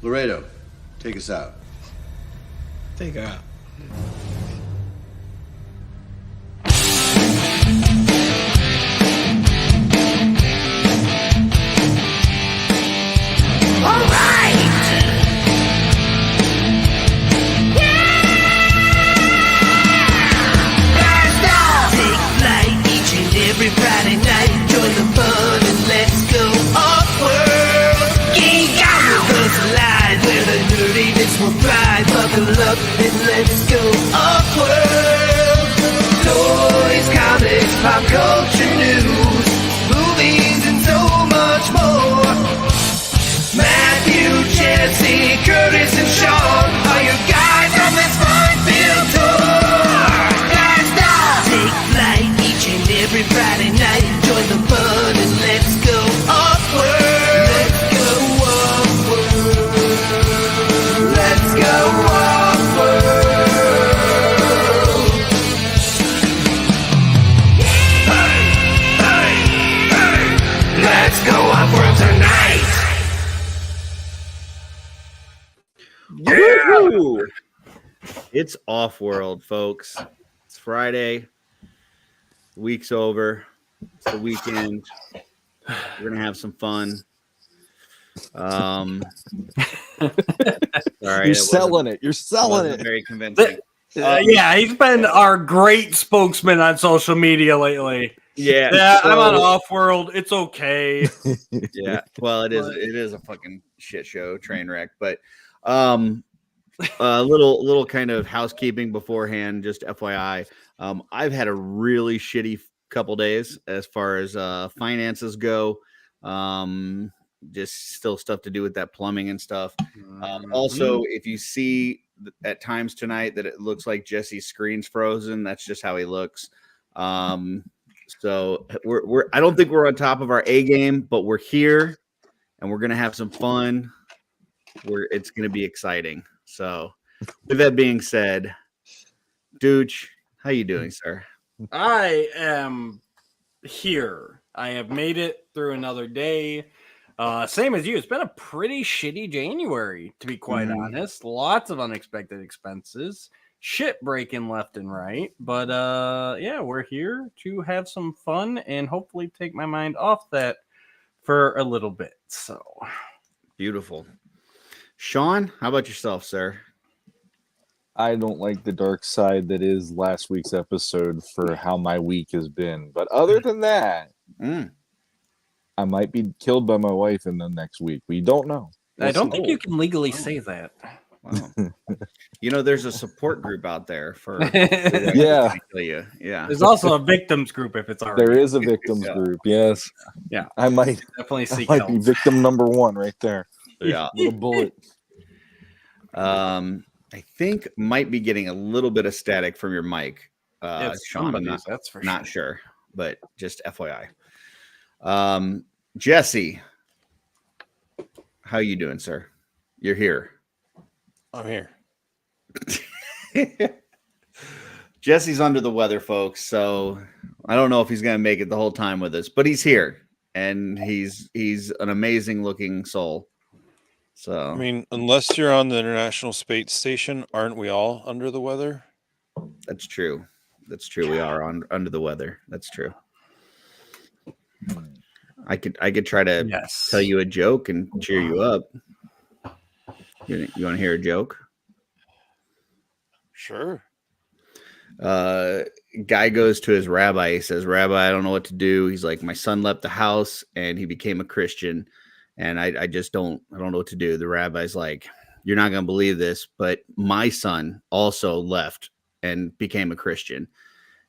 Laredo, take us out. Take her out. All right. Every Friday night, join the fun and let's go off-world. Geek out with us live, where the nerdiness will thrive. Buckle up and let's go off-world. Toys, comics, pop culture news, movies and so much more. Matthew, Jesse, Curtis and Sean are your guides on this fun-filled tour. Take flight each and every Friday night. Join the fun and let's go off-world. Let's go off-world. Let's go off-world. Hey, hey, hey. Let's go off-world tonight. Yeah! It's off-world, folks. It's Friday. Week's over. It's the weekend. We're gonna have some fun. Sorry, You're selling it. You're selling it. Very convincing. Yeah, he's been our great spokesman on social media lately. Yeah, I'm on off-world. It's okay. Yeah, well, it is a fucking shit show, train wreck. But a little kind of housekeeping beforehand, just FYI. I've had a really shitty couple days as far as finances go. Just still stuff to do with that plumbing and stuff. Also, if you see at times tonight that it looks like Jesse's screen's frozen, that's just how he looks. So we're I don't think we're on top of our A game, but we're here and we're gonna have some fun. It's gonna be exciting. So with that being said, Dooch, how you doing, sir? I am here. I have made it through another day. Same as you. It's been a pretty shitty January, to be quite honest. Lots of unexpected expenses. Shit breaking left and right. But yeah, we're here to have some fun and hopefully take my mind off that for a little bit. So beautiful. Sean, how about yourself, sir? I don't like the dark side that is last week's episode for how my week has been. But other than that, I might be killed by my wife in the next week. We don't know. I don't think you can legally say that. Wow. You know, there's a support group out there for yeah. Yeah. There's also a victims group if it's already. There is a victims group. Yes. Yeah. I might definitely seek might help. be victim number one right there. Yeah. Little bullet. I think might be getting a little bit of static from your mic. Sean, I'm that's for not sure, but just FYI. Jesse, how you doing, sir? You're here. I'm here. Jesse's under the weather, folks, so I don't know if he's going to make it the whole time with us, but he's here, and he's an amazing looking soul. So I mean, unless you're on the International Space Station, aren't we all under the weather? That's true. That's true. We are under the weather. That's true. I could try to tell you a joke and cheer you up. You want to hear a joke? Sure. Guy goes to his rabbi. He says, "Rabbi, I don't know what to do." He's like, "My son left the house and he became a Christian, and I just don't know what to do." The rabbi's like, "You're not going to believe this, but my son also left and became a Christian."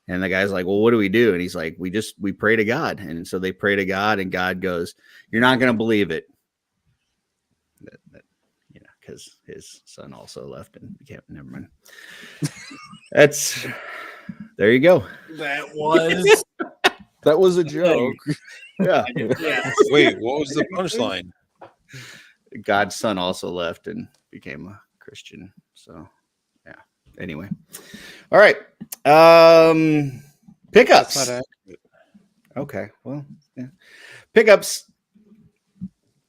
And the guy's like, "Well, what do we do?" And he's like, we pray to God." And so they pray to God, and God goes, "You're not going to believe it." Because his son also left and became, never mind. There you go. That was a joke. Yeah. Wait, what was the punchline? God's son also left and became a Christian. So yeah. Anyway. All right. Pickups. That's not accurate. Okay. Well, yeah. Pickups.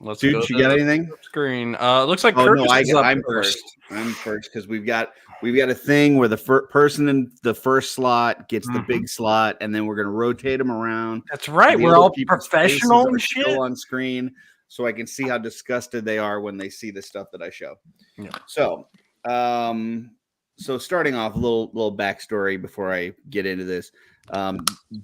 Let's Dude, go you to got the anything? screen. Looks like Oh Curtis no, is up I'm first. first. I'm first because we've got a thing where the person in the first slot gets the big slot, and then we're gonna rotate them around. That's right. The We're other all people's professional faces are and shit. still on screen, so I can see how disgusted they are when they see the stuff that I show. Yeah. So, so starting off, a little backstory before I get into this.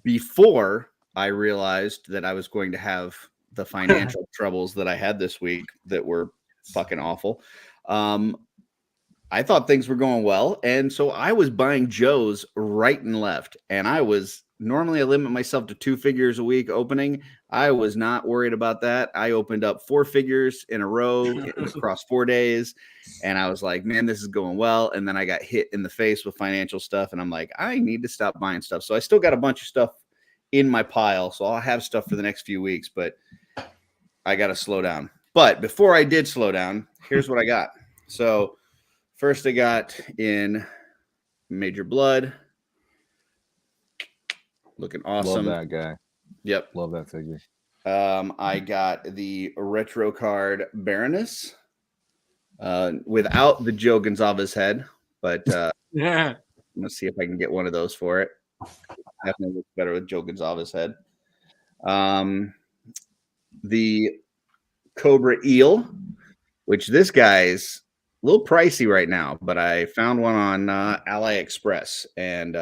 Before I realized that I was going to have the financial troubles that I had this week that were fucking awful. I thought things were going well, and so I was buying Joes right and left, and I limit myself to 2 figures a week opening. I was not worried about that. I opened up 4 figures in a row across 4 days, and I was like, man, this is going well. And then I got hit in the face with financial stuff, and I'm like, I need to stop buying stuff. So I still got a bunch of stuff in my pile, so I'll have stuff for the next few weeks, but I got to slow down. But before I did slow down, here's what I got. So first I got in Major Blood. Looking awesome. Love that guy. Yep. Love that figure. I got the retro card Baroness without the Joe Gonzalez head, but Yeah. I'm gonna see if I can get one of those for it. Definitely looks better with Joe Gonzalez head. The Cobra Eel, which this guy's a little pricey right now, but I found one on AliExpress, and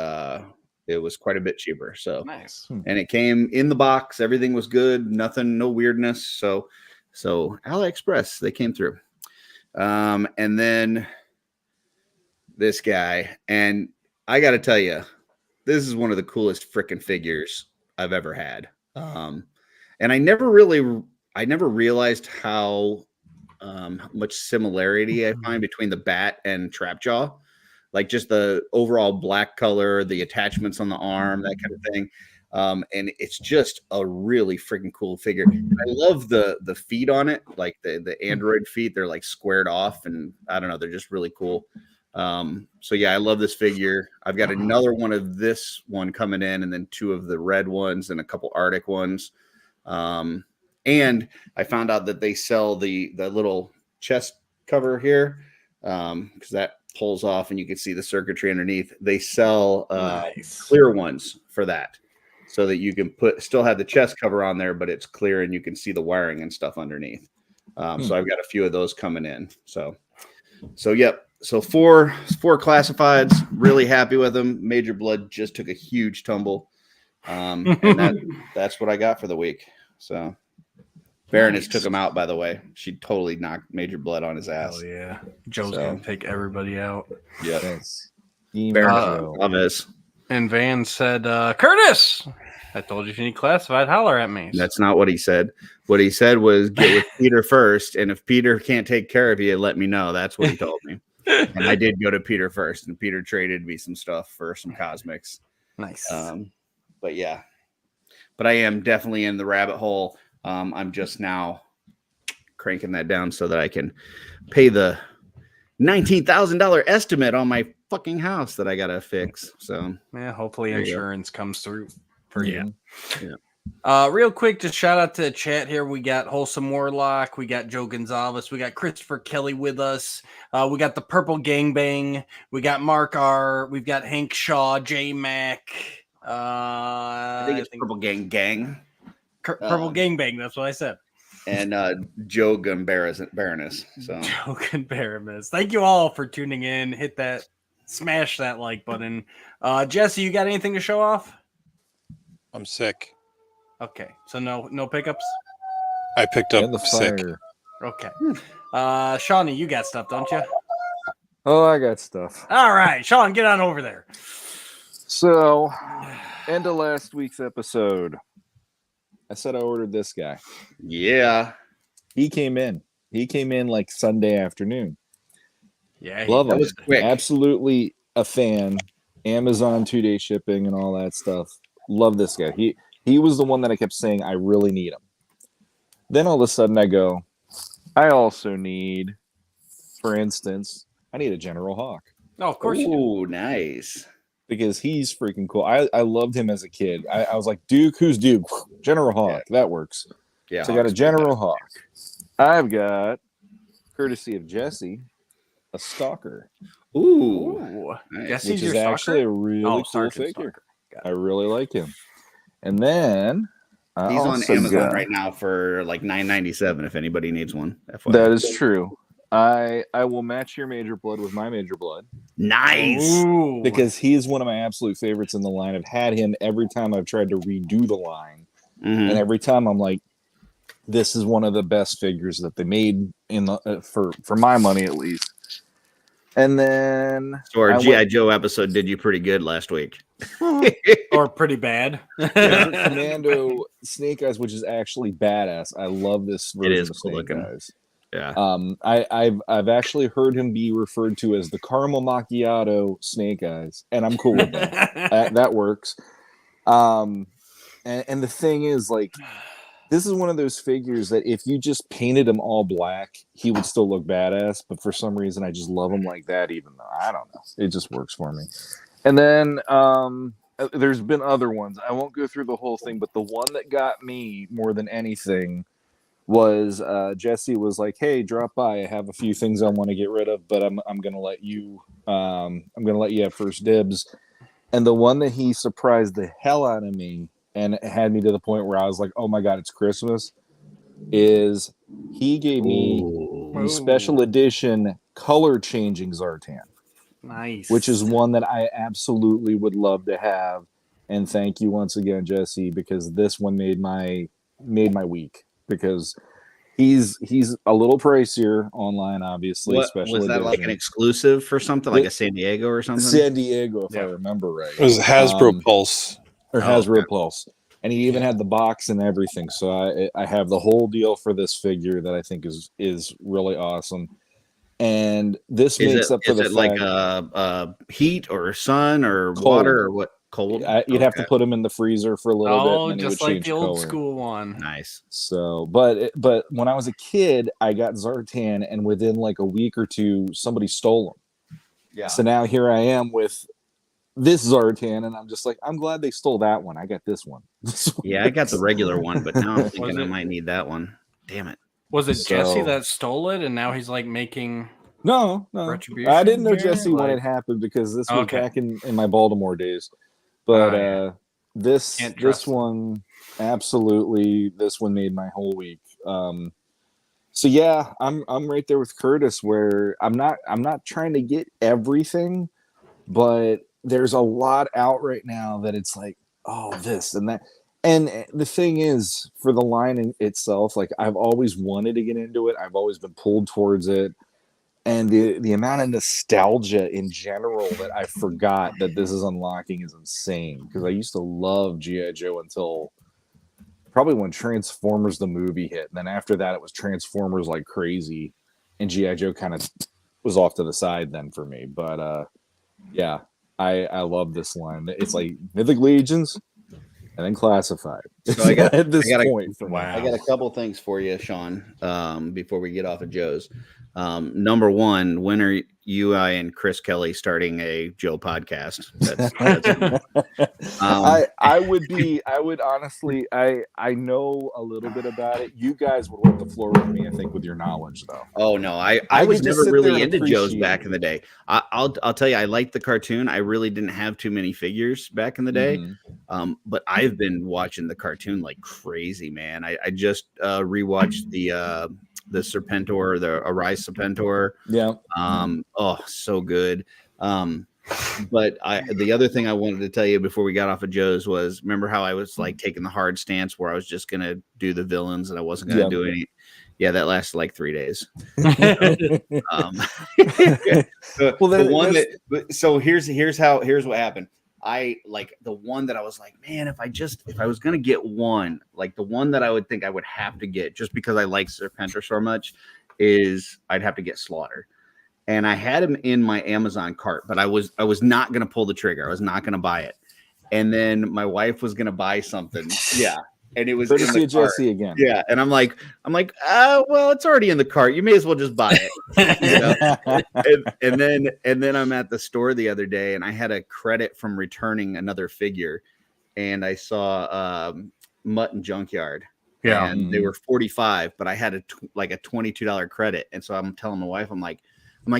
it was quite a bit cheaper. So Nice. and it came in the box. Everything was good. Nothing, no weirdness. So AliExpress, they came through. And then this guy, and I got to tell you, this is one of the coolest freaking figures I've ever had. And I never realized how much similarity I find between the Bat and Trapjaw, like just the overall black color, the attachments on the arm, that kind of thing. And it's just a really freaking cool figure. I love the feet on it, like the Android feet. They're like squared off, and I don't know, they're just really cool. So yeah, I love this figure. I've got another one of this one coming in, and then 2 of the red ones and a couple Arctic ones. And I found out that they sell the little chest cover here, because that pulls off and you can see the circuitry underneath. They sell clear ones for that, so that you can still have the chest cover on there, but it's clear and you can see the wiring and stuff underneath. So I've got a few of those coming in. So yep. So 4 classifieds, really happy with them. Major Blood just took a huge tumble. And that's what I got for the week. So Baroness took him out, by the way. She totally knocked Major Blood on his ass. Oh yeah. Joe's gonna take everybody out. Yeah. Thanks. Baroness. And Van said, Curtis, I told you if you need classified, holler at me. That's not what he said. What he said was get with Peter first, and if Peter can't take care of you, let me know. That's what he told me. And I did go to Peter first, and Peter traded me some stuff for some cosmics. Nice. But yeah. But I am definitely in the rabbit hole. I'm just now cranking that down so that I can pay the $19,000 estimate on my fucking house that I gotta fix. So yeah, hopefully insurance comes through for you. Yeah. Real quick, just shout out to the chat here. We got Wholesome Warlock, we got Joe Gonzalez, we got Christopher Kelly with us. We got the Purple Gangbang, we got Mark R, we've got Hank Shaw, J Mac. I think it's Purple Gang. Purple Gangbang, that's what I said. And Joe Gun Baroness. So Joe Gun Baroness. Thank you all for tuning in. Hit that, smash that like button. Jesse, you got anything to show off? I'm sick. Okay, so no pickups. I picked up the sick. fire. Okay, Shawnee, you got stuff, don't you? Oh, I got stuff. All right, Sean, get on over there. So, end of last week's episode, I said I ordered this guy. yeah. He came in. He came in like Sunday afternoon. Yeah, Love that him. was quick. Absolutely a fan. Amazon 2-day shipping and all that stuff. Love this guy. He was the one that I kept saying I really need him. Then all of a sudden I go, I also need, for instance, I need a General Hawk. Oh, of course you do. Oh, nice. Because he's freaking cool. I loved him as a kid. I was like, Duke, who's Duke? General Hawk. That works. Yeah. So I got a General Hawk. I've got, courtesy of Jesse, a stalker. Ooh, nice. Guess Which he's is your actually stalker? a really cool Sergeant figure. Stalker. Got I it. really like him. And then I He's on also Amazon got- right now for like $9.97 if anybody needs one. FYI. That is true. I will match your Major Blood with my Major Blood Nice. Ooh. because he is one of my absolute favorites in the line. I've had him every time I've tried to redo the line, Mhm. and every time I'm like, this is one of the best figures that they made in the for my money at least. And then So our I G.I. went- Joe episode did you pretty good last week. Or pretty bad. Commando Snake Eyes, which is actually badass. I love this version is of cool Snake looking. Eyes. Yeah. I've actually heard him be referred to as the caramel macchiato Snake Eyes, and I'm cool with that. That works. And the thing is, like, this is one of those figures that if you just painted him all black, he would still look badass. But for some reason, I just love him like that. Even though I don't know, it just works for me. And then there's been other ones. I won't go through the whole thing, but the one that got me more than anything was Jesse was like, "Hey, drop by. I have a few things I want to get rid of, but I'm gonna let you have first dibs." And the one that he surprised the hell out of me and it had me to the point where I was like, "Oh my god, it's Christmas!" Is he gave me Ooh. the special edition color changing Zartan, Nice. which is one that I absolutely would love to have. And thank you once again, Jesse, because this one made my week. Because he's a little pricier online, obviously. What Special was that edition. like an exclusive for something like a San Diego or something? San Diego, if Yeah. I remember right. It was Hasbro Pulse. Or Oh, Hasbro okay. Pulse. And he even had the box and everything. So I have the whole deal for this figure that I think is really awesome. And this makes up for the fact like a heat or sun or Cold. water or what? Cold. you'd have to put him in the freezer for a little bit, and then just it would like change the old color. school one. Nice. So, but when I was a kid, I got Zartan, and within like a week or two, somebody stole him. Yeah. So now here I am with this Zartan, and I'm just like, I'm glad they stole that one. I got this one. Yeah, I got the regular one, but now I'm Was thinking I it- might need that one. Damn it. Was it Jesse So- that stole it and now he's like making No. Retribution I didn't know here? Jesse when Like- it happened because this was Okay. back in my Baltimore days. But yeah. this Can't trust one, absolutely, this one made my whole week. So yeah, I'm right there with Curtis where I'm not trying to get everything, but there's a lot out right now that it's like, oh, this and that. And the thing is, for the line in itself, like I've always wanted to get into it. I've always been pulled towards it. And the amount of nostalgia in general that I forgot that this is unlocking is insane. Because I used to love G.I. Joe until probably when Transformers the movie hit. And then after that, it was Transformers like crazy. And G.I. Joe kind of was off to the side then for me. But yeah, I love this line. It's like Mythic Legions and then Classified. So I got at this I got point for me. I got a couple things for you, Sean, before we get off of Joe's. Number one, when are you, I, and Chris Kelly starting a Joe podcast? I would honestly, I know a little bit about it. You guys would work the floor with me, I think, with your knowledge though. Oh no, I I was could just never sit there really and into Joe's appreciate back in the day. I'll tell you, I liked the cartoon. I really didn't have too many figures back in the day. Mhm. But I've been watching the cartoon like crazy, man. I just rewatched the Serpentor, the Arise Serpentor. Yeah. Oh, so good. But the other thing I wanted to tell you before we got off of Joe's was, remember how I was like taking the hard stance where I was just gonna do the villains and I wasn't gonna do any. Yeah, that lasted like 3 days. Here's what happened. I like the one that I was like, man, if I was gonna get one, like the one that I would think I would have to get just because I like Serpentor so much is I'd have to get Slaughter. And I had him in my Amazon cart, but I was not gonna pull the trigger. I was not gonna buy it. And then my wife was gonna buy something. Yeah. And it was Courtesy in of the cart. Jesse again. Yeah. And I'm like, well, it's already in the cart. You may as well just buy it. You know? and then I'm at the store the other day and I had a credit from returning another figure and I saw Mutt and Junkyard Yeah. and they were 45, but I had a $22 credit, and so I'm telling my wife, I'm like,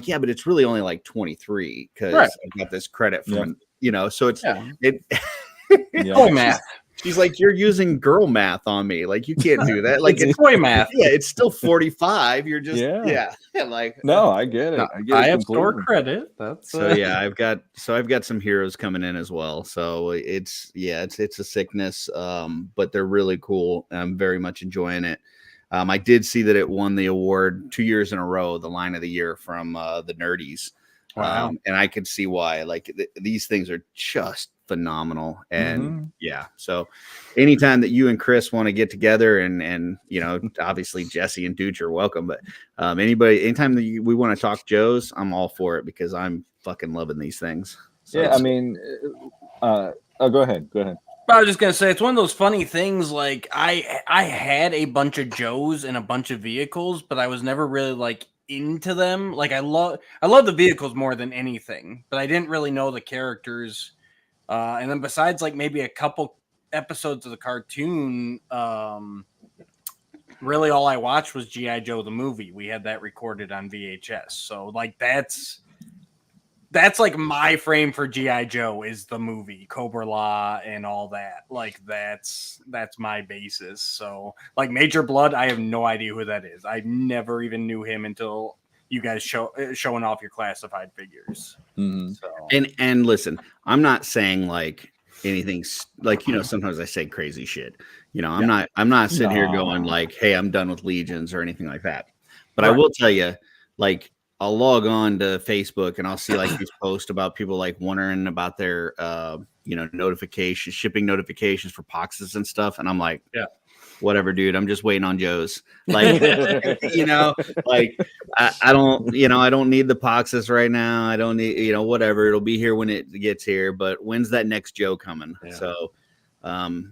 yeah, but it's really only like 23 because Right. I got this credit from so it's it. Toy math. She's like, you're using girl math on me. Like, you can't do that. Like, it's toy math. Yeah, it's still 45. You're just like No, I get it. I have store credit. That's so yeah. I've got some heroes coming in as well. So it's a sickness, but they're really cool. I'm very much enjoying it. I did see that it won the award 2 years in a row, the line of the year from the Nerdies. Wow. And I could see why. Like these things are just phenomenal. And so anytime that you and Chris want to get together and obviously Jesse and Dooch are welcome, but anytime that we want to talk Joes, I'm all for it because I'm fucking loving these things. So I mean, go ahead. I was just gonna say it's one of those funny things. Like I had a bunch of Joes and a bunch of vehicles, but I was never really like into them. Like I love the vehicles more than anything, but I didn't really know the characters. And then besides like maybe a couple episodes of the cartoon, really all I watched was G.I. Joe the movie. We had that recorded on VHS. So like that's like my frame for G.I. Joe is the movie, Cobra Law and all that. Like that's my basis. So like Major Blood, I have no idea who that is. I never even knew him until you guys showing off your classified figures. Mm-hmm. So. And listen, I'm not saying like anything like, sometimes I say crazy shit, I'm not sitting here going like, hey, I'm done with Legions or anything like that. But I will tell you, like, I'll log on to Facebook and I'll see like these posts about people like wondering about their, shipping notifications for boxes and stuff. And I'm like, whatever, dude, I'm just waiting on Joe's. Like, like I don't need the boxes right now. I don't need, whatever. It'll be here when it gets here. But when's that next Joe coming? Yeah. So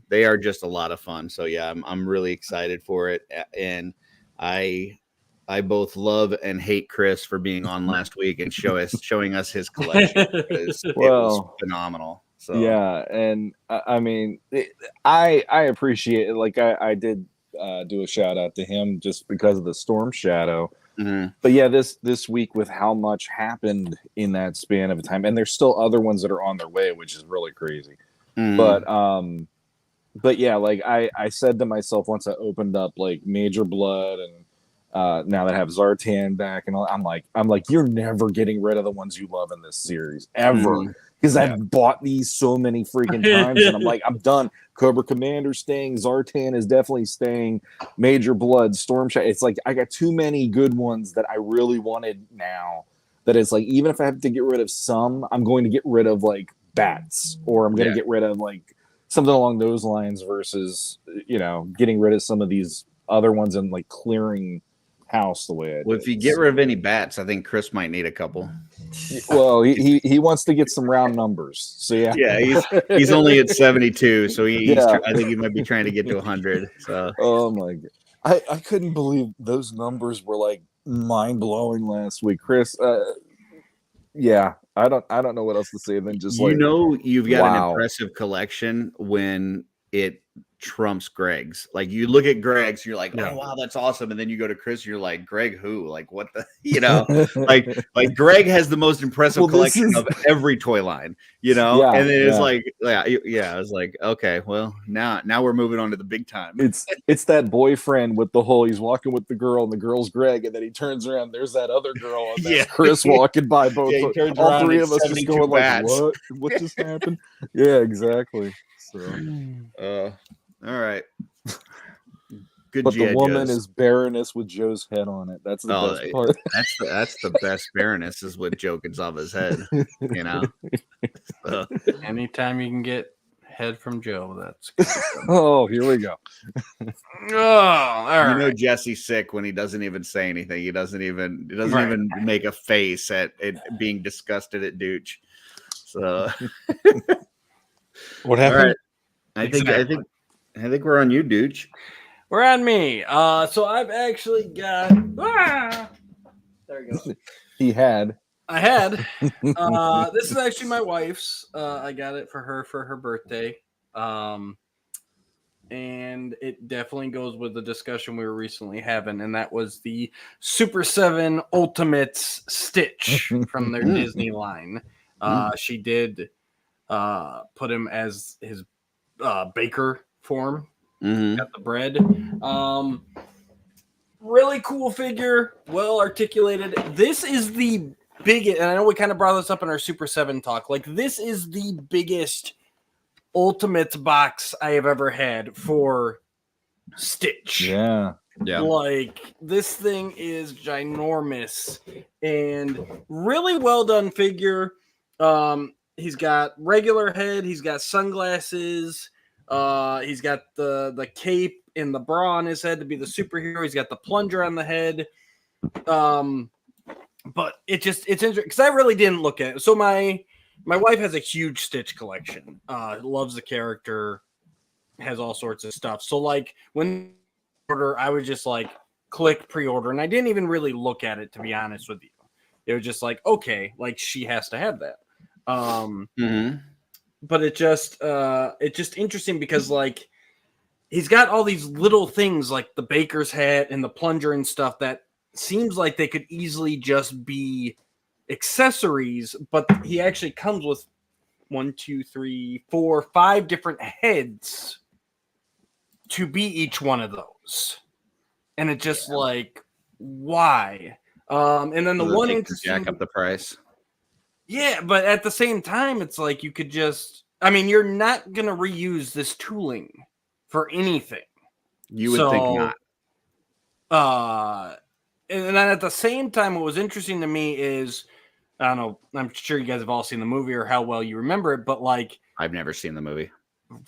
they are just a lot of fun. So yeah, I'm really excited for it. And I both love and hate Chris for being on last week and showing us his collection. It was phenomenal. So yeah, and I mean, I appreciate it. Like I did do a shout out to him just because of the Storm Shadow. Mm-hmm. But yeah, this week with how much happened in that span of time, and there's still other ones that are on their way, which is really crazy. Mm-hmm. But yeah, like I said to myself once I opened up like Major Blood and now that I have Zartan back and all, I'm like, you're never getting rid of the ones you love in this series ever. Because I've bought these so many freaking times, and I'm like, I'm done. Cobra Commander staying, Zartan is definitely staying, Major Blood, Storm Shadow. It's like I got too many good ones that I really wanted now. That it's like, even if I have to get rid of some, I'm going to get rid of like Bats, or I'm going to get rid of like something along those lines versus getting rid of some of these other ones and like clearing house the way I did. Well, if you get rid of any Bats, I think Chris might need a couple. Well, he wants to get some round numbers, so yeah. He's only at 72, so I think he might be trying to get to 100. So oh my god, I couldn't believe those numbers were like mind blowing last week, Chris. I don't know what else to say than just you've got an impressive collection when it trumps Greg's. Like you look at Greg's, you're like, oh wow, that's awesome, and then you go to Chris, you're like, Greg who? Like what the like Greg has the most impressive collection of every toy line, and then it's like I was like, okay, well now we're moving on to the big time. It's that boyfriend with the whole, he's walking with the girl and the girl's Greg, and then he turns around, there's that other girl and that's Chris walking by both. He turns all around, three of us just going Bats. like, what just happened? Yeah, exactly. So all right. Good. But G.I. the woman Joes. is Baroness with Joe's head on it. That's the best part. That's the best Baroness is with Joe Gonzalez's head. Anytime you can get head from Joe, that's good. Oh, here we go. All right. Jesse's sick when he doesn't even say anything. He doesn't even make a face at it being disgusted at Dooch. So what happened? All right. I think we're on you, Dooch. We're on me. So I've actually got. There we go. I had. This is actually my wife's. I got it for her birthday. and it definitely goes with the discussion we were recently having, and that was the Super 7 Ultimates Stitch from their Disney line. She did put him as his baker form. Got the bread. Really cool figure, well articulated. This is the biggest, and I know we kind of brought this up in our Super 7 talk. Like, this is the biggest Ultimates box I have ever had for Stitch. Yeah. Like, this thing is ginormous and really well done figure. He's got regular head, he's got sunglasses, he's got the cape and the bra on his head to be the superhero. He's got the plunger on the head. But it's interesting because I really didn't look at it. So my wife has a huge Stitch collection. Loves the character, has all sorts of stuff. So like when order, I would just like click pre-order, and I didn't even really look at it, to be honest with you. It was just like, okay, like she has to have that. But it's just interesting because like he's got all these little things like the baker's hat and the plunger and stuff that seems like they could easily just be accessories, but he actually comes with 1, 2, 3, 4, 5 different heads to be each one of those. And it just like, why? And then the one interesting jack up the price. Yeah, but at the same time, it's like you could just, I mean, you're not gonna reuse this tooling for anything. You would think not. And then at the same time, what was interesting to me is, I don't know, I'm sure you guys have all seen the movie or how well you remember it, but like, I've never seen the movie.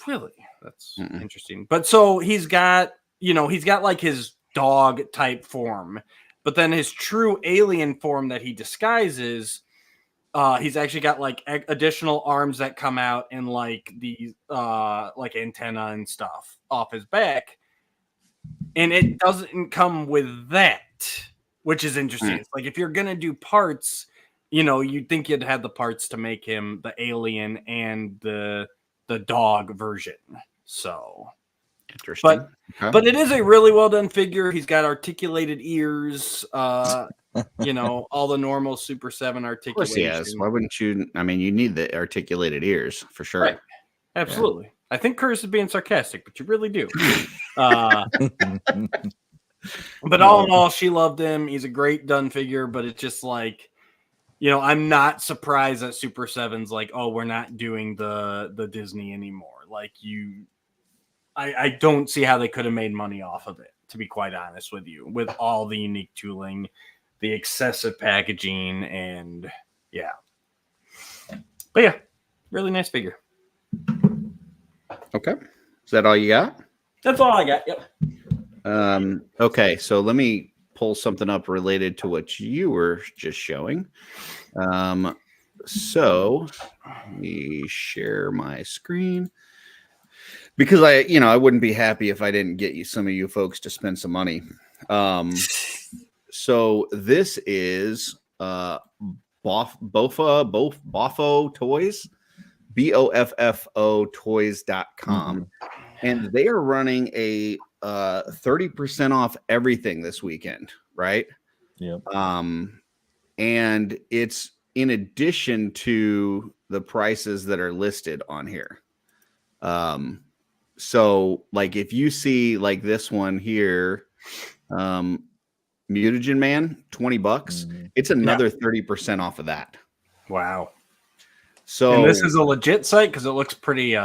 Really? That's interesting. But so he's got like his dog type form, but then his true alien form that he disguises, he's actually got like additional arms that come out and like the like antenna and stuff off his back. And it doesn't come with that, which is interesting. It's like if you're gonna do parts, you'd think you'd have the parts to make him the alien and the dog version. So interesting. But it is a really well done figure. He's got articulated ears, all the normal Super 7 articulation. Of course he has. Why wouldn't you? I mean, you need the articulated ears for sure. Right. Absolutely. Yeah. I think Curtis is being sarcastic, but you really do. But all in all, she loved him. He's a great done figure, but it's just like, I'm not surprised that Super 7's like, oh, we're not doing the Disney anymore. Like I don't see how they could have made money off of it, to be quite honest with you, with all the unique tooling, the excessive packaging, and yeah. But yeah, really nice figure. Okay. Is that all you got? That's all I got. Yep. Okay, so let me pull something up related to what you were just showing. So let me share my screen because I wouldn't be happy if I didn't get some of you folks to spend some money. So this is Boffo Toys, BOFFO toys.com. And they are running a 30% off everything this weekend, right? Yep. And it's in addition to the prices that are listed on here. So like if you see like this one here, Mutagen Man, $20, it's another 30% off of that. Wow. So and this is a legit site because it looks pretty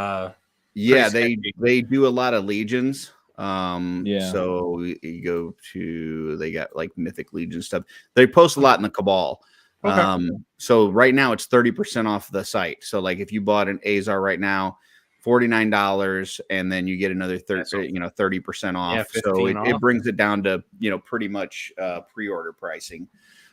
they do a lot of legions. So you go to, they got like Mythic Legion stuff. They post a lot in the Cabal. Okay. So right now it's 30% off the site. So like if you bought an Azar right now, $49, and then you get another 30% off. Yeah, so off. It brings it down to pretty much pre-order pricing.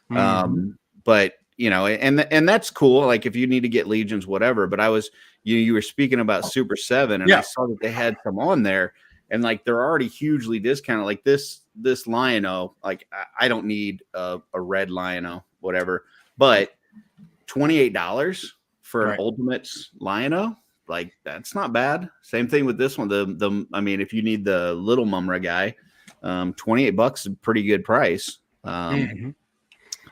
But and that's cool. Like if you need to get legions, whatever. But I was you were speaking about Super 7, and I saw that they had some on there, and like they're already hugely discounted. Like this Lion-O, like I don't need a red Lion-O, whatever. But $28 for an Ultimates Lion-O. like that's not bad. Same thing with this one. I mean, if you need the little Mumra guy, $28 is a pretty good price.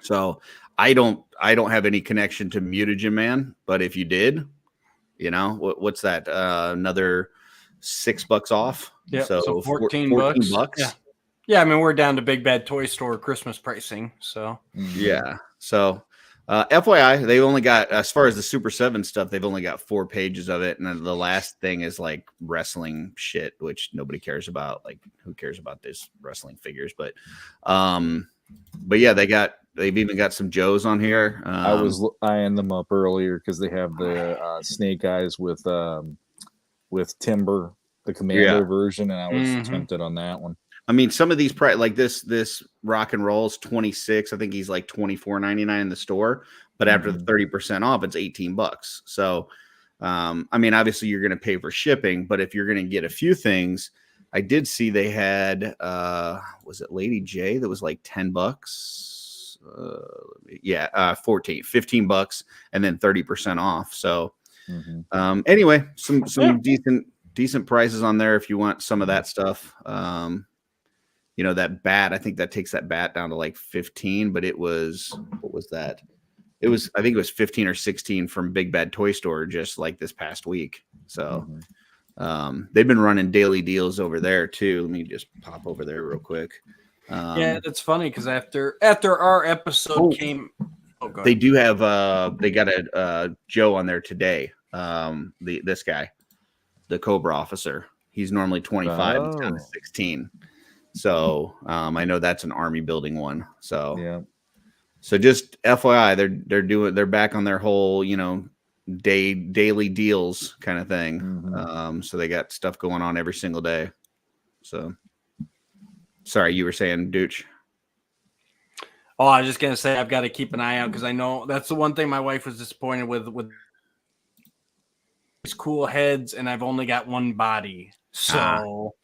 So I don't have any connection to Mutagen Man, but if you did, you know, what's that? Another $6 off. Yeah, so 14 bucks. Yeah. Yeah, I mean, we're down to Big Bad Toy Store Christmas pricing. So yeah. So FYI, they only got, as far as the Super 7 stuff, they've only got 4 pages of it. And then the last thing is like wrestling shit, which nobody cares about. Like, who cares about this wrestling figures? But yeah, they've even got some Joes on here. I was eyeing them up earlier because they have the Snake Eyes with Timber, the Commando version, and I was tempted on that one. I mean, some of these like this rock and roll is 26. I think he's like $24.99 in the store, but after the 30% off, it's $18. So, I mean, obviously you're going to pay for shipping, but if you're going to get a few things, I did see they had, was it Lady J that was like $10? 15 and then 30% off. So, anyway, some decent prices on there if you want some of that stuff. You know, that bat, I think that takes that bat down to like 15, but it was, what was that? I think it was 15 or 16 from Big Bad Toy Store just like this past week. So they've been running daily deals over there too. Let me just pop over there real quick. Yeah, that's funny because after our episode came, they do have they got a Joe on there today. This guy, the Cobra officer, he's normally 25, he's down to 16. So I know that's an army building one. So yeah. So just FYI, they're back on their whole, you know, daily deals kind of thing. So they got stuff going on every single day. So sorry, you were saying, Dooch? Oh, I was just gonna say I've got to keep an eye out because I know that's the one thing my wife was disappointed with these cool heads, and I've only got one body. So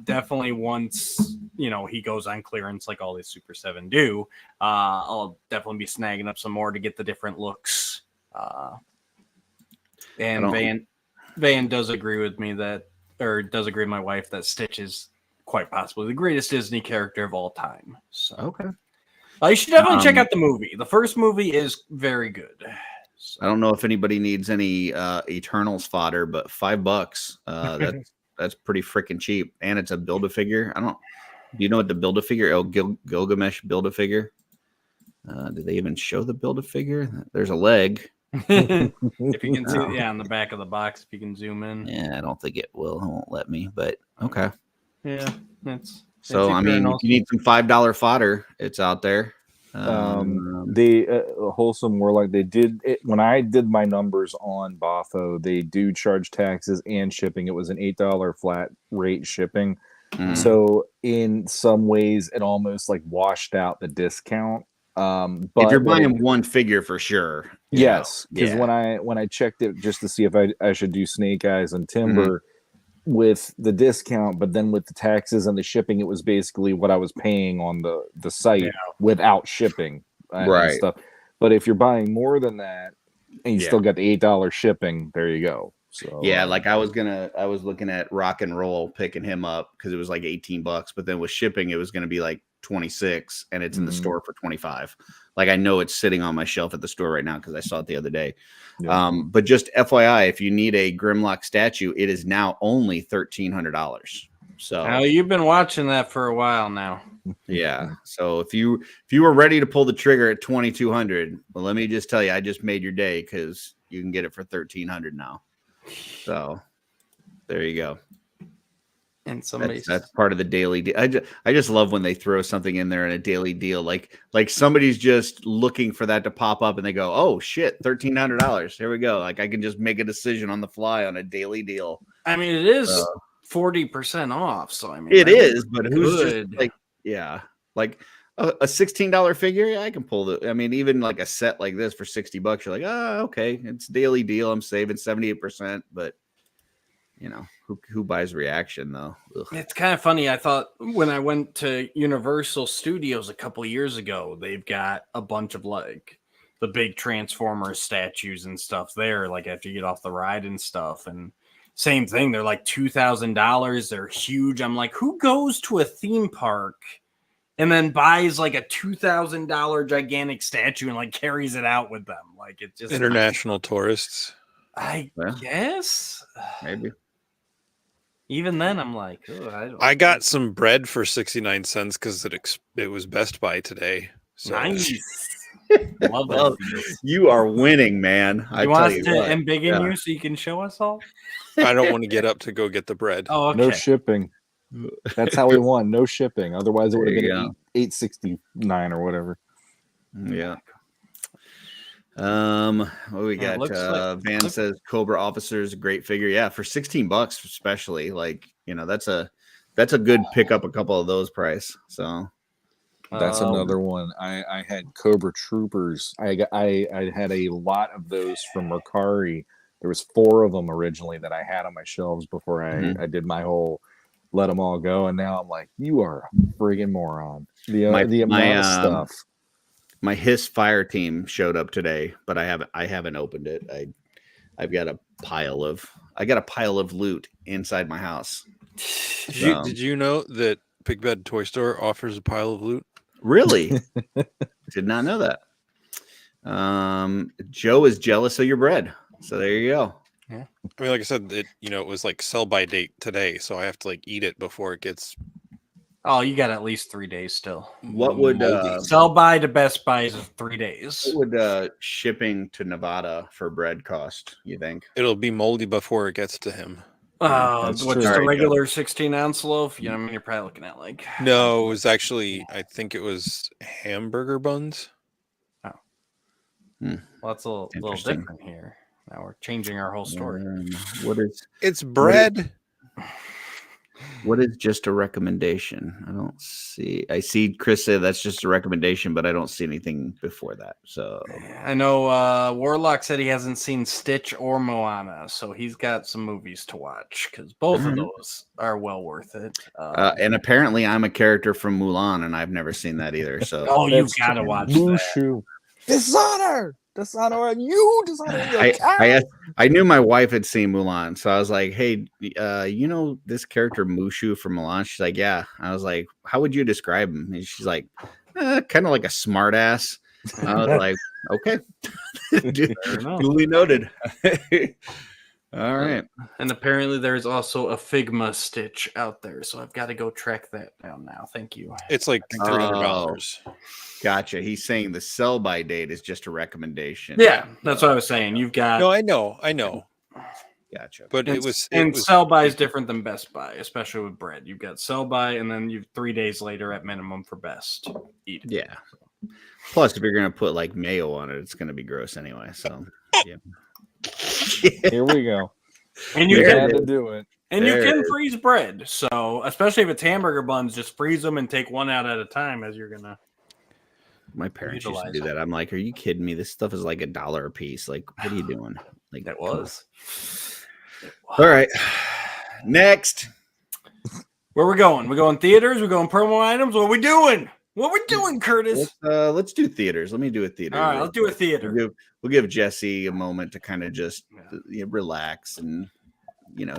definitely once, you know, he goes on clearance like all these Super 7 do, I'll definitely be snagging up some more to get the different looks. And Van does agree with me does agree with my wife that Stitch is quite possibly the greatest Disney character of all time. So okay. You should definitely check out the movie. The first movie is very good. So. I don't know if anybody needs any Eternals fodder, but $5, that's pretty freaking cheap, and it's a Build-A-Figure. Do you know what the Build-A-Figure? Gilgamesh Build-A-Figure. Do they even show the Build-A-Figure? There's a leg. If you can see, on the back of the box, if you can zoom in. Yeah, I don't think it won't let me, but okay. Yeah, that's. So I mean, if you need some $5 fodder, it's out there. They Wholesome Warlock, they did it when I did my numbers on Botho. They do charge taxes and shipping. It was an $8 flat rate shipping. So in some ways, it almost like washed out the discount. But if you're buying one figure for sure, yes, because when I checked it just to see if I should do Snake Eyes and Timber. With the discount, but then with the taxes and the shipping, it was basically what I was paying on the site without shipping and stuff. But if you're buying more than that and you still got the $8 shipping, there you go. So like I was looking at Rock and Roll, picking him up because it was like $18, but then with shipping it was gonna be like 26, and it's in the store for 25. Like I know it's sitting on my shelf at the store right now because I saw it the other day. But just FYI, if you need a Grimlock statue, it is now only $1,300. So now you've been watching that for a while now. Yeah. So if you were ready to pull the trigger at 2,200, well, let me just tell you, I just made your day because you can get it for 1,300 now. So there you go. And that's part of the daily deal. I just love when they throw something in there in a daily deal, like somebody's just looking for that to pop up and they go, oh shit, $1,300, here we go. Like I can just make a decision on the fly on a daily deal. I mean, it is 40% off, so I mean it is, but who's just like like a $16 figure? Yeah, I can pull I mean, even like a set like this for $60, you're like, okay, it's daily deal, I'm saving 78%, but you know, who buys reaction though? Ugh. It's kind of funny. I thought when I went to Universal Studios a couple years ago, they've got a bunch of like the big Transformers statues and stuff there, like after you get off the ride and stuff. And same thing, they're like $2,000. They're huge. I'm like, who goes to a theme park and then buys like a $2,000 gigantic statue and like carries it out with them? Like, it's just International tourists. I Well, guess. Maybe. Even then, I'm like, I got some bread for 69 cents because it was Best Buy today. So nice. Love Well, that. you are winning, man. You want us to embiggen you so you can show us all? I don't want to get up to go get the bread. Oh, okay. No shipping. That's how we won. No shipping. Otherwise, it would have There you been $8.69 or whatever. Yeah. What we Yeah, got? Van says Cobra Officer is a great figure. Yeah, for $16, especially, like, that's a good pickup. A couple of those price. So That's another one. I had Cobra Troopers. I had a lot of those from Mercari. There was 4 of them originally that I had on my shelves before I did my whole let them all go, and now I'm like, you are a friggin' moron. The amount of stuff. My Hiss Fire Team showed up today, but I haven't opened it. I've got a pile of loot inside my house. Did you know that Big Bad Toy Store offers a pile of loot? Really? Did not know that. Joe is jealous of your bread. So there you go. Yeah. I mean, like I said, it was like sell by date today, so I have to like eat it before it gets. Oh, you got at least 3 days still. What would sell by to Best Buy is 3 days? What would shipping to Nevada for bread cost, you think? It'll be moldy before it gets to him. What's true. the Sorry, regular 16-ounce loaf? I mean, you're probably looking at like. No, it was actually, I think it was hamburger buns. Oh. Well, that's a little Interesting. different here. Now we're changing our whole story. It's bread. What is just a recommendation? I don't see. I see Chris say that's just a recommendation, but I don't see anything before that. So I know Warlock said he hasn't seen Stitch or Moana, so he's got some movies to watch because both of those are well worth it. and apparently I'm a character from Mulan, and I've never seen that either. So you've got to watch that. Mushu. Dishonor, and you dishonor your character. I knew my wife had seen Mulan, so I was like, "Hey, this character Mushu from Mulan?" She's like, "Yeah." I was like, "How would you describe him?" And she's like, "Kind of like a smartass." I was like, "Okay, duly noted." All right. And apparently there's also a Figma Stitch out there, so I've got to go track that down now. Thank you. It's like $300. Gotcha. He's saying the sell by date is just a recommendation. Yeah, that's what I was saying. You've got No, I know. Gotcha. But and, it was sell by is different than Best Buy, especially with bread. You've got sell by, and then you've 3 days later at minimum for best eat. Yeah. Plus, if you're gonna put like mayo on it, it's gonna be gross anyway. So yeah. Here we go. And you had to do it. And you can freeze bread. So especially if it's hamburger buns, just freeze them and take one out at a time as you're gonna. My parents used to do that. I'm like, are you kidding me? This stuff is like $1 a piece. Like, what are you doing? Like that was. All right. Next. Where we going? We're going theaters. We're going promo items. What are we doing? What we doing, Curtis? Let's do theaters. Let me do a theater. All right, let's do a theater. We'll give Jesse a moment to kind of just relax and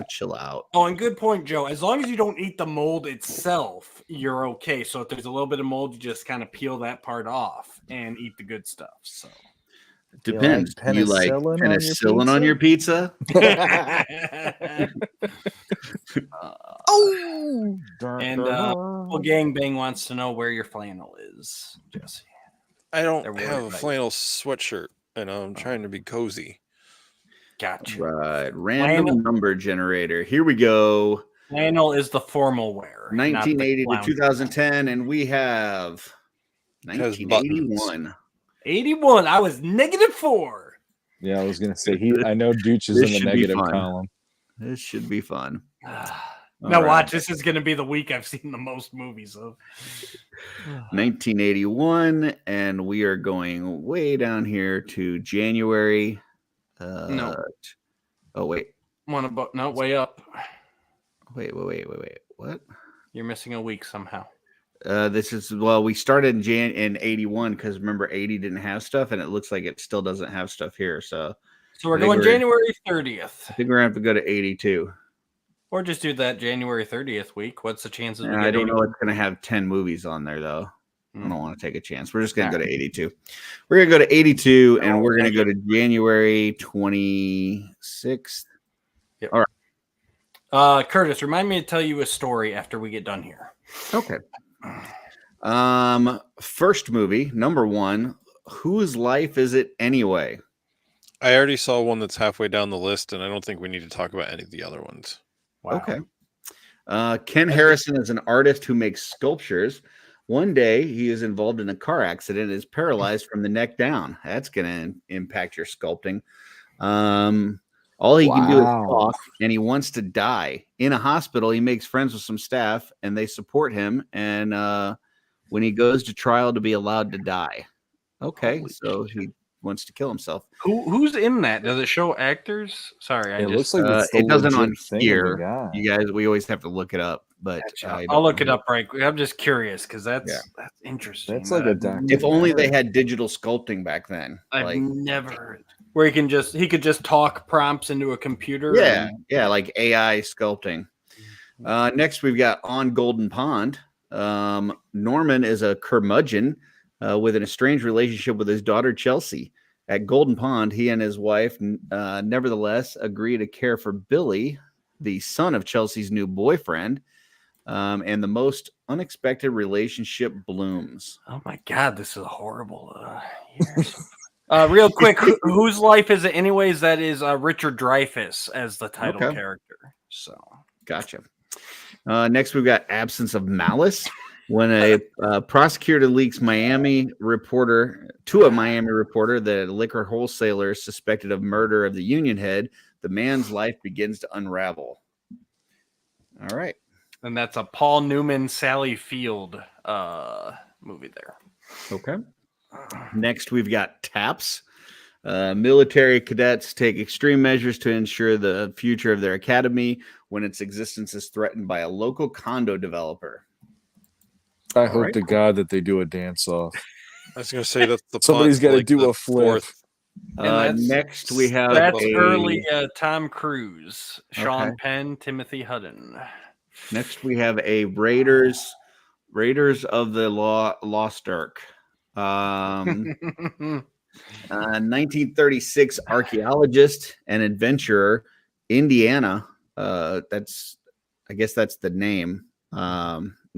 chill out. Oh, and good point, Joe. As long as you don't eat the mold itself, you're okay. So if there's a little bit of mold, you just kind of peel that part off and eat the good stuff. So depends. You like penicillin on your pizza? Oh, and Gangbang wants to know where your flannel is, Jesse. I don't have a flannel sweatshirt, and I'm trying to be cozy. Gotcha. Right. Random number generator. Here we go. Flannel is the formal wear. 1980 to 2010, and we have 1981. 81. I was -4. Yeah, I was gonna say I know Dooch is in the negative column. This should be fun. Now watch, this is gonna be the week I've seen the most movies of. 1981, and we are going way down here to January. No. Oh wait. No, way up. Wait. What? You're missing a week somehow. We started in 81 because remember 80 didn't have stuff, and it looks like it still doesn't have stuff here. So we're going January 30th. I think we're gonna have to go to 82. Or just do that January 30th week. What's the chances we get I don't 81? know it's gonna have 10 movies on there though. I don't want to take a chance. We're just gonna go to 82. We're gonna go to 82, and we're gonna go to January 26th. Yep. All right. Curtis, remind me to tell you a story after we get done here. Okay. First movie, number 1. Whose life is it anyway? I already saw one that's halfway down the list, and I don't think we need to talk about any of the other ones. Wow. Okay. Ken Harrison is an artist who makes sculptures. One day, he is involved in a car accident and is paralyzed from the neck down. That's going to impact your sculpting. All he can do is talk, and he wants to die. In a hospital, he makes friends with some staff, and they support him. And when he goes to trial to be allowed to die. Okay, so he wants to kill himself. Who's in that? Does it show actors? Sorry, it looks like it's it doesn't on thing here. You guys, we always have to look it up, but I'll look it up right quick. I'm just curious because that's interesting. That's like a doctor. If only they had digital sculpting back then. I've never heard where he could just talk prompts into a computer. Yeah, like AI sculpting. Next, we've got On Golden Pond. Norman is a curmudgeon with an estranged relationship with his daughter Chelsea. At Golden Pond, he and his wife nevertheless agree to care for Billy, the son of Chelsea's new boyfriend, and the most unexpected relationship blooms. Oh my God, this is horrible. Real quick, whose life is it anyways? That is Richard Dreyfuss as the title character. So gotcha. Next, we've got Absence of Malice. When a prosecutor leaks to a Miami reporter that a liquor wholesaler is suspected of murder of the union head, the man's life begins to unravel. All right. And that's a Paul Newman, Sally Field movie there. Okay. Next, we've got TAPS. Military cadets take extreme measures to ensure the future of their academy when its existence is threatened by a local condo developer. I hope to God that they do a dance off. I was going to say that's the somebody's got to do a flip. Next, we have early Tom Cruise, Sean Penn, Timothy Hutton. Next, we have a Raiders of the Lost Ark. 1936 archaeologist and adventurer, Indiana. I guess that's the name.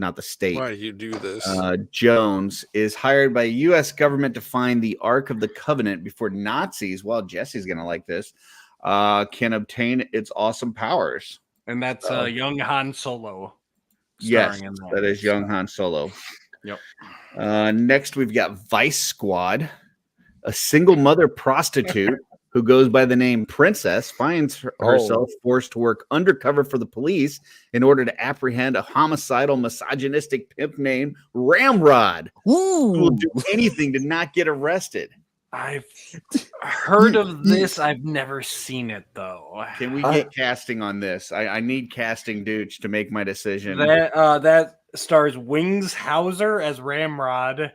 Not the state. Why do you do this? Jones is hired by the U.S. government to find the Ark of the Covenant before Nazis, well, Jesse's going to like this, can obtain its awesome powers. And that's young Han Solo. Yes, that is young Han Solo. Yep. Next, we've got Vice Squad. A single mother prostitute who goes by the name Princess finds herself forced to work undercover for the police in order to apprehend a homicidal, misogynistic pimp named Ramrod, who will do anything to not get arrested. I've heard of this. I've never seen it, though. Can we get casting on this? I need casting dudes to make my decision. That stars Wings Hauser as Ramrod,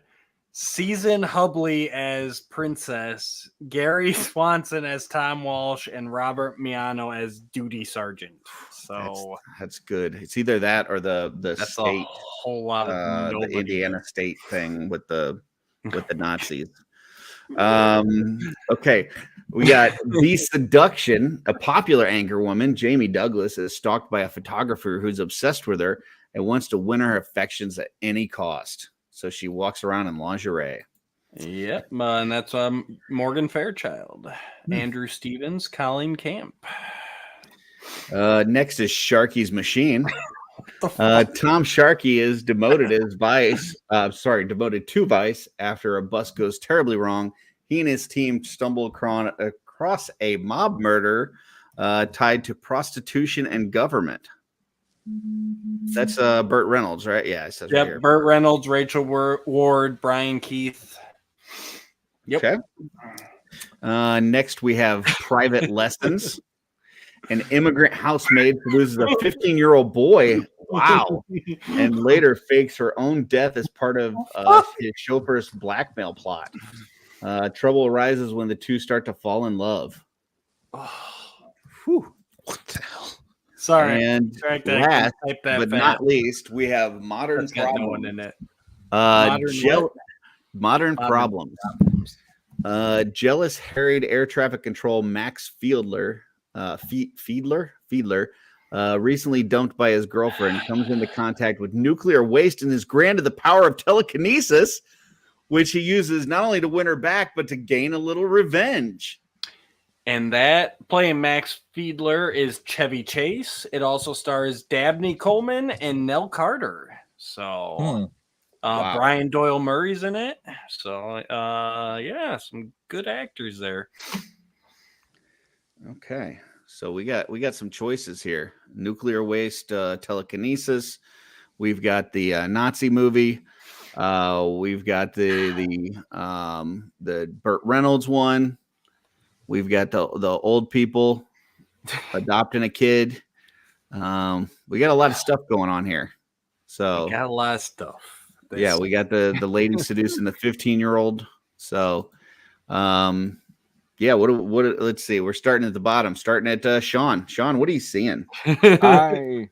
Season Hubley as Princess, Gary Swanson as Tom Walsh, and Robert Miano as Duty Sergeant. So that's good. It's either that or the state, a whole lot of the Indiana state thing with the Nazis. Okay, we got The Seduction. A popular anchor woman, Jamie Douglas, is stalked by a photographer who's obsessed with her and wants to win her affections at any cost. So she walks around in lingerie. Yep, and that's Morgan Fairchild, Andrew Stevens, Colleen Camp. Next is Sharky's Machine. Tom Sharkey is demoted to Vice after a bus goes terribly wrong. He and his team stumble across a mob murder tied to prostitution and government. That's Burt Reynolds, right? Yeah, it says right here. Burt Reynolds, Rachel Ward, Brian Keith. Yep. Okay. Next, we have Private Lessons. An immigrant housemaid loses a 15-year-old boy Wow. And later fakes her own death as part of his chauffeur's blackmail plot. Trouble arises when the two start to fall in love. Whew. What the hell? Sorry. And Correct, I last can type that but fast. not least, we have modern That's got no one problems. in it. Modern problems. Jealous, harried air traffic control Max Fiedler, recently dumped by his girlfriend, comes into contact with nuclear waste and is granted the power of telekinesis, which he uses not only to win her back, but to gain a little revenge. And that playing Max Fiedler is Chevy Chase. It also stars Dabney Coleman and Nell Carter. So Wow. Brian Doyle Murray's in it. So yeah, some good actors there. Okay. So we got some choices here. Nuclear waste, telekinesis. We've got the Nazi movie. We've got the Burt Reynolds one. We've got the old people adopting a kid. We got a lot of stuff going on here. So We got a lot of stuff. yeah, we got the lady seducing the 15-year-old. So yeah, what let's see. We're starting at the bottom, starting at Sean. Sean, what are you seeing? I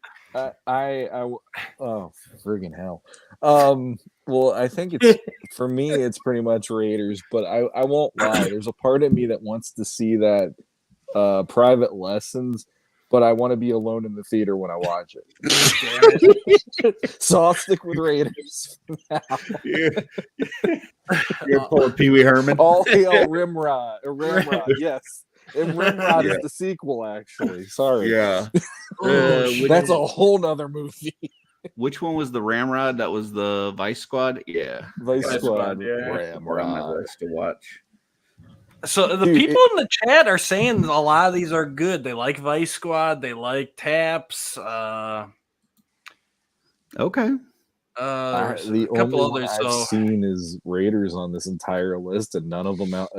oh friggin' hell. Well, I think it's for me, it's pretty much Raiders, but I won't lie. There's a part of me that wants to see that Private Lessons, but I want to be alone in the theater when I watch it. So I'll stick with Raiders for now. You're pulling Pee Wee Herman. All hail Ramrod, yes. And Ramrod is the sequel, actually. Sorry. Yeah. That's a whole nother movie. Which one was the Ramrod? That was the Vice Squad? Yeah. Vice Squad. yeah. We're on my Ramrod. list to watch. So the Dude, people in the chat are saying a lot of these are good. They like Vice Squad. They like Taps. Okay. There's The a couple only one others. I've So seen is Raiders on this entire list, and none of them out.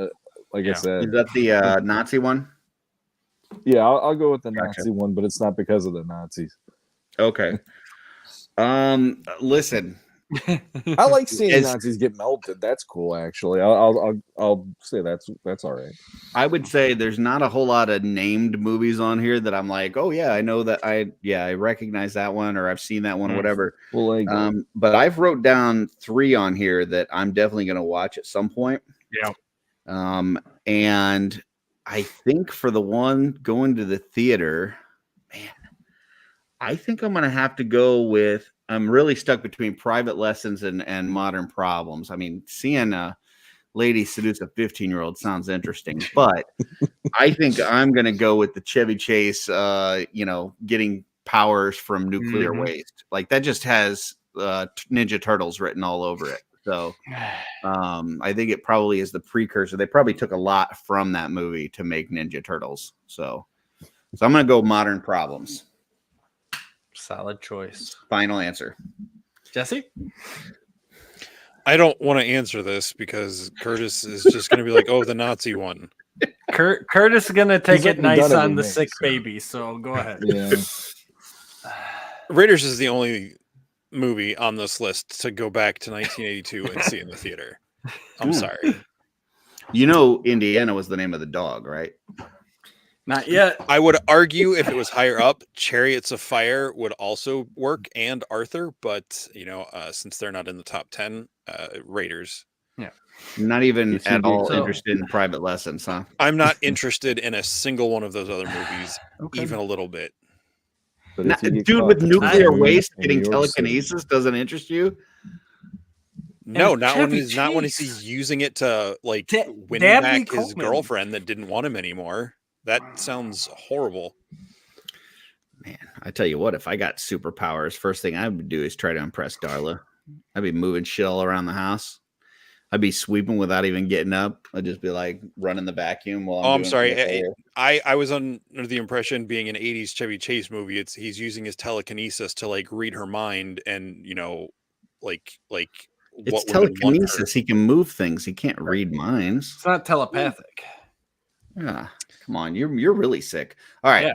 Like I Yeah. said, Is that the Nazi one? yeah, I'll go with the Gotcha. Nazi one, but it's not because of the Nazis. Okay. Listen. I like seeing As- Nazis get melted. That's cool, actually. I'll say that's all right. I would say there's not a whole lot of named movies on here that I'm like, oh yeah, I know that I recognize that one or I've seen that one or whatever. Well, like, But I've wrote down 3 on here that I'm definitely going to watch at some point. yeah. And I think for the one going to the theater, man, I think I'm going to have to go with, I'm really stuck between Private Lessons and Modern Problems. I mean, seeing a lady seduce a 15-year-old sounds interesting, but I think I'm going to go with the Chevy Chase, getting powers from nuclear waste. Like that just has Ninja Turtles written all over it. So I think it probably is the precursor. They probably took a lot from that movie to make Ninja Turtles. So I'm going to go Modern Problems. Solid choice. Final answer. Jesse? I don't want to answer this because Curtis is just going to be like, oh, the Nazi one. Curtis is going to take it already nice done it on with the me, sick so. baby. So go ahead. yeah, Raiders is the only movie on this list to go back to 1982 and see in the theater. I'm sorry. You know, Indiana was the name of the dog, right? Not yet. I would argue if it was higher up, Chariots of Fire would also work and Arthur, but since they're not in the top 10, Raiders. Not even Yes, you at do. all So- interested in Private Lessons, huh? I'm not interested in a single one of those other movies, Okay. even a little bit. but if you get Dude caught with nuclear in waste New getting York City- telekinesis doesn't interest you? No, And not when Chevy he's Chase. using it to like win Dabney back his Coleman. girlfriend that didn't want him anymore. That sounds horrible. Man, I tell you what, if I got superpowers, first thing I would do is try to impress Darla. I'd be moving shit all around the house. I'd be sweeping without even getting up. I'd just be like running the vacuum while I'm doing sorry. stuff. I was under the impression being an 80s Chevy Chase movie, he's using his telekinesis to like read her mind and like It's what women want her. telekinesis. He can move things. He can't read minds. It's not telepathic. Yeah, come on, you're really sick. All right, Yeah.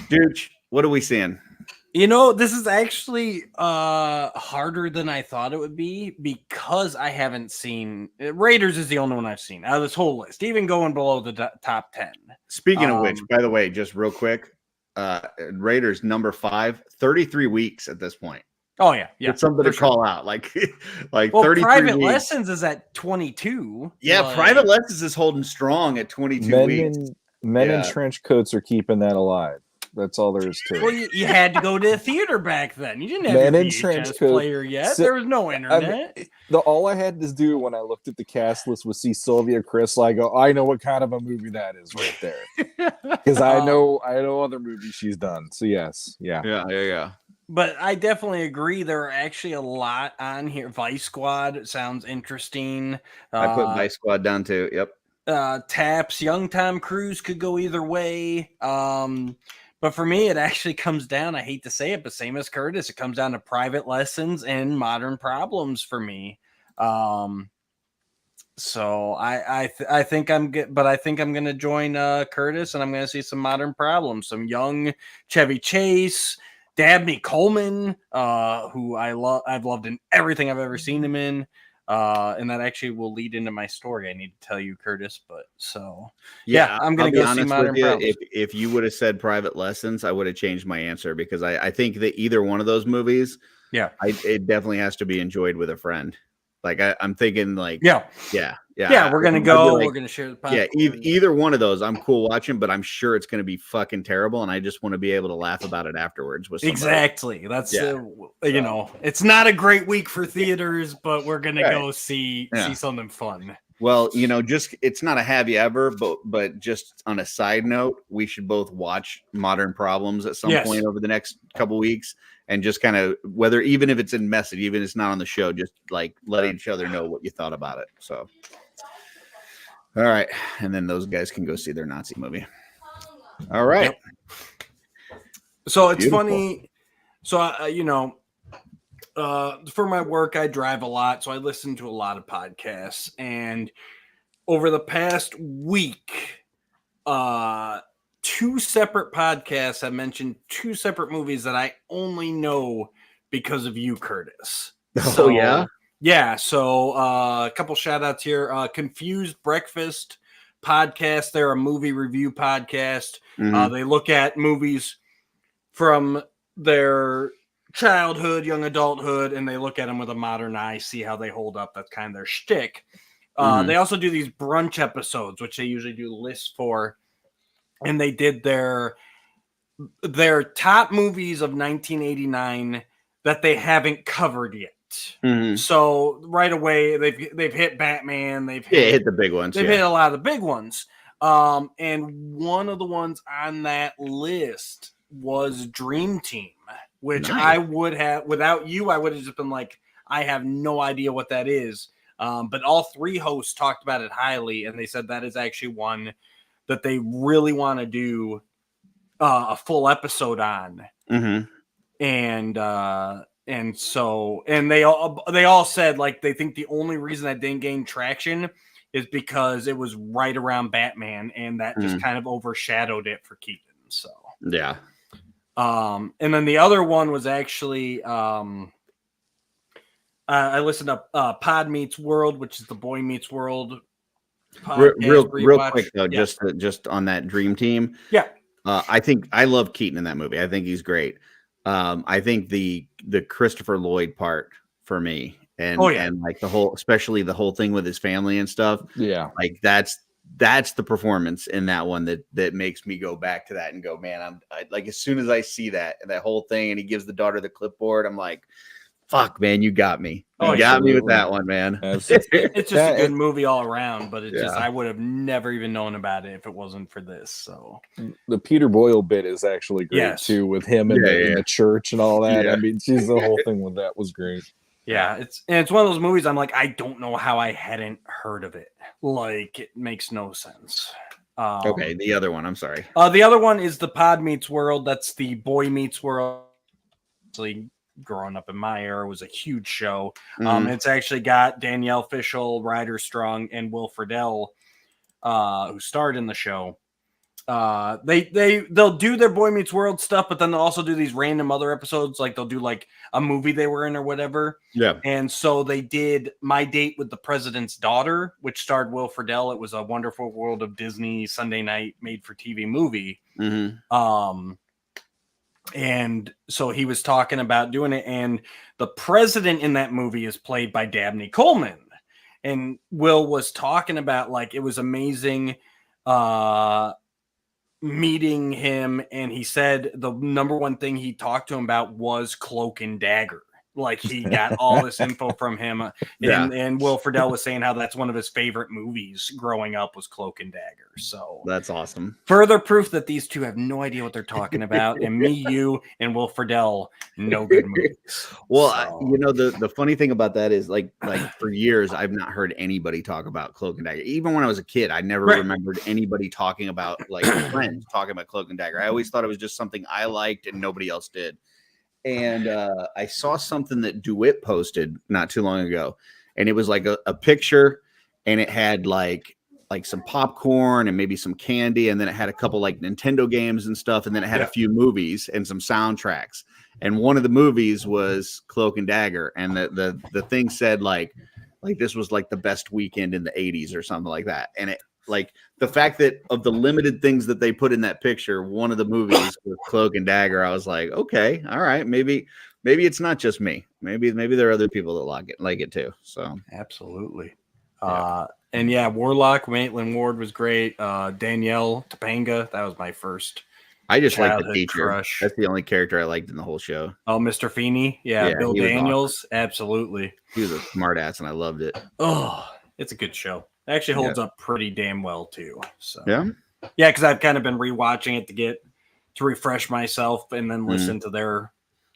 Dude, what are we seeing? You know, this is actually harder than I thought it would be because I haven't seen Raiders is the only one I've seen out of this whole list, even going below the top 10. Speaking of which, by the way, just real quick, Raiders number 5, 33 weeks at this point. Oh yeah, yeah. It's something to call out. Like 33 Private weeks. Lessons is at 22. Yeah, like, Private Lessons is holding strong at 22 weeks. Men in trench coats are keeping that alive. That's all there is to it. Well, you had to go to the theater back then. You didn't have Men your in trench VHS coat. player yet. There was no internet. All I had to do when I looked at the cast list was see Sylvia Crystal. I go, I know what kind of a movie that is right there, because I know other movies she's done. So yes, yeah. But I definitely agree. There are actually a lot on here. Vice Squad sounds interesting. I put Vice Squad down too. Yep. Taps, young Tom Cruise could go either way. But for me, it actually comes down, I hate to say it, but same as Curtis, it comes down to Private Lessons and Modern Problems for me. So I think I'm good, but I think I'm going to join Curtis, and I'm going to see some Modern Problems, some young Chevy Chase, Dabney Coleman, who I've loved in everything I've ever seen him in. And that actually will lead into my story. I need to tell you, Curtis. But yeah, I'm going to go see Modern Problems. If you would have said Private Lessons, I would have changed my answer, because I think that either one of those movies, it definitely has to be enjoyed with a friend. Like I'm thinking, like yeah. We're gonna go. We're gonna share the popcorn. Yeah, either one of those, I'm cool watching, but I'm sure it's gonna be fucking terrible, and I just want to be able to laugh about it afterwards with somebody. Exactly. That's you know, it's not a great week for theaters, but we're gonna go see something fun. Well, you know, just it's not a have you ever, but just on a side note, we should both watch Modern Problems at some point over the next couple weeks, and just kind of, whether even if it's in message, even if it's not on the show, just like letting each other know what you thought about it. So, all right, and then those guys can go see their Nazi movie. All right. Yep. So it's funny. So you know, for my work, I drive a lot, so I listen to a lot of podcasts. And over the past week, 2 separate podcasts have mentioned 2 separate movies that I only know because of you, Curtis. So, yeah. So a couple shout outs here. Confused Breakfast podcast. They're a movie review podcast. They look at movies from their childhood, young adulthood, and they look at them with a modern eye, see how they hold up. That's kind of their shtick. They also do these brunch episodes, which they usually do lists for. And they did their top movies of 1989 that they haven't covered yet. So right away they've hit Batman. They've hit the big ones. They've hit a lot of the big ones. And one of the ones on that list was Dream Team, which I would have, without you, I would have just been like, I have no idea what that is. But all 3 hosts talked about it highly, and they said that is actually one that they really want to do a full episode on. And they all said, like, they think the only reason that didn't gain traction is because it was right around Batman, and that just kind of overshadowed it for Keaton. So yeah. And then the other one was actually I listened to Pod Meets World, which is the Boy Meets World real quick though, just on that Dream Team. Yeah. I think I love Keaton in that movie. I think he's great. I think the Christopher Lloyd part for me, and like especially the whole thing with his family and stuff. Yeah. Like that's the performance in that one that makes me go back to that and go, man, I like, as soon as I see that whole thing and he gives the daughter the clipboard, I'm like, fuck, man, you got me. You got me with that one, man. It's just a good movie all around, but it's just, I would have never even known about it if it wasn't for this. So the Peter Boyle bit is actually great too, with him in the church and all that. I mean, the whole thing with that was great. Yeah, it's one of those movies I'm like, I don't know how I hadn't heard of it. Like, it makes no sense. Okay, the other one, I'm sorry. The other one is the Pod Meets World. That's the Boy Meets World. Actually, growing up in my era, was a huge show. It's actually got Danielle Fishel, Ryder Strong, and Will Friedle, who starred in the show. they'll do their Boy Meets World stuff, but then they'll also do these random other episodes. Like they'll do like a movie they were in or whatever. Yeah. And so they did My Date with the President's Daughter, which starred Will Friedle. It was a Wonderful World of Disney Sunday night made for TV movie. Mm-hmm. And so he was talking about doing it, and the president in that movie is played by Dabney Coleman. And Will was talking about like it was amazing meeting him, and he said the number one thing he talked to him about was Cloak and Dagger. Like he got all this info from him, and Will Friedle was saying how that's one of his favorite movies growing up was Cloak and Dagger. So that's awesome. Further proof that these two have no idea what they're talking about, and me, you, and Will Friedle no good movies. Well, so. The funny thing about that is like for years I've not heard anybody talk about Cloak and Dagger. Even when I was a kid, I never remembered anybody talking about like friends talking about Cloak and Dagger. I always thought it was just something I liked and nobody else did. And I saw something that DeWitt posted not too long ago, and it was like a picture, and it had like some popcorn and maybe some candy, and then it had a couple like Nintendo games and stuff, and then it had a few movies and some soundtracks. And one of the movies was Cloak and Dagger, and the thing said like this was like the best weekend in the 80s or something like that. And it like the fact that of the limited things that they put in that picture, one of the movies was Cloak and Dagger. I was like, okay, all right, maybe it's not just me. Maybe there are other people that like it too. So absolutely. And yeah, Warlock, Maitland Ward was great. Danielle Topanga, that was my first. I just like the teacher. Crush. That's the only character I liked in the whole show. Oh, Mr. Feeney, Bill Daniels, absolutely. He was a smart ass, and I loved it. Oh, it's a good show. It actually holds up pretty damn well too. So yeah, because I've kind of been rewatching it to refresh myself and then listen to their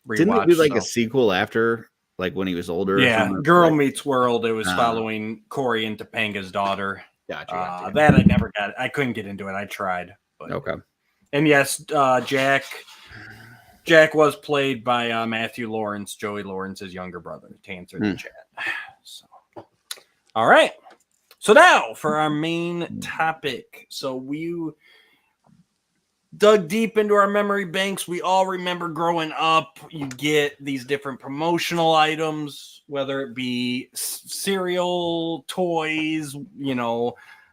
rewatch. Didn't it do like a sequel after, like when he was older? Yeah, Girl Meets World. It was following Corey and Topanga's daughter. Gotcha. That I never got. I couldn't get into it. I tried. But. Okay. And yes, Jack was played by Matthew Lawrence, Joey Lawrence's younger brother, to answer the chat. So, all right. So now for our main topic. So we dug deep into our memory banks. We all remember growing up, you get these different promotional items, whether it be cereal, toys,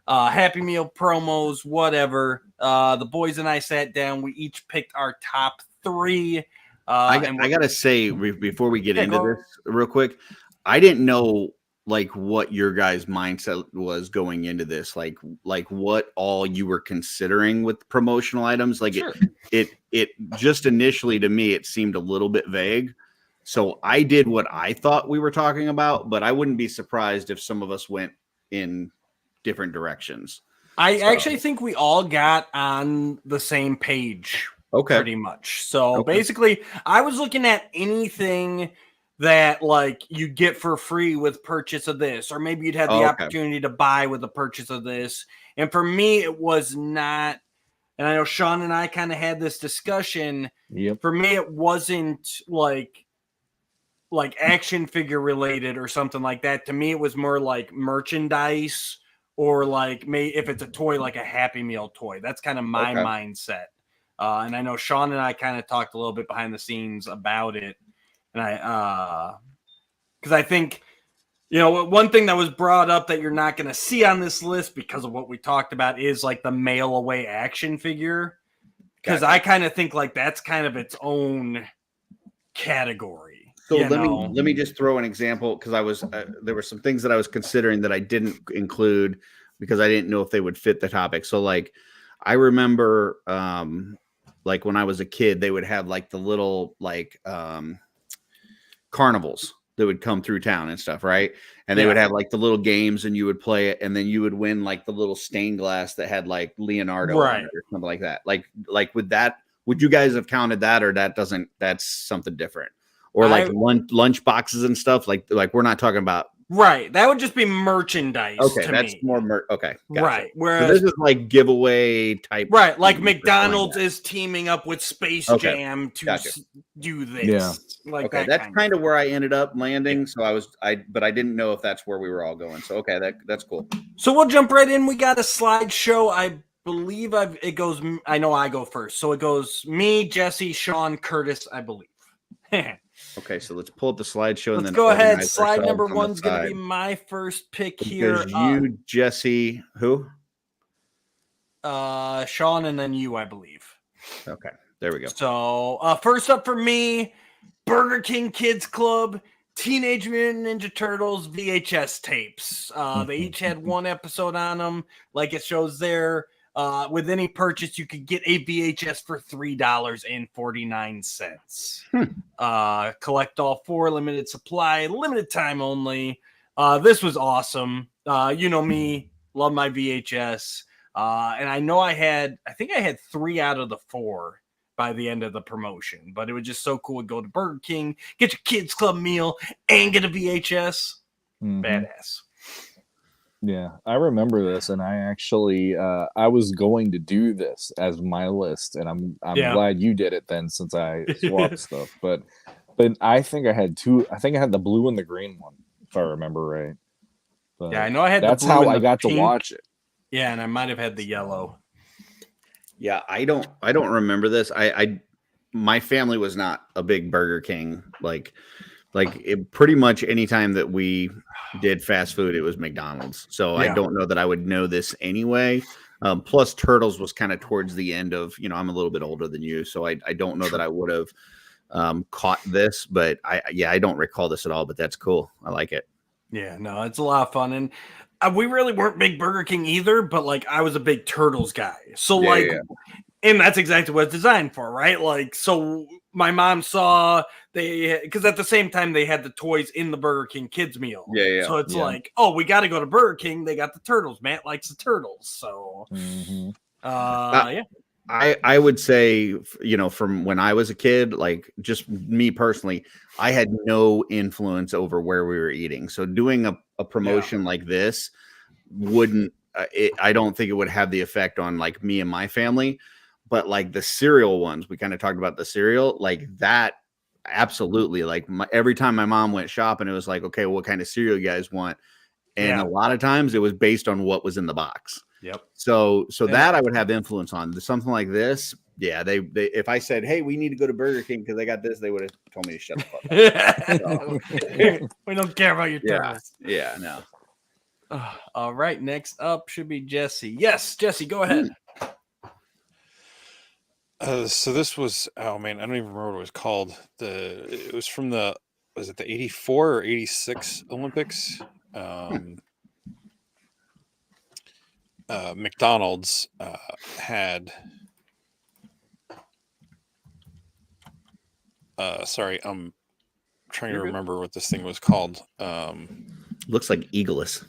Happy Meal promos, whatever. The boys and I sat down. We each picked our top 3. I got to say, before we get into this real quick, I didn't know like what your guys' mindset was going into this, like what all you were considering with promotional items. Like it just initially to me, it seemed a little bit vague. So I did what I thought we were talking about, but I wouldn't be surprised if some of us went in different directions. I actually think we all got on the same page. Okay. Pretty much. So basically I was looking at anything that like you get for free with purchase of this, or maybe you'd have the opportunity to buy with the purchase of this. And for me, it was not, and I know Sean and I kind of had this discussion. Yep. For me, it wasn't like action figure related or something like that. To me, it was more like merchandise, or like if it's a toy, like a Happy Meal toy. That's kind of my mindset. And I know Sean and I kind of talked a little bit behind the scenes about it. And because I think, one thing that was brought up that you're not going to see on this list because of what we talked about is like the mail away action figure. Because I kind of think like that's kind of its own category. So let me just throw an example, because I was there were some things that I was considering that I didn't include because I didn't know if they would fit the topic. So like I remember like when I was a kid, they would have like the little like carnivals that would come through town and stuff, right? And they would have like the little games, and you would play it, and then you would win like the little stained glass that had like Leonardo on it or something like that. Like with that, would you guys have counted that, or that's something different? Or like lunch boxes and stuff, like we're not talking about. Right, that would just be merchandise. Okay, that's more gotcha. Right. Whereas so this is like giveaway type. Right, like McDonald's is teaming up with Space Jam to do this. Yeah. Like that's kind of where I ended up landing. So but I didn't know if that's where we were all going. So that's cool. So we'll jump right in. We got a slideshow. I believe it goes. I know I go first, so it goes me, Jesse, Sean, Curtis. I believe. Okay, so let's pull up the slideshow and Let's then go ahead. organize Slide ourselves number on the one's going to be side. my first pick here. Because you, Jesse, who? Sean, and then you, I believe. Okay, there we go. So first up for me, Burger King Kids Club, Teenage Mutant Ninja Turtles VHS tapes. They each had one episode on them, like it shows there. With any purchase, you could get a VHS for $3.49. Collect all 4, limited supply, limited time only. This was awesome. You know me, love my VHS. And I know I think I had 3 out of the 4 by the end of the promotion, but it was just so cool to go to Burger King, get your kids club meal, and get a VHS. Badass. Yeah, I remember this, and I actually I was going to do this as my list, and I'm glad you did it then, since I swapped stuff. But I think I had 2. I think I had the blue and the green one, if I remember right. But yeah, I know I had. That's the blue how and I got pink. to watch it. Yeah, and I might have had the yellow. Yeah, I don't remember this. My family was not a big Burger King pretty much anytime that we did fast food, it was McDonald's. So I don't know that I would know this anyway. Plus Turtles was kind of towards the end of, I'm a little bit older than you, so I don't know that I would have caught this, but I don't recall this at all, but that's cool. I like it. Yeah, no, it's a lot of fun. And we really weren't big Burger King either, but like I was a big Turtles guy. So and that's exactly what it's designed for, right? Like, so my mom saw because at the same time they had the toys in the Burger King kids meal. Yeah. So it's like, oh, we got to go to Burger King. They got the Turtles. Matt likes the Turtles. So, I would say, from when I was a kid, like just me personally, I had no influence over where we were eating. So doing a promotion like this wouldn't, I don't think it would have the effect on like me and my family. But like the cereal ones, we kind of talked about the cereal, like that. Absolutely. Like every time my mom went shopping, it was like, okay, what kind of cereal you guys want? And a lot of times it was based on what was in the box. Yep. So that I would have influence on. Something like this. Yeah. They if I said, hey, we need to go to Burger King because they got this, they would have told me to shut the fuck up. We don't care about your Turtles. Yeah. No. All right. Next up should be Jesse. Yes, Jesse, go ahead. So this was, oh man, I don't even remember what it was called. It was from was it the 84 or 86 Olympics? McDonald's had, sorry, I'm trying to remember what this thing was called. Looks like Eagleus.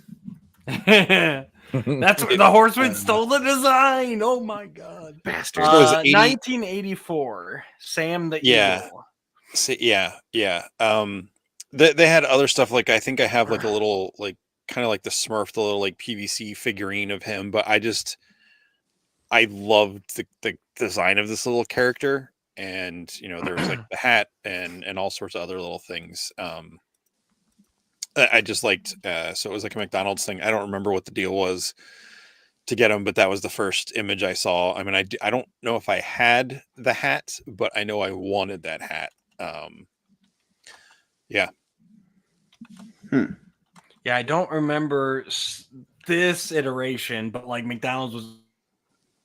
That's where the Horseman stole the design. Oh my god, bastard! 1984. Sam the Eagle. Yeah. They had other stuff, like I think I have like a little like kind of like the Smurf, the little like PVC figurine of him. But I loved the design of this little character, and there was like the hat and all sorts of other little things. I just liked, so it was like a McDonald's thing. I don't remember what the deal was to get them, but that was the first image I saw. I mean, I don't know if I had the hat, but I know I wanted that hat. Yeah. Yeah, I don't remember this iteration, but like McDonald's was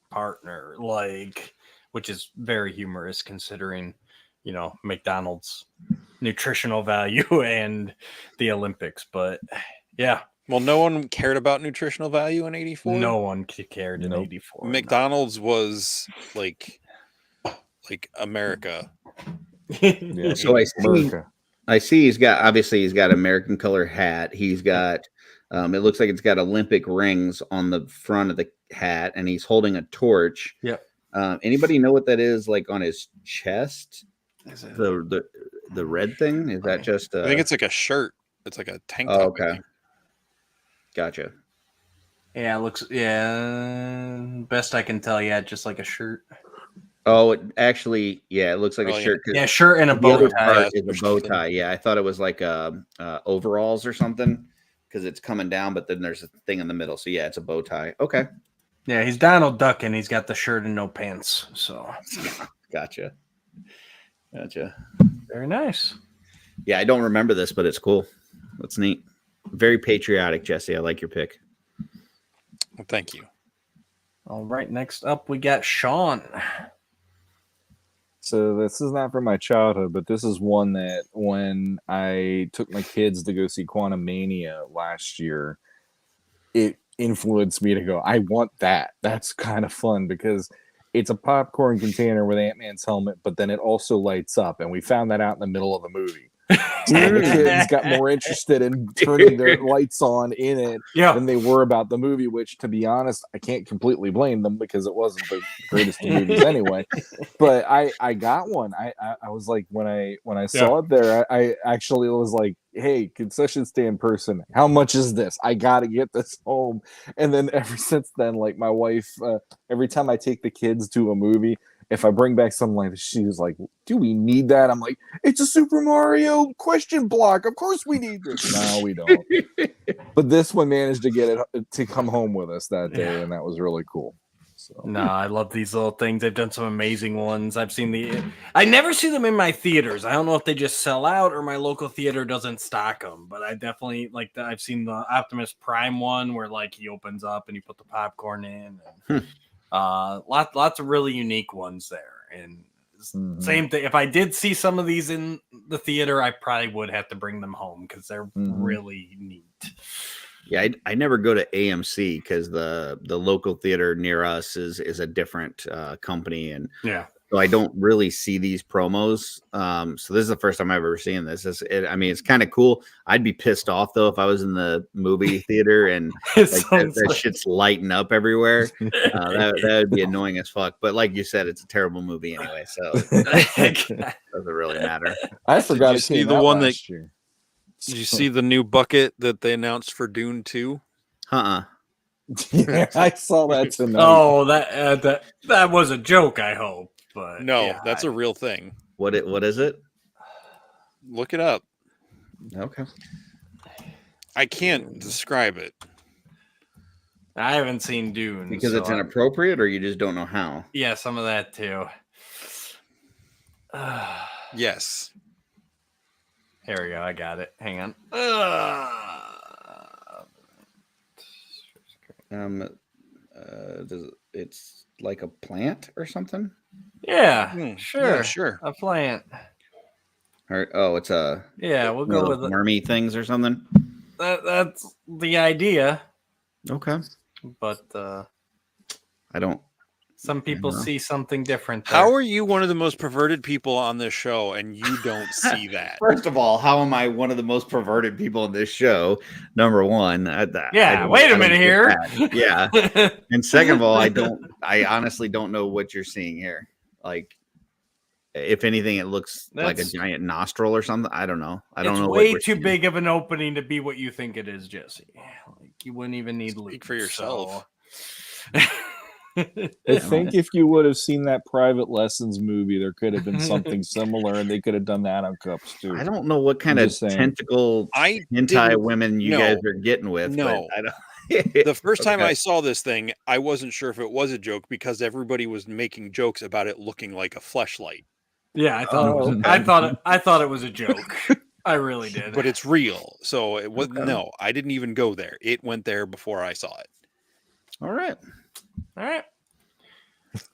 partner, like, which is very humorous considering, McDonald's nutritional value and the Olympics. But yeah. Well, no one cared about nutritional value in 84. No one cared in 84. McDonald's was like America. Yeah. So I see he's got American color hat. He's got it looks like it's got Olympic rings on the front of the hat, and he's holding a torch. Yep. Anybody know what that is like on his chest? Is it The red thing? Is that just I think it's like a shirt. It's like a tank top. Okay. Gotcha. Yeah, it looks best I can tell, just like a shirt. Oh, it looks like a shirt. Yeah, shirt and a bow tie. Is a bow tie. Yeah, I thought it was like overalls or something because it's coming down, but then there's a thing in the middle. So yeah, it's a bow tie. Okay. Yeah, he's Donald Duck, and he's got the shirt and no pants. So, Gotcha. very nice. Yeah, I don't remember this, but it's cool. That's neat. Very patriotic, Jesse. I like your pick. Well, thank you. All right, next up we got Sean. So this is not from my childhood, but this is one that when I took my kids to go see Quantum Mania last year, it influenced me to go, I want that. That's kind of fun because it's a popcorn container with Ant-Man's helmet, but then it also lights up. And we found that out in the middle of the movie. So the kids got more interested in turning their lights on in it than they were about the movie, which, to be honest, I can't completely blame them because it wasn't the greatest of movies anyway. But I got one. I was like, when I saw it there, I actually was like, hey, concession stand person, how much is this? I got to get this home. And then ever since then, like my wife, every time I take the kids to a movie, if I bring back something like this, she was like, do we need that? I'm like, it's a Super Mario question block. Of course we need this. No, we don't. But this one managed to get it to come home with us that day, and that was really cool. So. No, I love these little things. They've done some amazing ones. I never see them in my theaters. I don't know if they just sell out or my local theater doesn't stock them, but I definitely I've seen the Optimus Prime one where like he opens up and you put the popcorn in. And, lots of really unique ones there. And same thing. If I did see some of these in the theater, I probably would have to bring them home because they're really neat. Yeah, I never go to AMC because the local theater near us is a different company, and so I don't really see these promos. So this is the first time I've ever seen this. It's kind of cool. I'd be pissed off though if I was in the movie theater and that shit's lighting up everywhere. That would be annoying as fuck. But like you said, it's a terrible movie anyway, so it doesn't really matter. I forgot to see the one last year. Did you see the new bucket that they announced for Dune 2? Yeah, I saw that tonight. Oh, that was a joke, I hope. But no, that's a real thing. What is it? Look it up. Okay. I can't describe it. I haven't seen Dune. Because it's inappropriate or you just don't know how? Yeah, some of that too. Yes. There we go. I got it. Hang on. It's like a plant or something? Yeah, sure. Yeah, sure. A plant. Oh, it's a we'll go with wormy things or something. That's the idea. Okay. But I don't. Some people see something different there. How are you one of the most perverted people on this show and you don't see that? First of all, how am I one of the most perverted people in this show? Number one. Wait a minute here. Yeah. And second of all, I honestly don't know what you're seeing here. Like, if anything, it looks like a giant nostril or something. I don't know. I don't know. It's way too big of an opening to be what you think it is, Jesse. Like, you wouldn't even need to speak for yourself. So. I think if you would have seen that Private Lessons movie, there could have been something similar, and they could have done that on cups too. I don't know what kind of tentacle hentai women you guys are getting with. No, but I don't. The first time I saw this thing, I wasn't sure if it was a joke because everybody was making jokes about it looking like a fleshlight. Yeah, I thought it was a joke. I really did. But it's real. So it was no, I didn't even go there. It went there before I saw it. All right.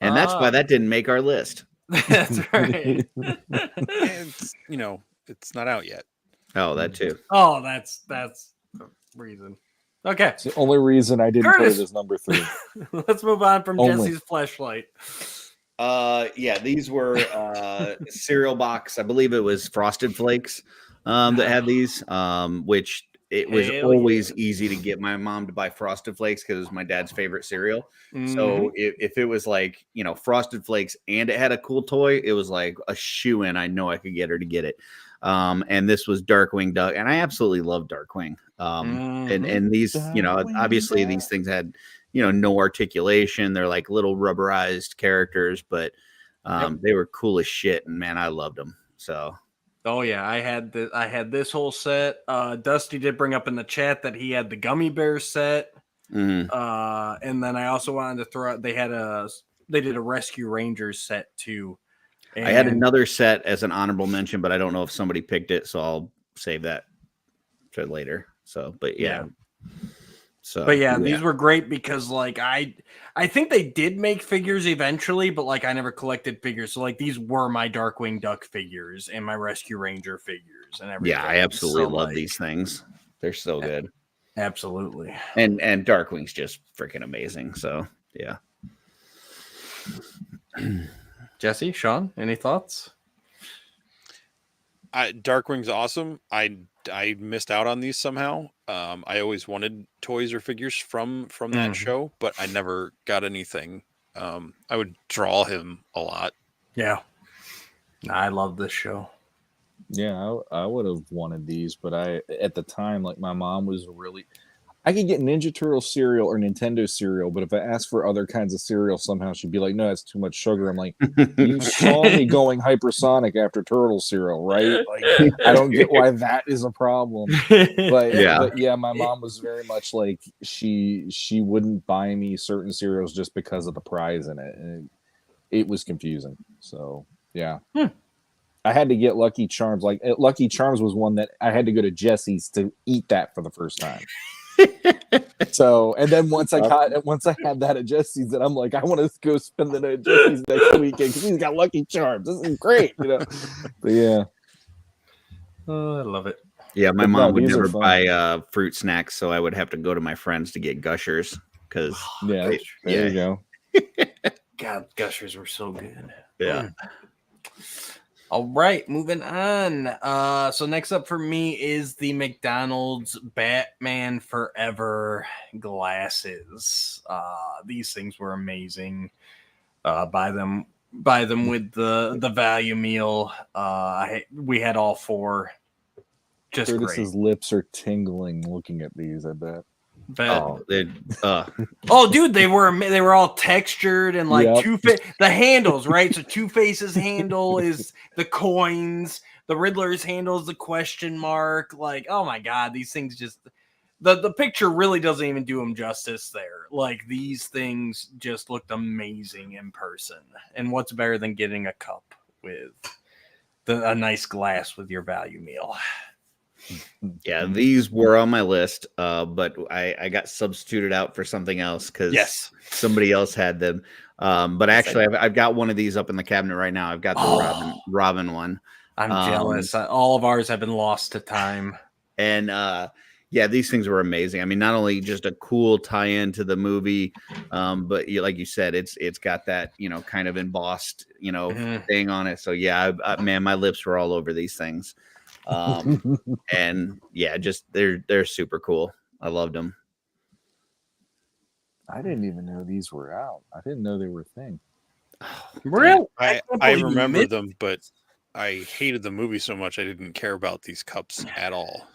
And that's why that didn't make our list. That's right. It's, it's not out yet. Oh, that too. Oh, that's the reason. Okay. It's the only reason I didn't put it as number 3. Let's move on from Jesse's fleshlight. Yeah, these were cereal box. I believe it was Frosted Flakes that had these, which it was always easy to get my mom to buy Frosted Flakes because it was my dad's favorite cereal. So if it was like, Frosted Flakes and it had a cool toy, it was like a shoo-in. I know I could get her to get it. And this was Darkwing Duck, and I absolutely love Darkwing. And these, obviously these things had, no articulation. They're like little rubberized characters, but they were cool as shit. And man, I loved them. So. Oh yeah, I had this whole set. Dusty did bring up in the chat that he had the gummy bear set. Mhm. And then I also wanted to throw out, they did a Rescue Rangers set too. I had And another set as an honorable mention, but I don't know if somebody picked it, so I'll save that to later. So, but yeah. So, but yeah, these were great because like I think they did make figures eventually, but like I never collected figures. So like these were my Darkwing Duck figures and my Rescue Ranger figures and everything. Yeah, I absolutely So, love like, these things. They're so good. Absolutely. And Darkwing's just freaking amazing. So, yeah. Jesse, Sean, any thoughts? Darkwing's awesome. I missed out on these somehow. I always wanted toys or figures from that show, but I never got anything. I would draw him a lot. Yeah. I love this show. Yeah, I would have wanted these, but at the time, like my mom was really. I could get Ninja Turtle cereal or Nintendo cereal, but if I asked for other kinds of cereal, somehow she'd be like, "No, that's too much sugar." I'm like, "You saw me going hypersonic after turtle cereal, right? Like, I don't get why that is a problem." But yeah, my mom was very much like she wouldn't buy me certain cereals just because of the prize in it, and it was confusing. So yeah. I had to get Lucky Charms. Like Lucky Charms was one that I had to go to Jesse's to eat that for the first time. So, and then once I had that at Jesse's, and I'm like, I want to go spend the night at Jesse's next weekend because he's got Lucky Charms. This is great, you know. But yeah, I love it. Yeah, my mom would never buy fruit snacks, so I would have to go to my friends to get Gushers because there you go. God, Gushers were so good. Yeah. All right, moving on. So next up for me is the McDonald's Batman Forever glasses. These things were amazing. Buy them with the value meal. We had all four. Just Curtis's great. lips are tingling looking at these. I bet. Oh, dude, they were all textured and like the handles, right? So Two-Face's handle is the coins, the Riddler's handle is the question mark. Like, oh my god, these things just the picture really doesn't even do them justice there. Like, these things just looked amazing in person. And what's better than getting a cup with a nice glass with your value meal? Yeah, these were on my list, but I got substituted out for something else because somebody else had them. But actually, I've got one of these up in the cabinet right now. I've got the Robin one. I'm jealous. All of ours have been lost to time. And yeah, these things were amazing. I mean, not only just a cool tie-in to the movie, but like you said, it's got that, you know, kind of embossed, you know, thing on it. So yeah, man, my lips were all over these things. And yeah, just they're super cool. I loved them. I didn't even know these were out. I didn't know they were a thing. Really? I remember them, but I hated the movie so much I didn't care about these cups at all.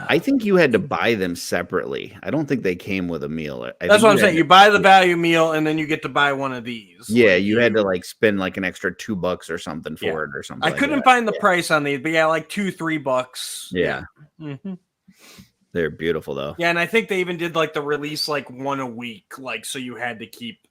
I think you had to buy them separately. I don't think they came with a meal. That's what I'm saying. You buy the value meal and then you get to buy one of these. Yeah, you had to like spend like an extra $2 or something for it or something. I couldn't find the price on these, but yeah, like $2-3. Yeah. Mm-hmm. They're beautiful though. Yeah, and I think they even did like the release like one a week, like so you had to keep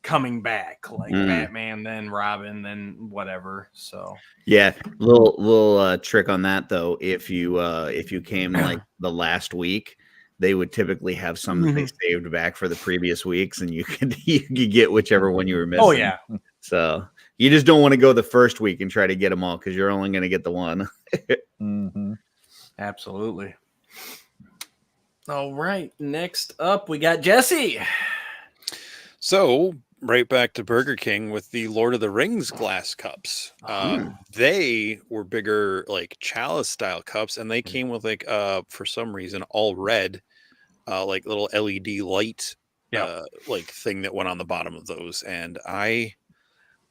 coming back, like Batman, then Robin, then whatever. So yeah, little trick on that though. If you came like the last week, they would typically have some that they saved back for the previous weeks, and you could get whichever one you were missing. Oh yeah. So you just don't want to go the first week and try to get them all because you're only going to get the one. Absolutely. All right, next up we got Jesse. So right back to Burger King with the Lord of the Rings glass cups. They were bigger, like chalice style cups, and they came with like for some reason all red, like little LED light, like thing that went on the bottom of those. And I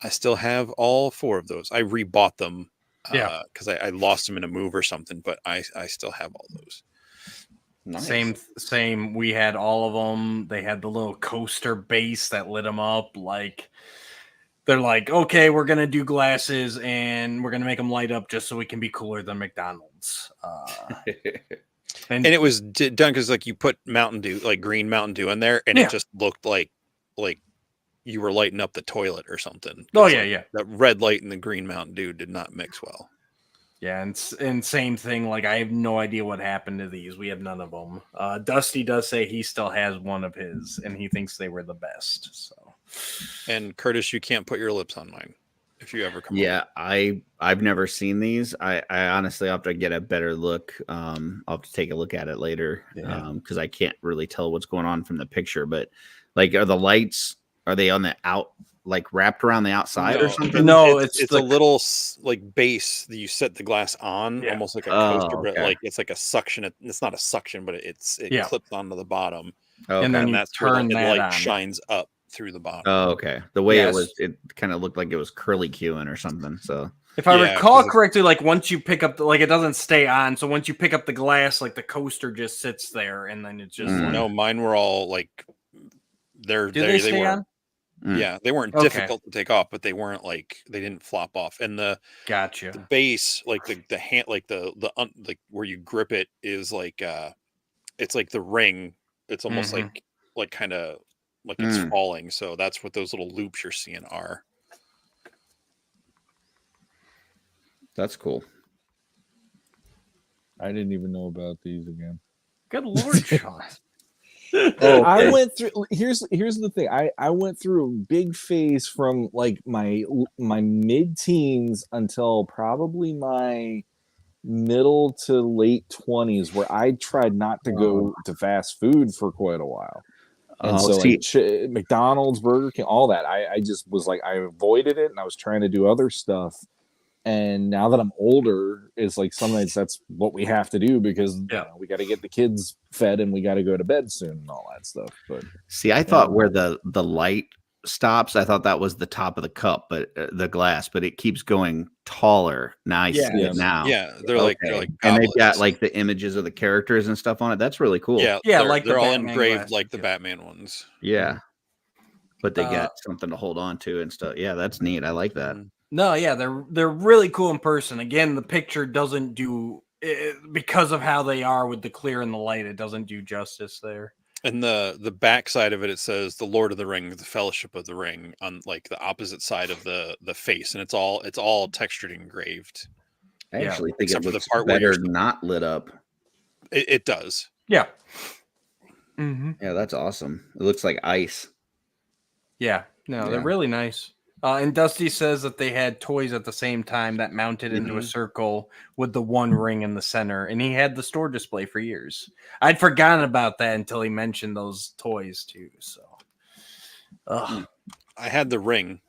still have all four of those. I rebought them, because I lost them in a move or something, but I still have all those. Nice. Same. We had all of them. They had the little coaster base that lit them up. Like, they're like, okay, we're gonna do glasses and we're gonna make them light up just so we can be cooler than McDonald's. And it was done because like you put Mountain Dew, like green Mountain Dew in there, and it just looked like you were lighting up the toilet or something. Oh yeah, like, yeah. That red light and the green Mountain Dew did not mix well. Yeah, and same thing. Like I have no idea what happened to these. We have none of them. Dusty does say he still has one of his, and he thinks they were the best. So, and Curtis, you can't put your lips on mine if you ever come. Yeah, over. I've never seen these. I honestly have to get a better look. I'll have to take a look at it later because I can't really tell what's going on from the picture. But like, are the lights? Are they on the out? Like wrapped around the outside or something? No, it's a little like base that you set the glass on, almost like a coaster, but like it's like a suction. It's not a suction, but it clips onto the bottom, and then that's turn where the light on. shines up through the bottom. Oh, okay. The way it kind of looked like it was curly cueing or something. So if I recall correctly, like once you pick up it doesn't stay on. So once you pick up the glass, like the coaster just sits there, and then it's just no. Mine were all like they stay on? Yeah, they weren't difficult to take off, but they weren't like they didn't flop off. And the base, like the hand, like like where you grip it is like it's like the ring. It's almost like kind of like it's falling. So that's what those little loops you're seeing are. That's cool. I didn't even know about these again. Good Lord, Sean. I went through. Here's the thing. I went through a big phase from like my mid-teens until probably my middle to late 20s, where I tried not to go to fast food for quite a while. And so like McDonald's, Burger King, all that. I just was like I avoided it, and I was trying to do other stuff. And now that I'm older, it's like sometimes that's what we have to do because you know, we got to get the kids fed and we got to go to bed soon and all that stuff. But see, I thought where the light stops, I thought that was the top of the cup, but the glass, but it keeps going taller. Now I see it now. Yeah, they're like and they've got like the images of the characters and stuff on it. That's really cool. Yeah, they're all engraved like the Batman ones. Yeah, but they got something to hold on to and stuff. Yeah, that's neat. I like that. No, yeah, they're really cool in person. Again, the picture doesn't do because of how they are with the clear and the light. It doesn't do justice there. And the back side of it says the Lord of the Ring, the Fellowship of the Ring, on like the opposite side of the face, and it's all textured and engraved. I actually think it looks better not lit up. It does. Yeah. Yeah, that's awesome. It looks like ice. Yeah. No, they're really nice. And Dusty says that they had toys at the same time that mounted into a circle with the one ring in the center, and he had the store display for years. I'd forgotten about that until he mentioned those toys too. So, I had the ring.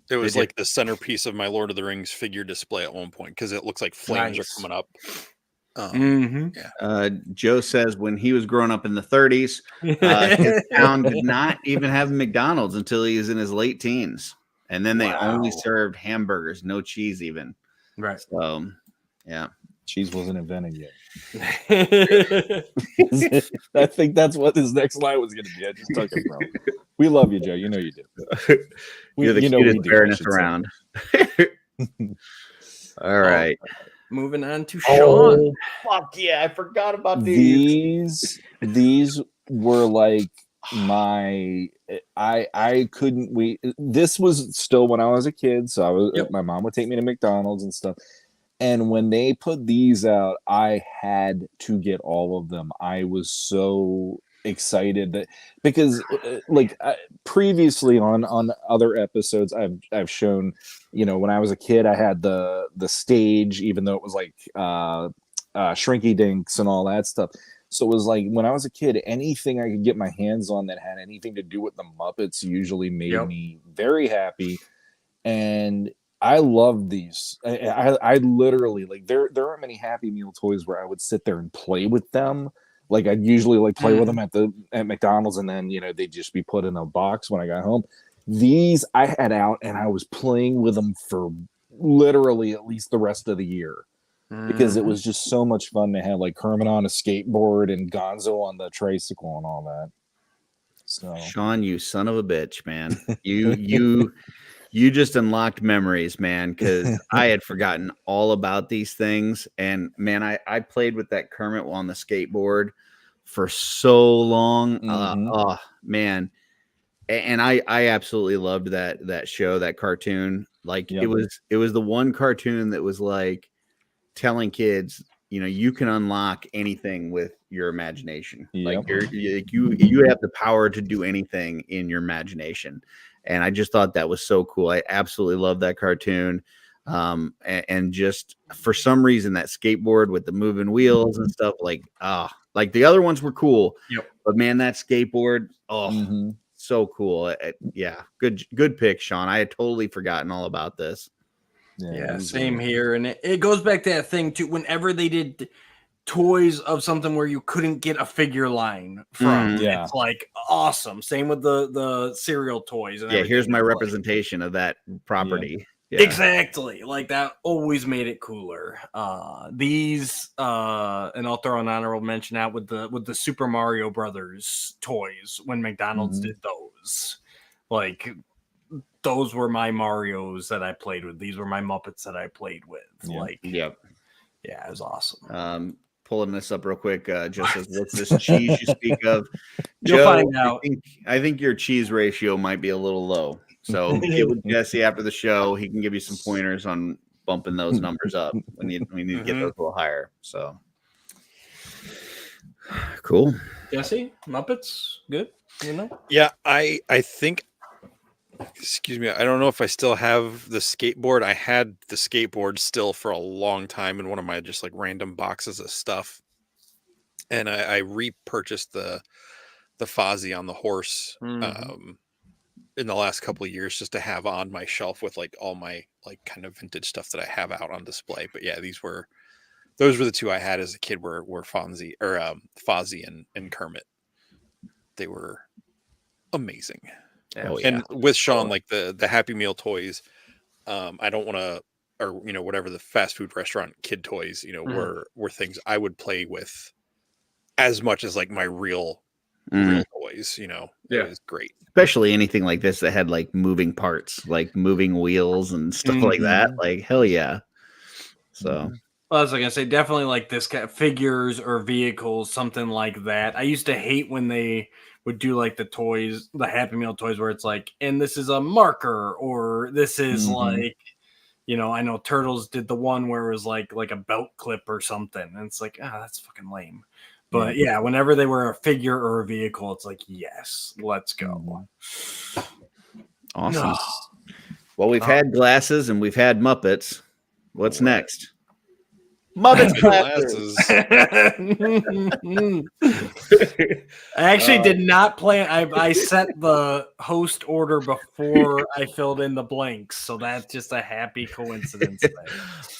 It was like the centerpiece of my Lord of the Rings figure display at one point because it looks like flames are coming up. Joe says when he was growing up in the 30s, his town did not even have McDonald's until he was in his late teens. And then they only served hamburgers, no cheese even. Right. So, yeah. Cheese wasn't invented yet. I think that's what his next line was going to be. I just took it from. We love you, Joe. You know you do. You're the cutest fairness around. All right. Moving on to Sean. Fuck yeah. I forgot about these. These were like I couldn't wait. This was still when I was a kid, so I was my mom would take me to McDonald's and stuff. And when they put these out, I had to get all of them. I was so excited that because previously on other episodes I've shown, you know, when I was a kid I had the stage, even though it was like Shrinky Dinks and all that stuff. So it was like when I was a kid, anything I could get my hands on that had anything to do with the Muppets usually made me very happy. And I love these. I literally like there aren't many Happy Meal toys where I would sit there and play with them. Like I'd usually like play with them at McDonald's, and then you know they'd just be put in a box when I got home. These I had out, and I was playing with them for literally at least the rest of the year. Because it was just so much fun to have like Kermit on a skateboard and Gonzo on the tricycle and all that. So Sean, you son of a bitch, man. You You just unlocked memories, man, because I had forgotten all about these things. And man, I played with that Kermit on the skateboard for so long. Oh man. And I absolutely loved that show, that cartoon. Like it was the one cartoon that was like telling kids, you can unlock anything with your imagination. Like you have the power to do anything in your imagination. And I just thought that was so cool. I absolutely love that cartoon. And just for some reason, that skateboard with the moving wheels and stuff, like the other ones were cool, but man, that skateboard, so cool. Yeah. Good pick, Sean. I had totally forgotten all about this. Yeah, same here. And it goes back to that thing too. Whenever they did toys of something where you couldn't get a figure line from, it's like awesome. Same with the cereal toys. And here's my representation of that property. Yeah. Exactly. Like that always made it cooler. These and I'll throw an honorable mention out with the Super Mario Brothers toys when McDonald's did those. Like those were my Marios that I played with. These were my Muppets that I played with. Yeah, it was awesome. Pulling this up real quick, just says, what's this cheese you speak of? You'll find out. I think your cheese ratio might be a little low. So get with Jesse after the show. He can give you some pointers on bumping those numbers up. We need to get those a little higher. So cool. Jesse, Muppets, good. Yeah, I think. Excuse me. I don't know if I still have the skateboard. I had the skateboard still for a long time in one of my just like random boxes of stuff, and I repurchased the Fozzie on the horse in the last couple of years just to have on my shelf with like all my like kind of vintage stuff that I have out on display. But yeah, those were the two I had as a kid were Fonzie or Fozzie and Kermit. They were amazing. And with Sean, like the Happy Meal toys, I don't want to, or whatever the fast food restaurant kid toys, were things I would play with as much as like my real toys. It was great. Especially anything like this that had like moving parts, like moving wheels and stuff like that. Like hell yeah. So. Well, I was gonna say definitely like this kind of figures or vehicles, something like that. I used to hate when they would do like the toys, the Happy Meal toys, where it's like, and this is a marker, or this is like, I know Turtles did the one where it was like a belt clip or something, and it's like, that's fucking lame. But yeah, whenever they were a figure or a vehicle, it's like, yes, let's go. Awesome. Well, we've had glasses and we've had Muppets. What's next? Muppets glasses. I actually did not plan. I set the host order before I filled in the blanks, so that's just a happy coincidence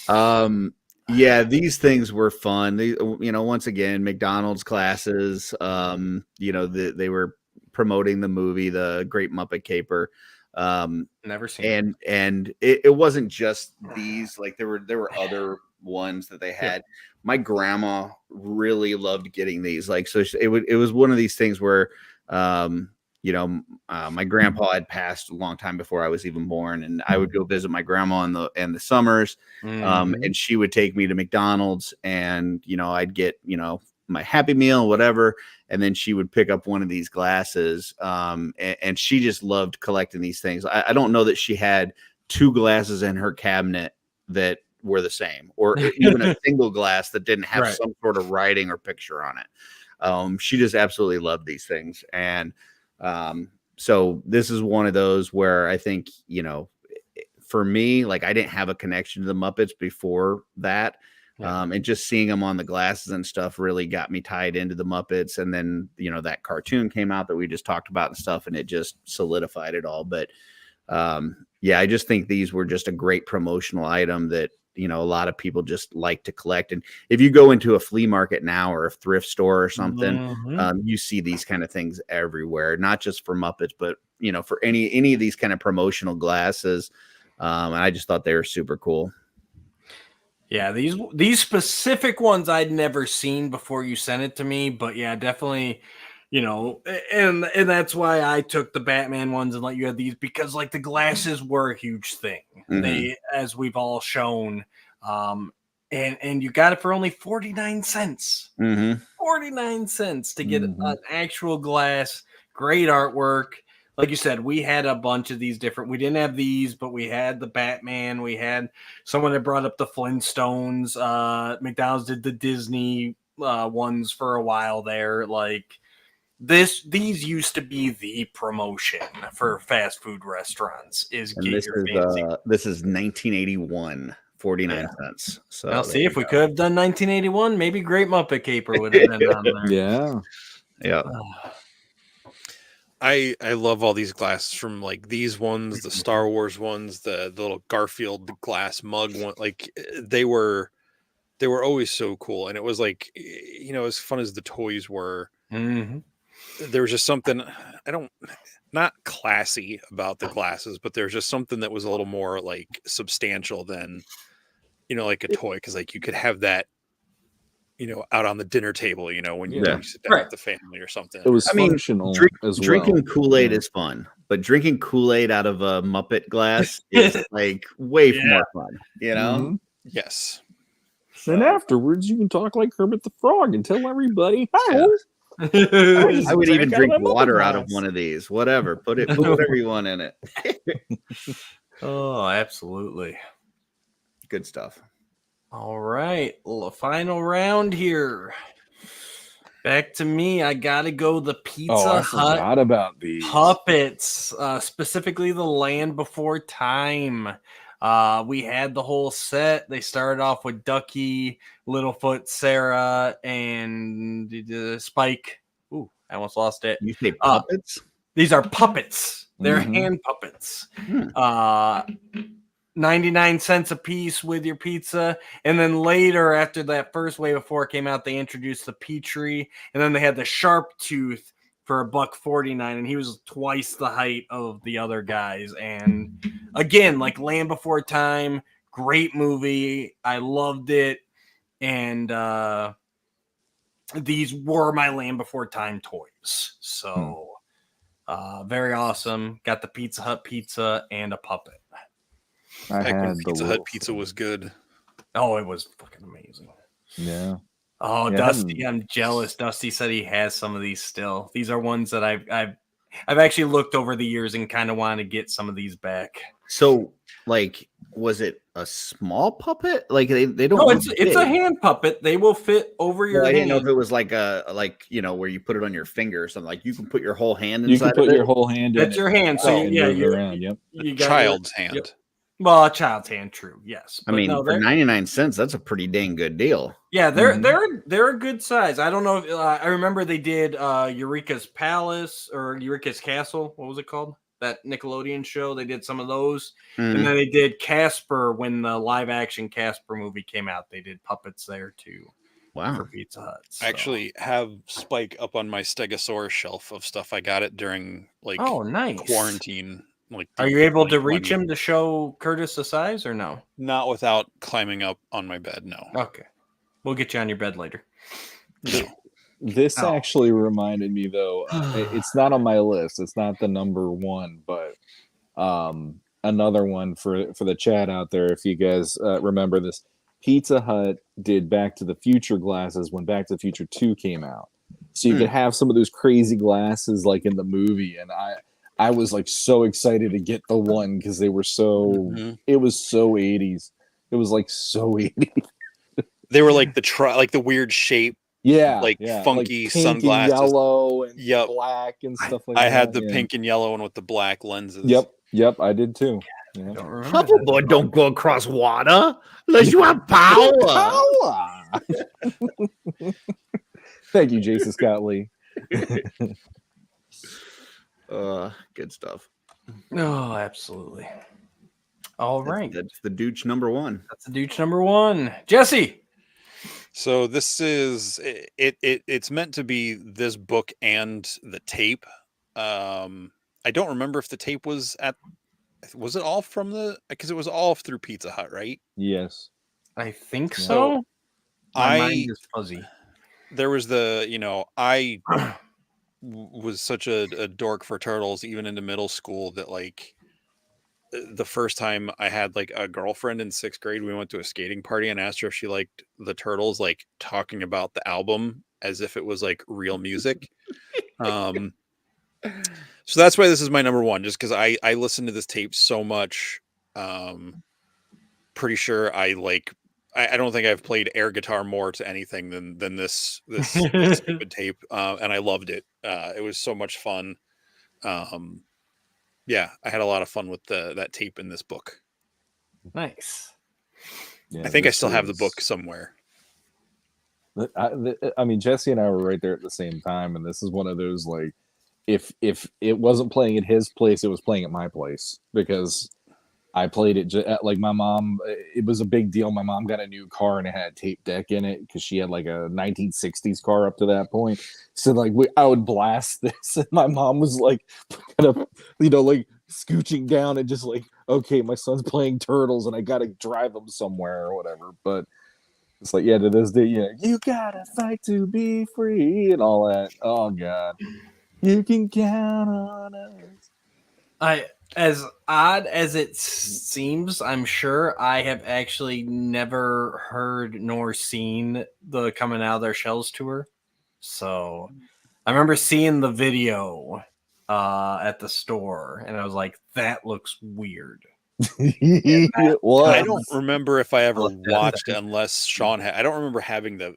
there. Yeah, these things were fun. Once again, McDonald's glasses. They were promoting the movie, The Great Muppet Caper. Never seen. And it wasn't just these. Like there were other ones that they had. My grandma really loved getting these. Like, so it was one of these things where, my grandpa had passed a long time before I was even born, and I would go visit my grandma in the summers, and she would take me to McDonald's, and I'd get my Happy Meal, whatever, and then she would pick up one of these glasses, and she just loved collecting these things. I don't know that she had two glasses in her cabinet that were the same, or even a single glass that didn't have some sort of writing or picture on it. She just absolutely loved these things, and so this is one of those where I think, for me, like I didn't have a connection to the Muppets before that. And just seeing them on the glasses and stuff really got me tied into the Muppets. And then, that cartoon came out that we just talked about and stuff, and it just solidified it all. But I just think these were just a great promotional item that, a lot of people just like to collect. And if you go into a flea market now or a thrift store or something, you see these kind of things everywhere, not just for Muppets, but, for any of these kind of promotional glasses. And I just thought they were super cool. Yeah, these specific ones I'd never seen before you sent it to me, but yeah, definitely, you know, and that's why I took the Batman ones and let you have these, because like the glasses were a huge thing. They, as we've all shown, and you got it for only 49 cents. 49 cents to get an actual glass. Great artwork. Like you said, we had a bunch of these different. We didn't have these, but we had the Batman. We had someone that brought up the Flintstones. McDonald's did the Disney ones for a while there. Like these used to be the promotion for fast food restaurants. Is And get this your is fancy. this is 1981, 49 cents. So Now, see if we could have done 1981, maybe Great Muppet Caper would have been on there. Yeah. Yeah. I love all these glasses, from like these ones, the Star Wars ones, the little Garfield glass mug one. Like they were always so cool. And it was like, you know, as fun as the toys were, there was just something not classy about the glasses, but there's just something that was a little more like substantial than, you know, like a toy. Cause like you could have that, you know, out on the dinner table, you know, when you sit down with the family or something. It was I mean, functional as well. Drinking Kool-Aid is fun, but drinking Kool-Aid out of a Muppet glass is like way more fun, you know? Yes. And afterwards, you can talk like Kermit the Frog and tell everybody, Yeah. hi. I would even drink water out of glass. one of these. Whatever. Put whatever you want in it. Oh, absolutely. Good stuff. All right. Final round here. Back to me. I got to go the Pizza I Hut forgot about these. puppets, specifically the Land Before Time. We had the whole set. They started off with Ducky, Littlefoot, Sarah, and Spike. Ooh, I almost lost it. You say puppets? These are puppets. They're hand puppets. 99 cents a piece with your pizza. And then later, after that first wave of 4 came out, they introduced the Petrie, and then they had the Sharp Tooth for $1.49, and he was twice the height of the other guys. And again, like Land Before Time, great movie. I loved it. And these were my Land Before Time toys. So very awesome. Got the Pizza Hut pizza and a puppet. Back when Pizza Hut pizza was good. Oh, it was fucking amazing. Yeah. Oh, Yeah, Dusty, I'm jealous. Dusty said he has some of these still. These are ones that I've actually looked over the years and kind of want to get some of these back. So, like, was it a small puppet? Like they don't. No, it's a hand puppet. They will fit over your I hand. didn't know if it was like you know, where you put it on your finger or something. Like you can put your whole hand inside. You can put of it. your whole hand in That's your hand. So around. Yep. You got Child's hand. Yep. Well, a child's hand, true. Yes. I mean, for 99 cents, that's a pretty dang good deal. Yeah, they're a good size. I don't know if I remember they did Eureka's Palace or Eureka's Castle. What was it called? That Nickelodeon show. They did some of those. And then they did Casper when the live action Casper movie came out. They did puppets there too. Wow. For Pizza Hut. So. I actually have Spike up on my Stegosaurus shelf of stuff I got it during like nice. quarantine. Like, are you able to reach him to show Curtis the size or no? Not without climbing up on my bed. No. Okay. We'll get you on your bed later. No. This actually reminded me, though. It's not on my list. It's not the number one, but another one for the chat out there. If you guys remember this, Pizza Hut did Back to the Future glasses when Back to the Future 2 came out. So you could have some of those crazy glasses like in the movie, and I was like so excited to get the one because they were so it was so 80s. It was like so 80s. They were like the weird shape. Yeah. Like funky like pink sunglasses. And yellow and black and stuff like that. I had the pink and yellow one with the black lenses. Yep, I did too. Yeah. Hoverboard don't go across water unless you have power. Thank you, Jason Scott Lee. Good stuff. Oh, absolutely. All right. That's the douche number one. That's the douche number one. Jesse. So this is it's meant to be this book and the tape. I don't remember if the tape was it all from because it was all through Pizza Hut, right? Yes. I think so. My mind is fuzzy. There was I was such a dork for turtles, even into middle school, that like the first time I had like a girlfriend in 6th grade, we went to a skating party and asked her if she liked the Turtles, like talking about the album as if it was like real music. So that's why this is my number one, just because I listened to this tape so much. Pretty sure I don't think I've played air guitar more to anything than this stupid tape, and I loved it. It was so much fun. Yeah, I had a lot of fun with that tape in this book. Nice. Yeah, I think I still have the book somewhere. I mean, Jesse and I were right there at the same time, and this is one of those like, if it wasn't playing at his place, it was playing at my place, because I played it like my mom. It was a big deal. My mom got a new car and it had a tape deck in it because she had like a 1960s car up to that point. So like I would blast this, and my mom was like, kind of, like scooching down and just like, okay, my son's playing Turtles and I got to drive him somewhere or whatever. But it's like, yeah, to this day, you gotta fight to be free and all that. Oh God, you can count on us. As odd as it seems, I'm sure I have actually never heard nor seen the Coming Out of Their Shells tour. So I remember seeing the video at the store, and I was like, that looks weird. It was. I don't remember if I ever watched it, unless Sean had. I don't remember having the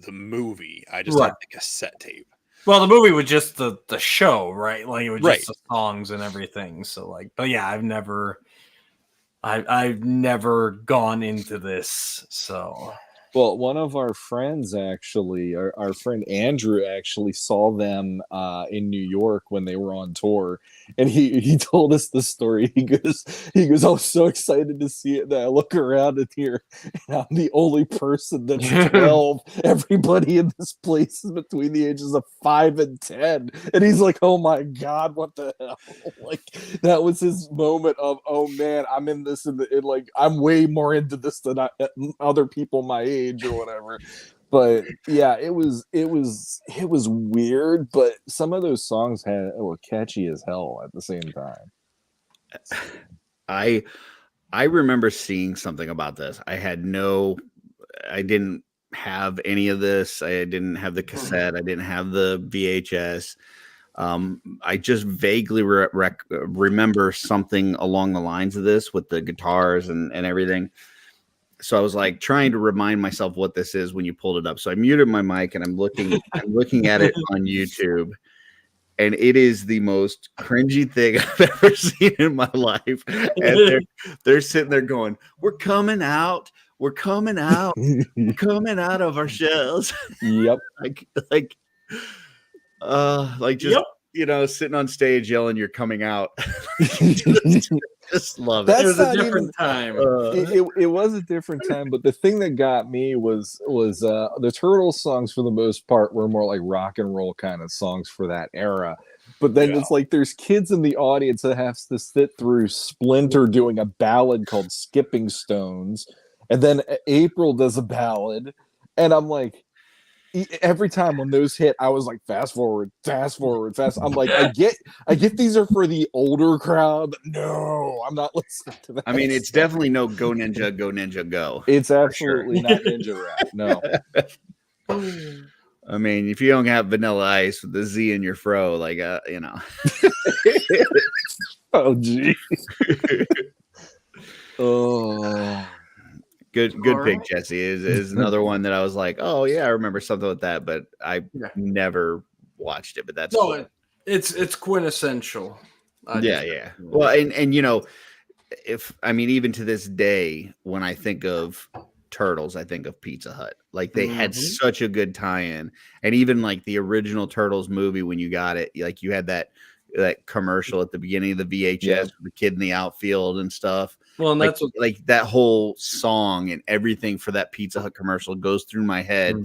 movie. I just had the cassette tape. Well, the movie was just the show, right? Like it was Right. just the songs and everything. So like, but yeah, I've never gone into this. So Well, one of our friends actually, our friend Andrew actually saw them in New York when they were on tour, and he told us the story. He goes, I was so excited to see it that I look around in here, and I'm the only person that's 12. Everybody in this place is between the ages of 5 and 10, and he's like, "Oh my God, what the hell?" Like that was his moment of, "Oh man, I'm in this, like I'm way more into this than other people my age." Or whatever. But yeah, it was weird, but some of those songs were catchy as hell at the same time. I remember seeing something about this. I didn't have any of this. I didn't have the cassette. I didn't have the VHS. I just vaguely remember something along the lines of this with the guitars and everything. So I was like trying to remind myself what this is when you pulled it up. So I muted my mic and I'm looking at it on YouTube, and it is the most cringy thing I've ever seen in my life. And they're sitting there going, "We're coming out of our shells." Yep. Sitting on stage yelling, "You're coming out." Just love it. That's it was a not different time. It was a different time, but the thing that got me was the Turtles songs for the most part were more like rock and roll kind of songs for that era. But then it's like there's kids in the audience that have to sit through Splinter doing a ballad called "Skipping Stones," and then April does a ballad, and I'm like, every time when those hit, I was like, fast forward. I'm like, I get these are for the older crowd, but no, I'm not listening to that. I mean, it's definitely no "Go Ninja, Go Ninja, Go." It's absolutely not ninja rap. No. I mean, if you don't have Vanilla Ice with the Z in your fro, like Oh gee. Oh. Good pick, Jesse. Is another one that I was like, oh yeah, I remember something with that, but I never watched it. But that's cool. It's quintessential. Yeah. Well, and even to this day, when I think of Turtles, I think of Pizza Hut. Like they had such a good tie-in, and even like the original Turtles movie, when you got it, like you had that commercial at the beginning of the VHS with the kid in the outfield and stuff. Well, and that's like that whole song and everything for that Pizza Hut commercial goes through my head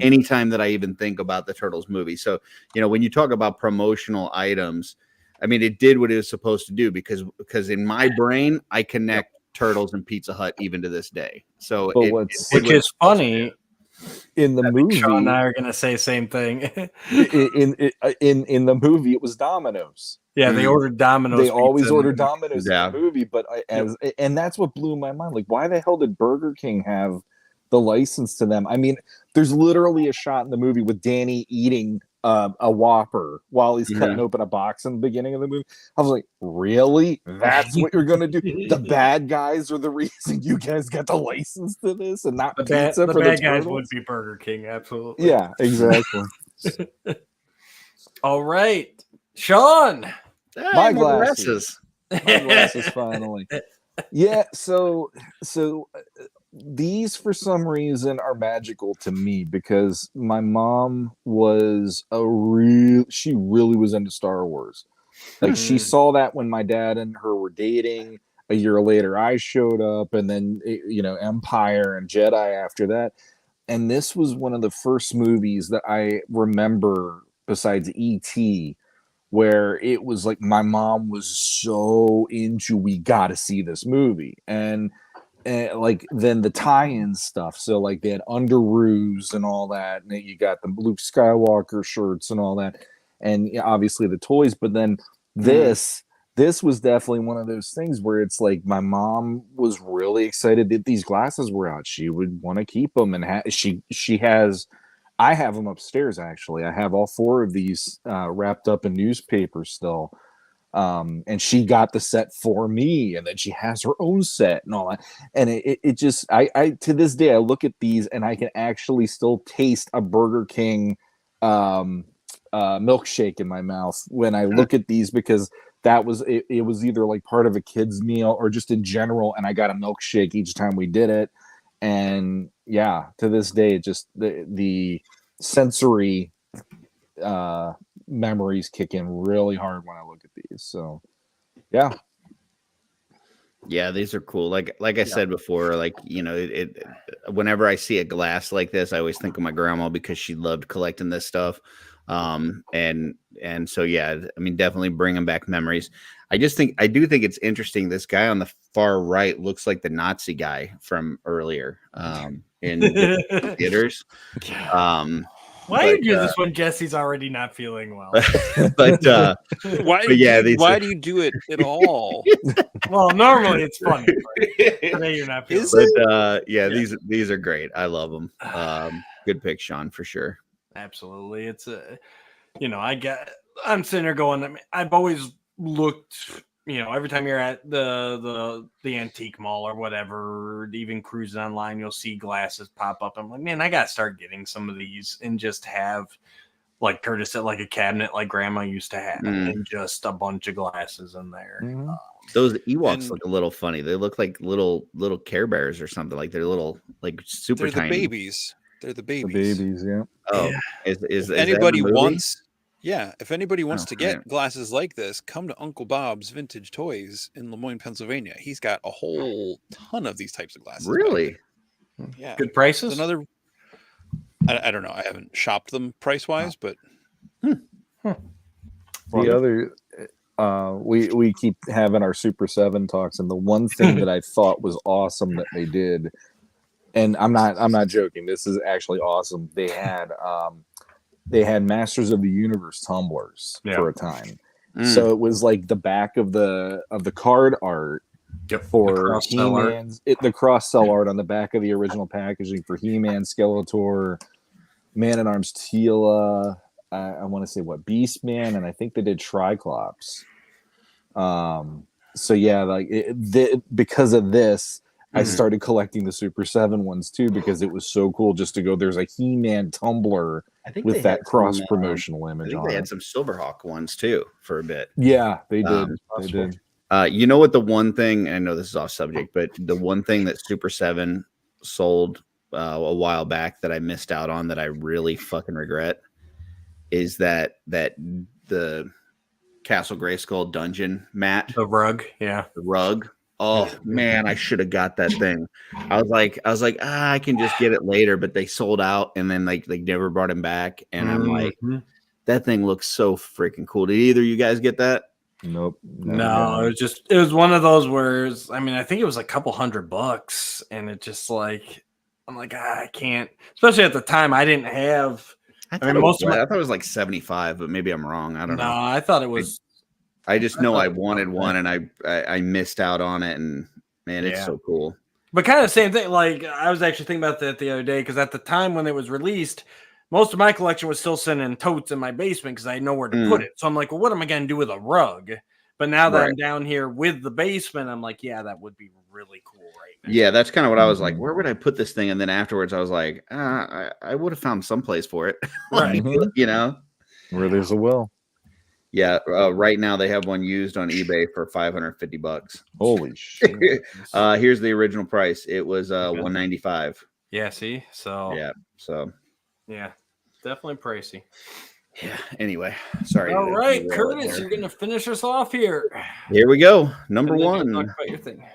anytime that I even think about the Turtles movie. So, when you talk about promotional items, I mean, it did what it was supposed to do because in my brain, I connect Turtles and Pizza Hut even to this day. So, which is funny In the movie, Sean and I are gonna say same thing. in the movie, it was Domino's. Yeah, they ordered Domino's. They always pizza order and- Domino's in the movie, but and that's what blew my mind. Like, why the hell did Burger King have the license to them? I mean, there's literally a shot in the movie with Danny eating a Whopper while he's cutting open a box in the beginning of the movie. I was like, really? That's what you're gonna do? The bad guys are the reason you guys got the license to this, and not pizza the for bad the guys turtles? would be Burger King, absolutely. Yeah, exactly. All right, Sean. My more glasses. My glasses finally. Yeah, so these for some reason are magical to me because my mom was she really was into Star Wars. Like she saw that when my dad and her were dating. A year later I showed up, and then Empire and Jedi after that. And this was one of the first movies that I remember besides E.T. where it was like my mom was so into, we got to see this movie. And like then the tie-in stuff. So like they had Underoos and all that. And then you got the Luke Skywalker shirts and all that. And obviously the toys. But then this was definitely one of those things where it's like my mom was really excited that these glasses were out. She would want to keep them. And I have them upstairs, actually. I have all 4 of these wrapped up in newspaper still. And she got the set for me, and then she has her own set and all that. And it just, I to this day, I look at these and I can actually still taste a Burger King milkshake in my mouth when I look at these, because that was, it was either like part of a kid's meal or just in general. And I got a milkshake each time we did it. And yeah, to this day, it just the sensory memories kick in really hard when I look at these. So yeah, these are cool. Like I said before, like whenever I see a glass like this, I always think of my grandma because she loved collecting this stuff. And so yeah, I mean, definitely bringing back memories. I do think it's interesting. This guy on the far right looks like the Nazi guy from earlier in the theaters. Why you do this when Jesse's already not feeling well? Why do you do it at all? Well, normally it's funny. But today you're not feeling well. These are great. I love them. Good pick, Sean, for sure. Absolutely. It's I'm sitting there going, I've always looked, every time you're at the antique mall or whatever, even cruising online, you'll see glasses pop up. I'm like, man, I got to start getting some of these and just have, like Curtis said, like a cabinet like grandma used to have, and just a bunch of glasses in there. Those Ewoks look a little funny. They look like little Care Bears or something. Like they're little, like super tiny. Babies. They're the babies. The babies, yeah. Oh, yeah. Is anybody that wants? Yeah, if anybody wants to get glasses like this, come to Uncle Bob's Vintage Toys in Lemoyne, Pennsylvania. He's got a whole ton of these types of glasses. Really? Yeah. Good prices? Another. I don't know. I haven't shopped them price wise, but the other. We keep having our Super 7 talks, and the one thing that I thought was awesome that they did, and I'm not joking, this is actually awesome. They had Masters of the Universe tumblers for a time. So it was like the back of the card art for He-Man's, the cross-sell art on the back of the original packaging for He-Man, Skeletor, Man-at-Arms Teela, I want to say Beastman, and I think they did Triclops. So yeah, like because of this, I started collecting the Super 7 ones too, because it was so cool just to go, there's a He-Man tumbler with that cross promotional image. I think they had some Silverhawk ones too for a bit. Yeah, they did. They did. You know what? The one thing, and I know this is off subject, but the one thing that Super 7 sold a while back that I missed out on that I really fucking regret is that the Castle Grayskull dungeon mat, the rug, the rug. Oh man, I should have got that thing. I was like, I can just get it later, but they sold out, and then like they never brought him back. And I'm like, that thing looks so freaking cool. Did either of you guys get that? Nope. No, it was one of those where I think it was a couple $100, and it just like I'm like, I can't. Especially at the time, I didn't have. I mean, most of my. I thought it was like 75, but maybe I'm wrong. I don't know. I thought it was. I just know I wanted one, and I missed out on it, and man, it's so cool. But kind of the same thing. Like I was actually thinking about that the other day because at the time when it was released, most of my collection was still sitting in totes in my basement because I know where to put it. So I'm like, well, what am I going to do with a rug? But now that I'm down here with the basement, I'm like, yeah, that would be really cool right now. Yeah, that's kind of what I was like. Where would I put this thing? And then afterwards, I was like, I would have found some place for it. Right. You know? Where there's a will. Yeah, right now they have one used on eBay for $550. Holy shit! Here's the original price. It was $195. Yeah, see, so yeah, definitely pricey. Yeah. Anyway, sorry. All right, Curtis, you're gonna finish us off here. Here we go. Number one. Talk about your thing.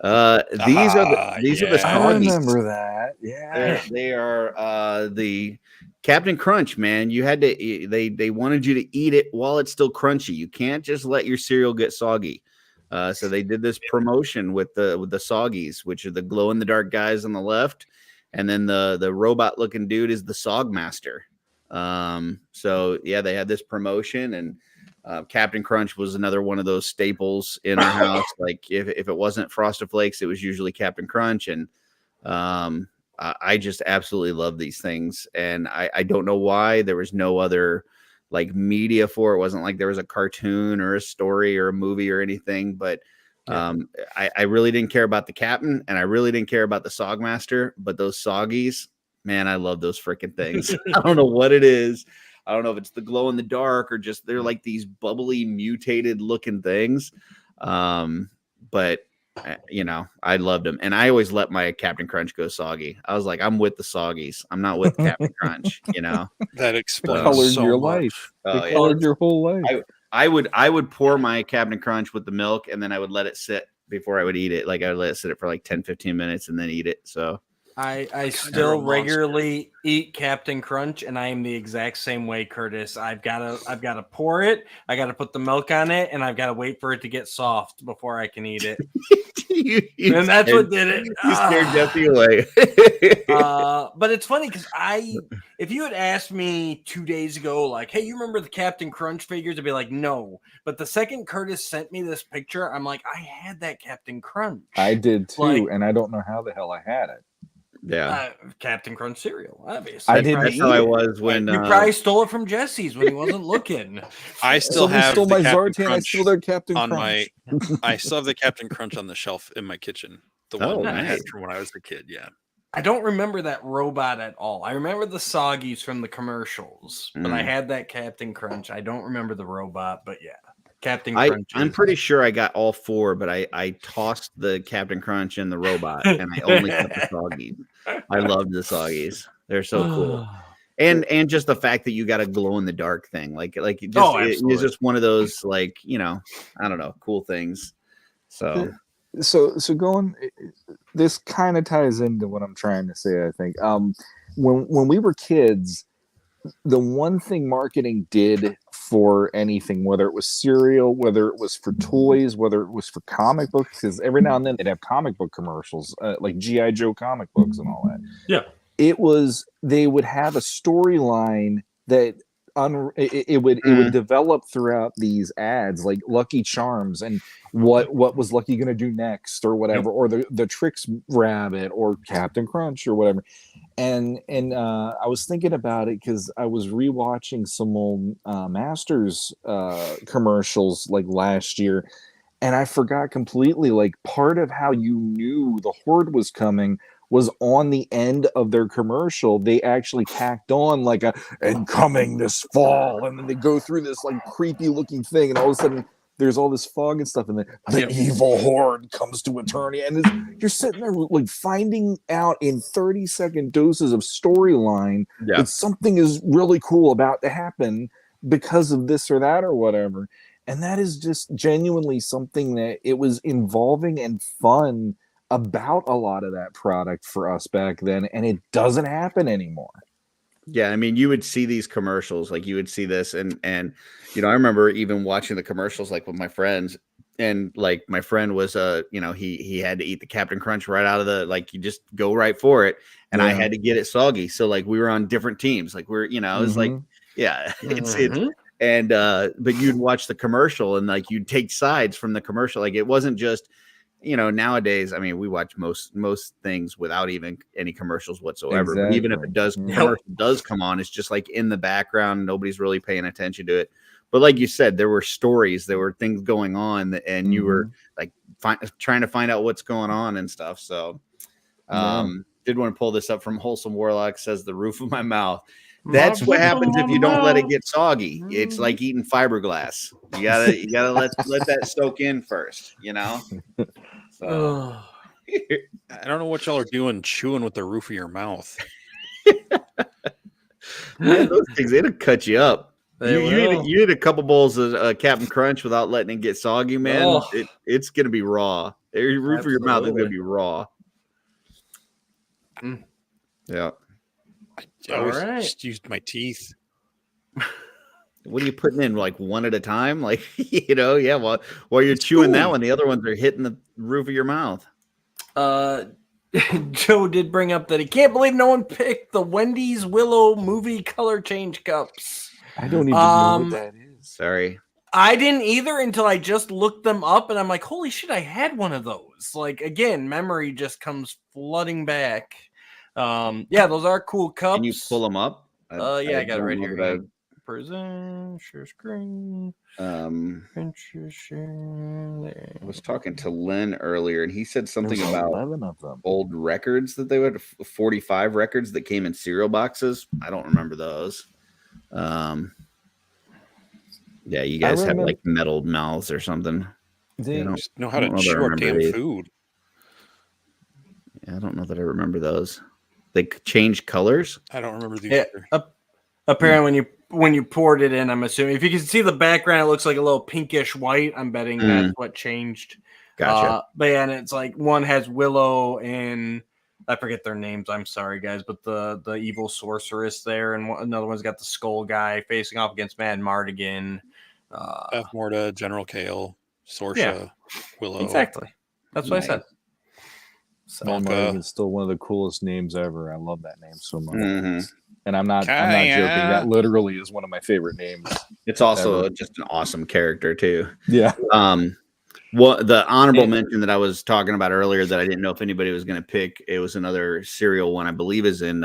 These are the I Soggies. remember that. Yeah, they are the Captain Crunch, man. You had to they wanted you to eat it while it's still crunchy. You can't just let your cereal get soggy. So they did this promotion with the Soggies, which are the glow in the dark guys on the left, and then the robot looking dude is the Sog Master. So yeah, they had this promotion, and Captain Crunch was another one of those staples in our house. Like if it wasn't Frosted Flakes, it was usually Captain Crunch, and I just absolutely love these things. And I don't know why there was no other like media for it. It wasn't like there was a cartoon or a story or a movie or anything, but I really didn't care about the Captain, and I really didn't care about the Sog Master, but those Soggies, man, I love those freaking things. I don't know what it is. I don't know if it's the glow in the dark or just they're like these bubbly, mutated looking things. But you know, I loved them, and I always let my Captain Crunch go soggy. I was like, I'm with the Soggies. I'm not with Captain Crunch. You know, that explains colored so your much. life. Oh, It colored your whole life. I would pour my Captain Crunch with the milk, and then I would let it sit before I would eat it. Like I would let it sit for like 10-15 minutes and then eat it. So I still regularly eat Captain Crunch, and I am the exact same way, Curtis. I've got to pour it. I got to put the milk on it, and I've got to wait for it to get soft before I can eat it. And that's what did it. You scared Jesse away. But it's funny because if you had asked me 2 days ago, like, hey, you remember the Captain Crunch figures? I'd be like, no. But the second Curtis sent me this picture, I'm like, I had that Captain Crunch. I did too, Like, and I don't know how the hell I had it. Yeah, Captain Crunch cereal, obviously. I didn't. That's how I was when you probably stole it from Jesse's when he wasn't looking. I still Somebody have stole the my Captain Zartan. I Crunch stole their Captain on Crunch. I still have the Captain Crunch on the shelf in my kitchen. The one that I had from when I was a kid. Yeah. I don't remember that robot at all. I remember the Soggies from the commercials, but I had that Captain Crunch. I don't remember the robot, but yeah. Captain Crunch. I'm pretty sure I got all four, but I tossed the Captain Crunch and the robot, and I only kept the Soggies. I loved the Soggies. They're so cool. And just the fact that you got a glow in the dark thing. Like it just it's just one of those, like, you know, I don't know, cool things. So going, this kind of ties into what I'm trying to say, I think. When we were kids, the one thing marketing did for anything, whether it was cereal, whether it was for toys, whether it was for comic books, because every now and then they'd have comic book commercials, like G.I. Joe comic books and all that. Yeah. It was, they would have a storyline that it would develop throughout these ads, like Lucky Charms and what was Lucky going to do next or whatever, or the Tricks Rabbit or Captain Crunch or whatever. And I was thinking about it because I was rewatching some old Masters commercials like last year, and I forgot completely, like, part of how you knew the Horde was coming was on the end of their commercial. They actually tacked on like and coming this fall, and then they go through this like creepy looking thing, and all of a sudden there's all this fog and stuff, and then the evil Horde comes to Eternia, and you're sitting there like finding out in 30-second doses of storyline that something is really cool about to happen because of this or that or whatever. And that is just genuinely something that it was involving and fun about a lot of that product for us back then, and it doesn't happen anymore. Yeah, I mean, you would see these commercials, like you would see this, and you know, I remember even watching the commercials like with my friends, and like my friend was he had to eat the Captain Crunch right out of the, like, you just go right for it, and I had to get it soggy. So like we were on different teams, like we're it's like it's and but you'd watch the commercial and like you'd take sides from the commercial. Like it wasn't just nowadays, I mean, we watch most things without even any commercials whatsoever. But even if it does commercial does come on, it's just like in the background, nobody's really paying attention to it. But like you said, there were stories, there were things going on, and you were like trying to find out what's going on and stuff. So did want to pull this up from Wholesome Warlock, says the roof of my mouth. That's what happens if you don't let it get soggy. It's like eating fiberglass. You gotta let that soak in first, So I don't know what y'all are doing chewing with the roof of your mouth. Man, those things, it'll cut you up. You eat a couple bowls of Captain Crunch without letting it get soggy, man. It's gonna be raw. The roof of your mouth is gonna be raw. Yeah. I always just used my teeth. What are you putting in, like one at a time? Like, while you're chewing that one, the other ones are hitting the roof of your mouth. Joe did bring up that he can't believe no one picked the Wendy's Willow movie color change cups. I don't even know what that is. Sorry. I didn't either until I just looked them up, and I'm like, holy shit, I had one of those. Like, again, memory just comes flooding back. Those are cool cups. Can you pull them up? I got it right here. Present, share screen. I was talking to Len earlier, and he said something about 11 of them. Old records that they would 45 records that came in cereal boxes. I don't remember those. You guys have like metal mouths or something. They just know how to chew up damn food. Yeah, I don't know that I remember those. They change colors. I don't remember these. Yeah, apparently, when you poured it in, I'm assuming if you can see the background, it looks like a little pinkish white. I'm betting that's what changed. Gotcha. And it's like one has Willow and I forget their names. I'm sorry, guys, but the evil sorceress there, and another one's got the skull guy facing off against Mad Mardigan. F. Morta, General Kale, Sorsha, Willow. Exactly. That's what I said. So Mardigan's still one of the coolest names ever. I love that name so much. And I'm not joking. That literally is one of my favorite names. It's also just an awesome character too. Yeah. The honorable mention that I was talking about earlier that I didn't know if anybody was going to pick, it was another cereal one, I believe is in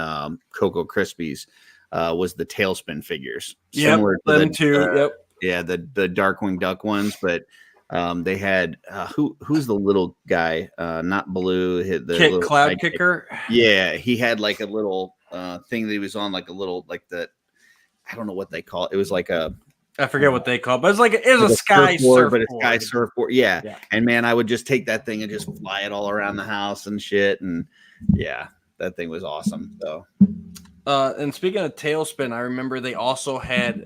Cocoa Krispies, was the Tailspin figures. Similar to them too. Yeah, the Darkwing Duck ones, but they had who's the little guy? Not Blue. The Cloud Kicker. Yeah, he had like a little thing that he was on, like a little I don't know what they call it. It was like I forget what they call it, but it was a sky surfboard. But a sky surfboard. Yeah. And man, I would just take that thing and just fly it all around the house and shit. And yeah, that thing was awesome. So and speaking of Tailspin, I remember they also had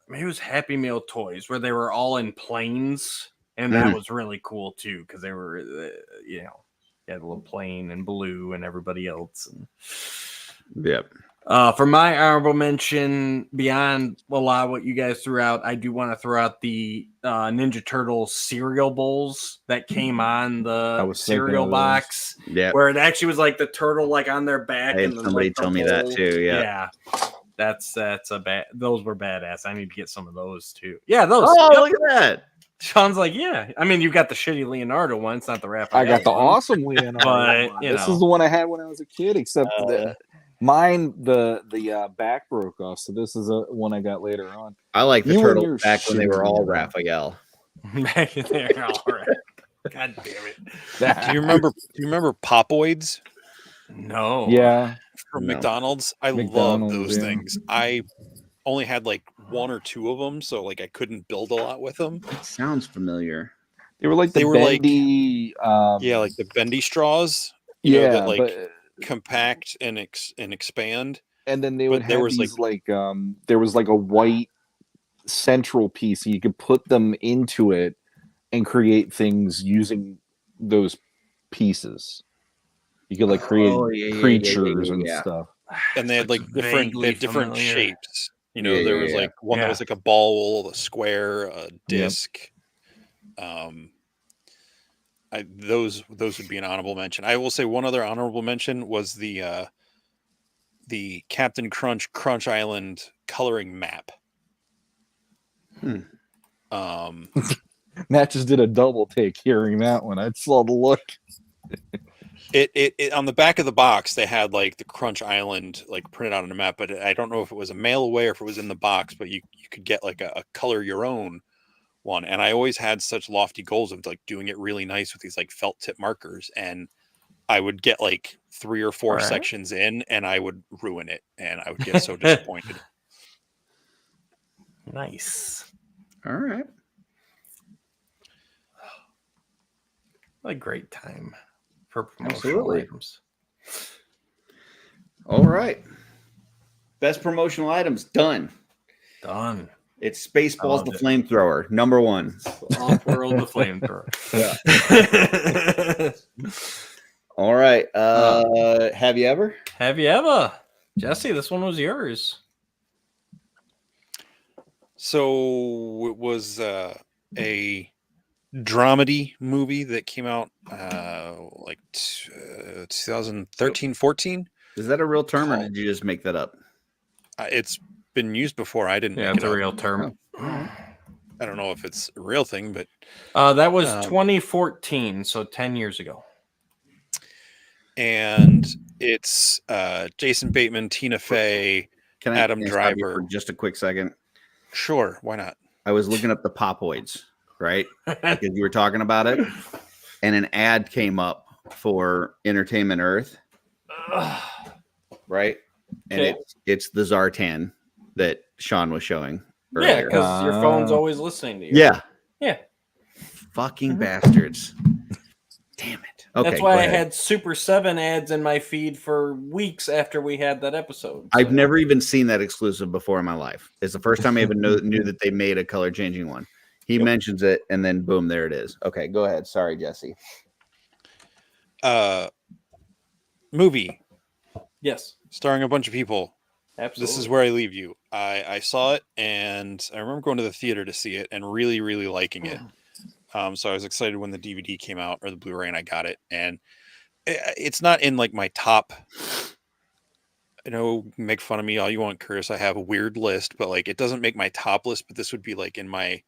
maybe it was Happy Meal toys where they were all in planes, and that was really cool too because they were had a little plane and Blue and everybody else. And yep. For my honorable mention, beyond a lot of what you guys threw out, I do want to throw out the Ninja Turtles cereal bowls that came on the cereal box. Yeah, where it actually was like the turtle like on their back. And somebody told me that too. Yeah. That's a bad. Those were badass. I need to get some of those too. Yeah, those. Oh, look at that. Sean's like, yeah. I mean, you've got the shitty Leonardo one. It's not the Raphael. I got the awesome Leonardo. But this is the one I had when I was a kid. Except mine, the back broke off. So this is one I got later on. I like the turtles back when they were all Raphael. Back in there, all right. God damn it. Do you remember Popoids? No. Yeah. From McDonald's. I love those things. I only had like one or two of them, so like I couldn't build a lot with them. It sounds familiar. They were like the bendy, like the bendy straws. That like compact and expand. And then they would have these there was like a white central piece, so you could put them into it and create things using those pieces. You could like create creatures and stuff. And they had like different shapes. There was like one that was like a ball, a square, a disc. Those would be an honorable mention. I will say one other honorable mention was the Captain Crunch Island coloring map. Matt just did a double take hearing that one. I saw the look. It on the back of the box they had like the Crunch Island like printed out on a map, but I don't know if it was a mail away or if it was in the box, but you could get like a color your own one. And I always had such lofty goals of like doing it really nice with these like felt tip markers, and I would get like 3 or 4 sections in and I would ruin it and I would get so disappointed. Nice. All right. What a great time for promotional Absolutely. items. All right. Best promotional items done. Done. It's Spaceballs the Flamethrower, number 1. Offworld the Flamethrower. All right. Have you ever? Have you ever? Jesse, this one was yours. So it was a dramedy movie that came out like 2013, 14. Is that a real term or did you just make that up? It's been used before. I didn't. Yeah, make it's it a up. real term. I don't know if it's a real thing, but That was 2014, so 10 years ago. And it's Jason Bateman, Tina Fey, Adam stop you Driver. for just a quick second? Sure, why not? I was looking up the Popoids, right? Because you were talking about it, and an ad came up for Entertainment Earth, right? And Okay. it's the Zartan that Sean was showing Yeah, earlier. because your phone's always listening to you. Yeah. Yeah. Fucking bastards. Damn it. Okay, That's why go I ahead. had Super 7 ads in my feed for weeks after we had that episode. I've never even seen that exclusive before in my life. It's the first time I even knew that they made a color changing one. He mentions it, and then boom, there it is. Okay, go ahead. Sorry, Jesse. Movie Yes. starring a bunch of people. Absolutely. This is where I leave you. I saw it, and I remember going to the theater to see it and really, really liking it. So I was excited when the DVD came out or the Blu-ray, and I got it. And it's not in like my top. You know, make fun of me all you want, Curtis. I have a weird list, but like it doesn't make my top list. But this would be like in my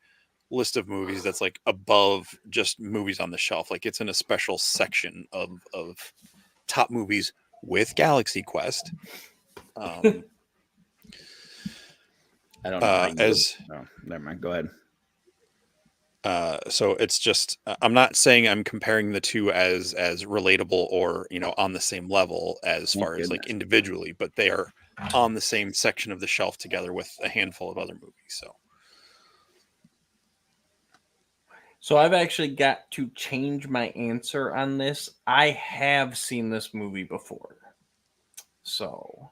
list of movies that's like above just movies on the shelf. Like it's in a special section of top movies with Galaxy Quest. I don't know. Never mind. Go ahead. So it's just I'm not saying I'm comparing the two as relatable or on the same level as far as like individually, but they are on the same section of the shelf together with a handful of other movies. So I've actually got to change my answer on this. I have seen this movie before. So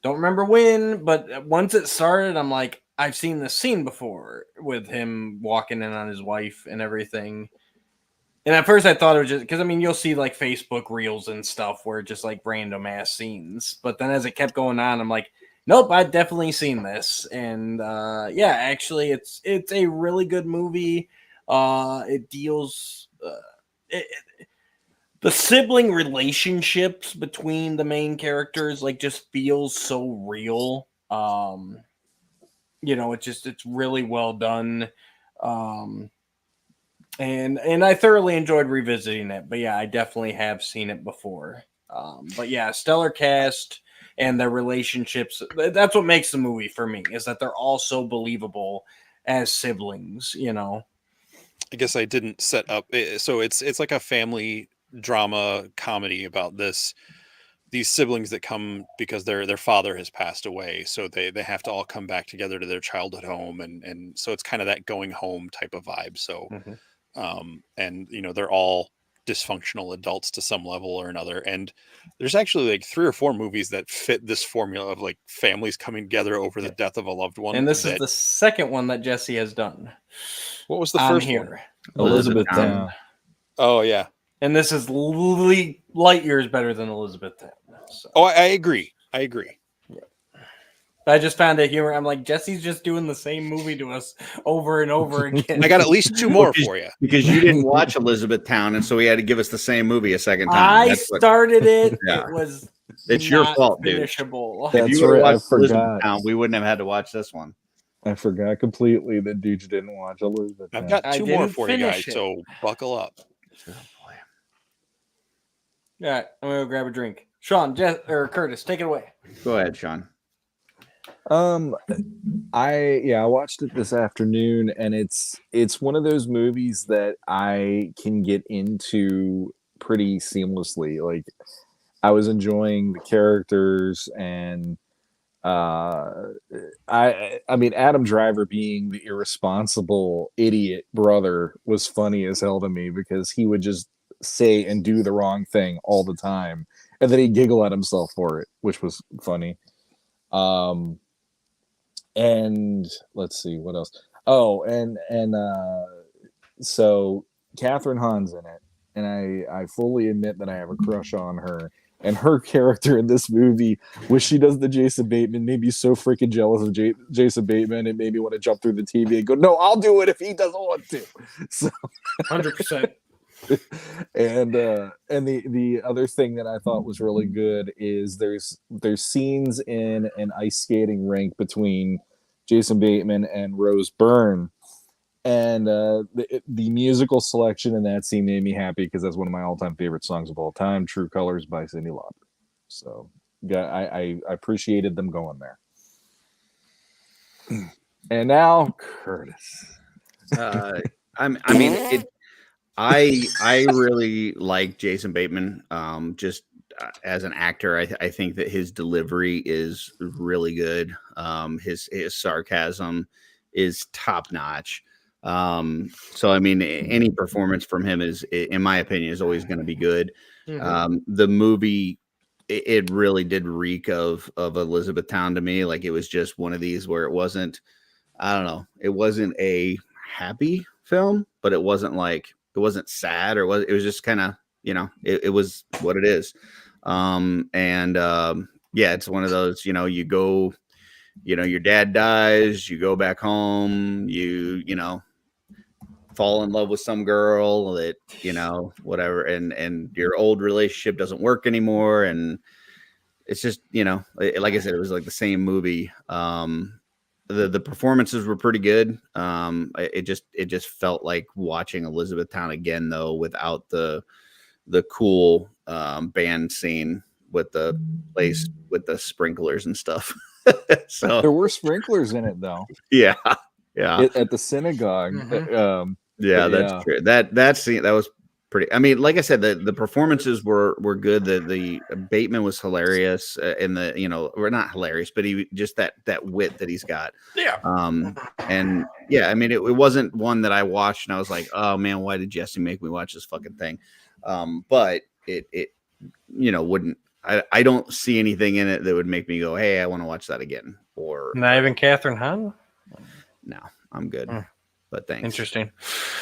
don't remember when, but once it started, I'm like, I've seen this scene before with him walking in on his wife and everything. And at first I thought it was just because, I mean, you'll see like Facebook reels and stuff where it's just like random ass scenes. But then as it kept going on, I'm like, nope, I've definitely seen this. And yeah, actually, it's a really good movie. It deals the sibling relationships between the main characters like just feels so real. It's really well done. And I thoroughly enjoyed revisiting it. But yeah, I definitely have seen it before. But yeah, stellar cast and their relationships. That's what makes the movie for me, is that they're all so believable as siblings, I guess I didn't set up. So it's like a family drama comedy about these siblings that come because their father has passed away. So they have to all come back together to their childhood home. And so it's kind of that going home type of vibe. So, and they're all dysfunctional adults to some level or another. And there's actually like 3 or 4 movies that fit this formula of like families coming together over the death of a loved one. And this is the second one that Jesse has done. What was the first here? one? Elizabethtown. Oh yeah. And this is light years better than Elizabethtown. So. Oh, I agree. Yeah. I just found it humor. I'm like, Jesse's just doing the same movie to us over and over again. I got at least 2 more for you. Because you didn't watch Elizabethtown, and so he had to give us the same movie a second time. I started it. Yeah. It was It's your not fault, dude. finishable. If That's you would right, I watched forgot. Elizabethtown, we wouldn't have had to watch this one. I forgot completely that dude didn't watch Elizabeth. I've got I 2 more didn't for you finish guys, it. so buckle up. All right, I'm gonna go grab a drink. Sean, or Curtis, take it away. Go ahead, Sean. I watched it this afternoon, and it's one of those movies that I can get into pretty seamlessly. Like, I was enjoying the characters, and I mean, Adam Driver being the irresponsible idiot brother was funny as hell to me, because he would just say and do the wrong thing all the time, and then he'd giggle at himself for it, which was funny. And let's see what else. Oh, and so Catherine Hahn's in it, and I fully admit that I have a crush on her. And her character in this movie, when she does the Jason Bateman, made me so freaking jealous of Jason Bateman. It made me want to jump through the TV and go, "No, I'll do it if he doesn't want to." So, 100%. and the other thing that I thought was really good is there's scenes in an ice skating rink between Jason Bateman and Rose Byrne, and the musical selection in that scene made me happy, because that's one of my all-time favorite songs of all time, "True Colors" by Cyndi Lauper. So yeah, I appreciated them going there. And now Curtis. I really like Jason Bateman. Just as an actor, I think that his delivery is really good. His sarcasm is top notch. So I mean, any performance from him is, in my opinion, is always going to be good. Mm-hmm. The movie, it really did reek of Elizabethtown to me. Like, it was just one of these where it wasn't, I don't know, it wasn't a happy film, but it wasn't sad, or it was just kind of, it was what it is. Yeah, it's one of those, you go, your dad dies, you go back home, you fall in love with some girl that, whatever, and your old relationship doesn't work anymore. And it's just, like I said, it was like the same movie. The performances were pretty good. It just felt like watching Elizabethtown again, though, without the cool band scene with the place with the sprinklers and stuff. So There were sprinklers in it, though. yeah, At the synagogue. Mhm. Yeah, that's true. That scene, that was pretty. I mean, like I said, the performances were good. The Bateman was hilarious, and we're not hilarious, but he just that wit that he's got. Yeah. And yeah, I mean, it wasn't one that I watched and I was like, oh man, why did Jesse make me watch this fucking thing? But it wouldn't. I don't see anything in it that would make me go, hey, I want to watch that again. Or Not even Catherine Hahn? no, I'm good. But thanks. Interesting.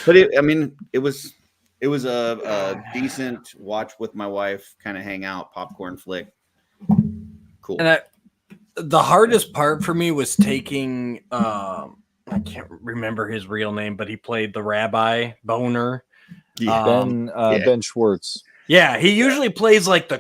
But it was a decent watch with my wife, kind of hang out, popcorn flick. Cool. And the hardest part for me was taking I can't remember his real name, but he played the rabbi Boner. Yeah. Ben Schwartz. Yeah, he usually plays like the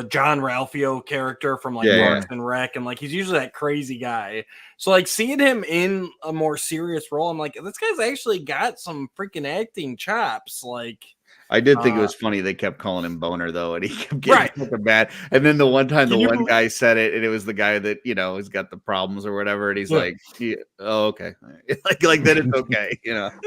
John Ralphio character from Parks and Rec, and like he's usually that crazy guy. So like seeing him in a more serious role, I'm like, this guy's actually got some freaking acting chops. Like, I did think it was funny they kept calling him Boner though, and he kept getting fucking mad. And then the one time one guy said it, and it was the guy that has got the problems or whatever, and he's like, "Oh, okay," like that it's okay,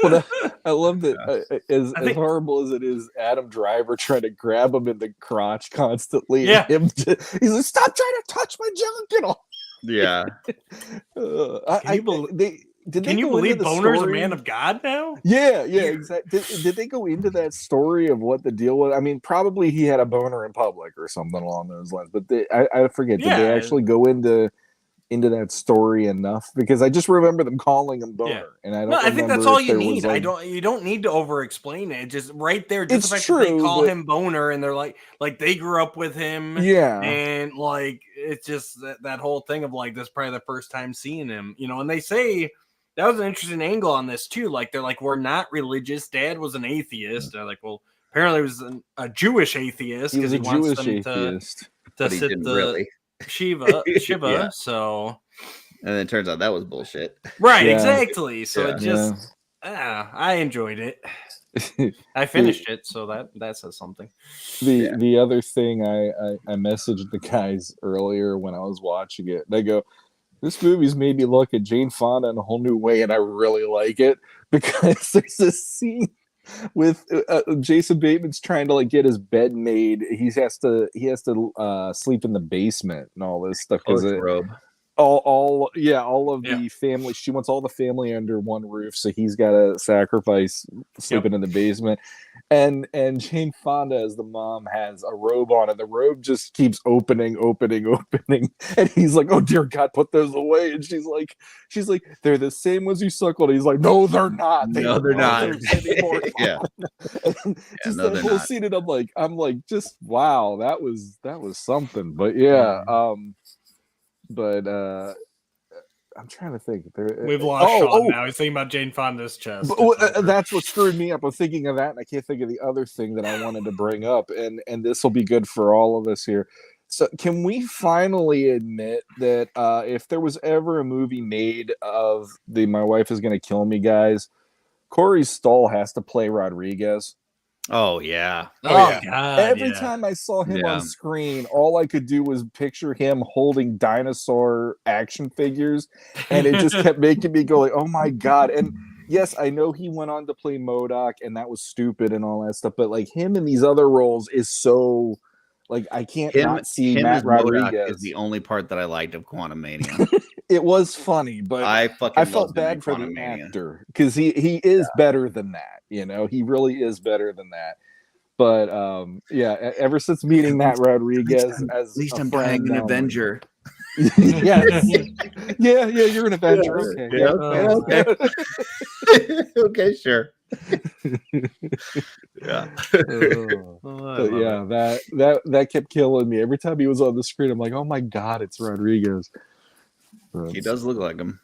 Well, I love that. As horrible as it is, Adam Driver trying to grab him in the crotch constantly. Yeah, he's like, "Stop trying to touch my junk," and all. Yeah. Can you believe Boner's a man of God now? Yeah, exactly. Did they go into that story of what the deal was? I mean, probably he had a boner in public or something along those lines. But I forget. Did they actually go into that story enough? Because I just remember them calling him Boner, and I don't. I think that's all you need. You don't need to over explain it. Just right there, just the fact that they call him Boner, and they're like they grew up with him, yeah, and like it's just that whole thing of like, this is probably the first time seeing him, you know, and they say that was an interesting angle on this too. Like, they're like, we're not religious. Dad was an atheist. They're like, well, apparently he was a Jewish atheist He was because a he wants Jewish them atheist. to But he sit didn't the really. Shiva. Yeah. So And then it turns out that was bullshit. right, Yeah. exactly. So Yeah. it just I enjoyed it. I finished it, so that says something. The other thing I messaged the guys earlier when I was watching it. And I go, this movie's made me look at Jane Fonda in a whole new way, and I really like it because there's this scene with Jason Bateman's trying to like get his bed made. He has to sleep in the basement and all this stuff because Robe. all of the family. She wants all the family under one roof, so he's got to sacrifice sleeping in the basement. And Jane Fonda, as the mom, has a robe on, and the robe just keeps opening, and he's like, "Oh dear God, put those away!" And she's like, "They're the same ones you suckled." And he's like, "No, they're not. No, they're not." Yeah. Just no, that they're whole not. scene, and I'm like, just wow, that was something. But yeah, but I'm trying to think. We've lost Sean now. He's thinking about Jane Fonda's chest. That's what screwed me up. I'm thinking of that, and I can't think of the other thing that I wanted to bring up. And this will be good for all of us here. So, can we finally admit that if there was ever a movie made of the "My Wife Is Going to Kill Me" guys, Corey Stoll has to play Rodriguez? Oh yeah. God! Every time I saw him on screen, all I could do was picture him holding dinosaur action figures, and it just kept making me go like, "Oh my God!" And yes, I know he went on to play MODOK, and that was stupid and all that stuff. But like him in these other roles is so like I can't not see Matt Rodriguez. Is the only part that I liked of Quantum Mania. It was funny, but I felt bad for the actor because he is better than that. You know, he really is better than that. But ever since meeting Matt Rodriguez at least I'm playing an Avenger. Yes. Yeah, you're an Avenger. Okay. Okay, sure. Yeah. But yeah, that kept killing me. Every time he was on the screen, I'm like, oh my God, it's Rodriguez. He does look like him.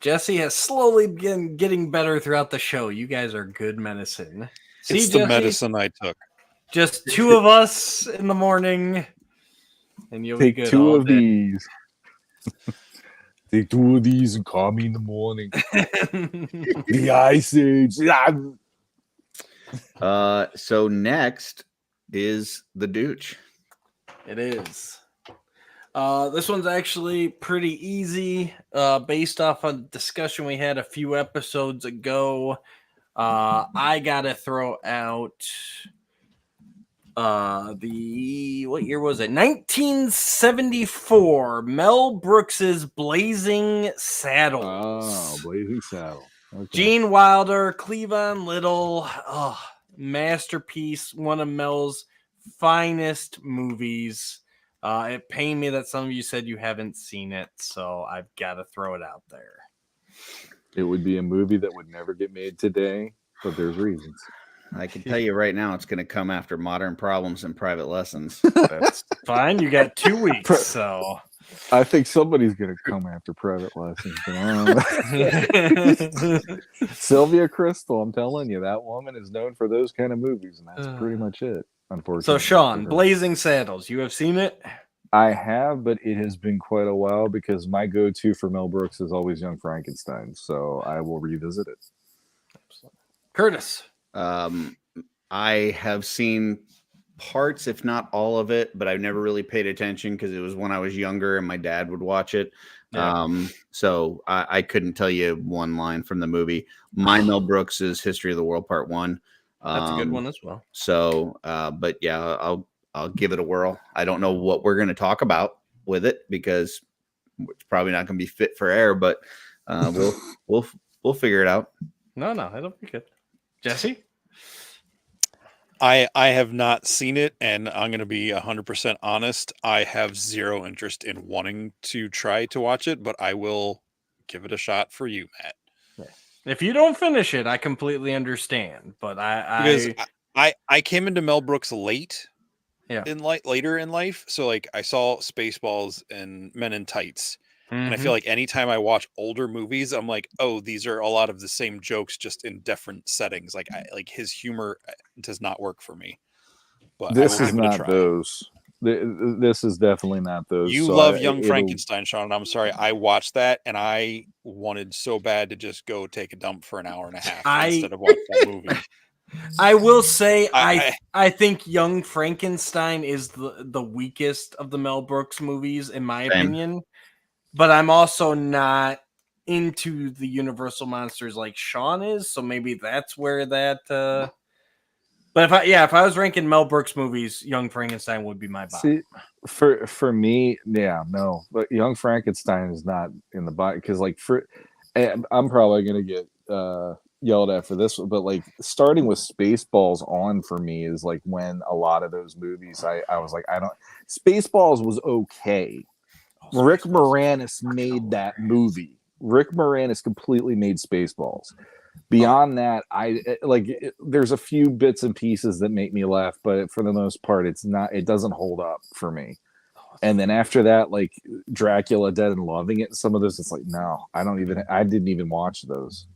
Jesse has slowly been getting better throughout the show. You guys are good medicine. It's the medicine I took. Just two of us in the morning, and you'll take be good. Two of these. Take two of these and call me in the morning. The Ice Age. So next is the Dooch. It is. This one's actually pretty easy, based off a discussion we had a few episodes ago. I gotta throw out what year was it? 1974. Mel Brooks's Blazing Saddles. Oh, Blazing Saddle. Okay. Gene Wilder, Cleavon Little, masterpiece. One of Mel's finest movies. It pained me that some of you said you haven't seen it, so I've got to throw it out there. It would be a movie that would never get made today, but there's reasons. I can tell you right now, it's going to come after Modern Problems and Private Lessons. That's fine. You got 2 weeks, so I think somebody's going to come after Private Lessons. Sylvia Crystal, I'm telling you, that woman is known for those kind of movies, and that's pretty much it. Unfortunately. So, Sean, Blazing Saddles, you have seen it? I have, but it has been quite a while because my go-to for Mel Brooks is always Young Frankenstein. So I will revisit it. Curtis. I have seen parts, if not all of it, but I've never really paid attention because it was when I was younger and my dad would watch it. Yeah. So I couldn't tell you one line from the movie. My Mel Brooks is History of the World Part 1. That's a good one as well. So, but yeah, I'll give it a whirl. I don't know what we're going to talk about with it because it's probably not going to be fit for air, but we'll figure it out. No, it'll be good. Jesse? I have not seen it, and I'm going to be 100% honest. I have zero interest in wanting to try to watch it, but I will give it a shot for you, Matt. If you don't finish it, I completely understand. But I came into Mel Brooks late, in later in life. So like I saw Spaceballs and Men in Tights. And I feel like anytime I watch older movies, I'm like, oh, these are a lot of the same jokes, just in different settings. Like his humor does not work for me. But This I will is give it a not try. those. This is definitely not those. You So love Young it'll- Frankenstein, Sean, and I'm sorry. I watched that and I wanted so bad to just go take a dump for an hour and a half instead of watch that movie. I will say I- I think Young Frankenstein is the weakest of the Mel Brooks movies in my opinion. But I'm also not into the Universal monsters like Sean is, so maybe that's where that. But if I was ranking Mel Brooks movies, Young Frankenstein would be my bottom. See, for me, yeah, no, but Young Frankenstein is not in the body because and I'm probably gonna get yelled at for this, but like starting with Spaceballs on for me is like when a lot of those movies I was like Spaceballs was okay. Rick Moranis made that movie. Rick Moranis completely made Spaceballs. Beyond that, there's a few bits and pieces that make me laugh, but for the most part, it doesn't hold up for me. And then after that, like Dracula Dead and Loving It, some of those, it's like, no, I didn't even watch those.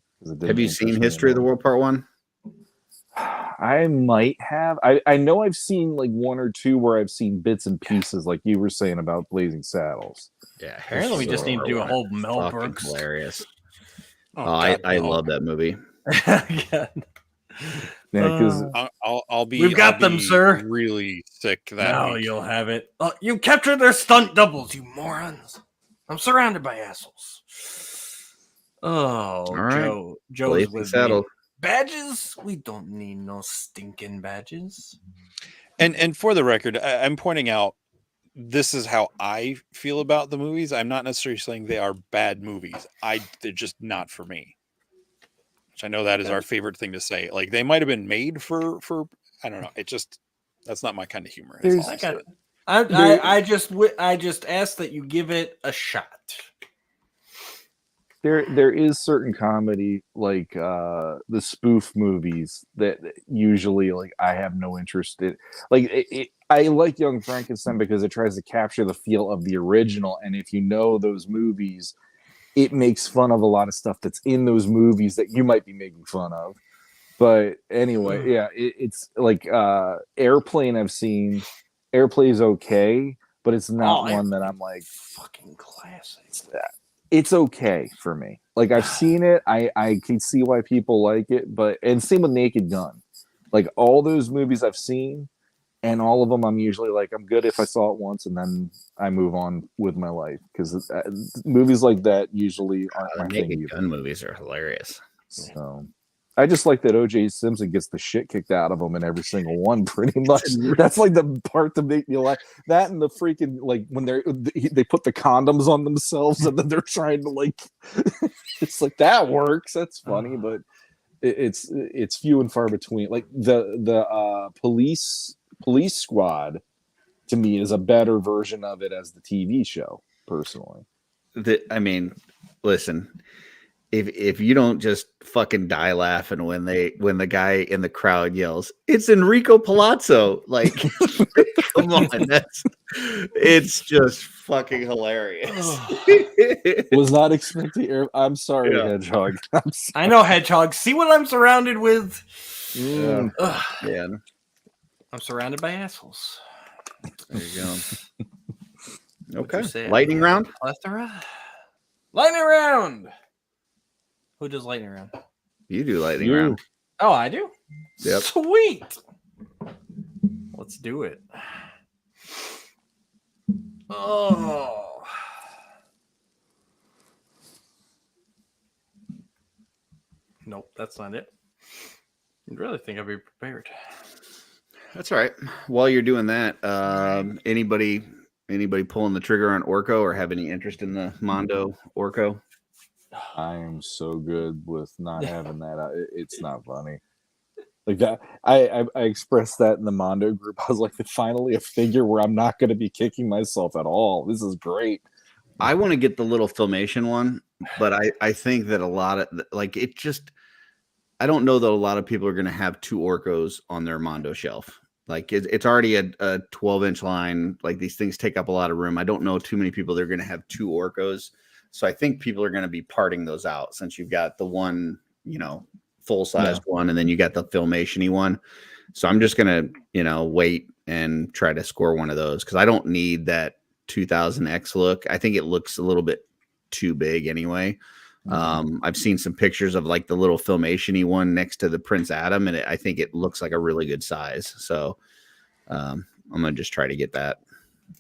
Have you seen History of the World Part 1? I might have. I know I've seen like one or two where I've seen bits and pieces, like you were saying about Blazing Saddles. Yeah, Apparently we just need to do a whole Mel Brooks. Hilarious. Oh, I love that movie. Yeah, because we've got them, sir. Really sick that now week. you'll have it. Oh, you captured their stunt doubles, you morons! I'm surrounded by assholes. Oh, all right. Joe's with Saddle. me. Badges? We don't need no stinking badges. And for the record, I'm pointing out this is how I feel about the movies. I'm not necessarily saying they are bad movies. They're just not for me. Which I know that is our favorite thing to say. Like they might have been made for I don't know. That's not my kind of humor. I just ask that you give it a shot. there is certain comedy like the spoof movies that usually like I have no interest in. I like Young Frankenstein because it tries to capture the feel of the original, and if you know those movies, it makes fun of a lot of stuff that's in those movies that you might be making fun of. But anyway, yeah, it's like Airplane. I've seen Airplane's okay, but it's not one that I'm like fucking classic. It's okay for me. Like I've seen it, I can see why people like it, and same with Naked Gun. Like all those movies I've seen, and all of them I'm usually like I'm good if I saw it once and then I move on with my life because movies like that usually aren't my thing. Naked Gun movies are hilarious. So I just like that O.J. Simpson gets the shit kicked out of him in every single one, pretty much. That's like the part to make me laugh. That and the freaking like when they put the condoms on themselves and then they're trying to like, it's like that works. That's funny, but it's few and far between. Like the police squad to me is a better version of it as the TV show, personally. Listen. If you don't just fucking die laughing when the guy in the crowd yells, "It's Enrico Palazzo!" Like, come on, it's just fucking hilarious. Was not expecting. I'm sorry, Hedgehog. I know, Hedgehog. See what I'm surrounded with? Yeah. I'm surrounded by assholes. There you go. Okay. Lightning round. Plethora. Lightning round. Who does lightning round? You do lightning round. Oh, I do? Yep. Sweet. Let's do it. Oh. Nope, that's not it. You'd really think I'd be prepared. That's all right. While you're doing that, anybody pulling the trigger on Orko or have any interest in the Mondo Orko? I am so good with not having that. It's not funny. Like that, I expressed that in the Mondo group. I was like, finally a figure where I'm not going to be kicking myself at all. This is great. I want to get the little Filmation one, but I think that a lot of I don't know that a lot of people are going to have two Orcos on their Mondo shelf. Like it's already a 12-inch line. Like these things take up a lot of room. I don't know too many people that are going to have 2 Orcos. So I think people are going to be parting those out since you've got the one, full-sized one, and then you got the Filmation-y one. So I'm just going to, wait and try to score one of those because I don't need that 2000X look. I think it looks a little bit too big anyway. I've seen some pictures of like the little Filmation-y one next to the Prince Adam, and I think it looks like a really good size. So I'm going to just try to get that.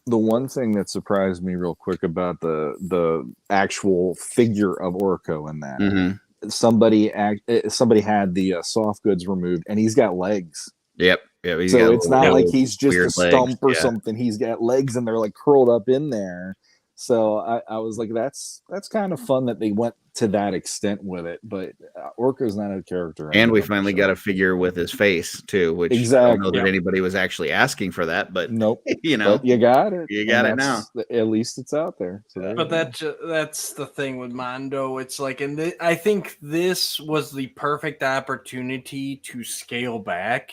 The one thing that surprised me real quick about the actual figure of Orko in that, somebody had the soft goods removed, and he's got legs. Yep. So it's not like he's just a stump legs. or something. He's got legs, and they're like curled up in there. So I was like, that's kind of fun that they went to that extent with it. But Orko's not a character. And we finally got a figure with his face too, which I don't know that anybody was actually asking for that, but nope. But you got it. You got it now. At least it's out there. So but that's the thing with Mondo. It's like, and I think this was the perfect opportunity to scale back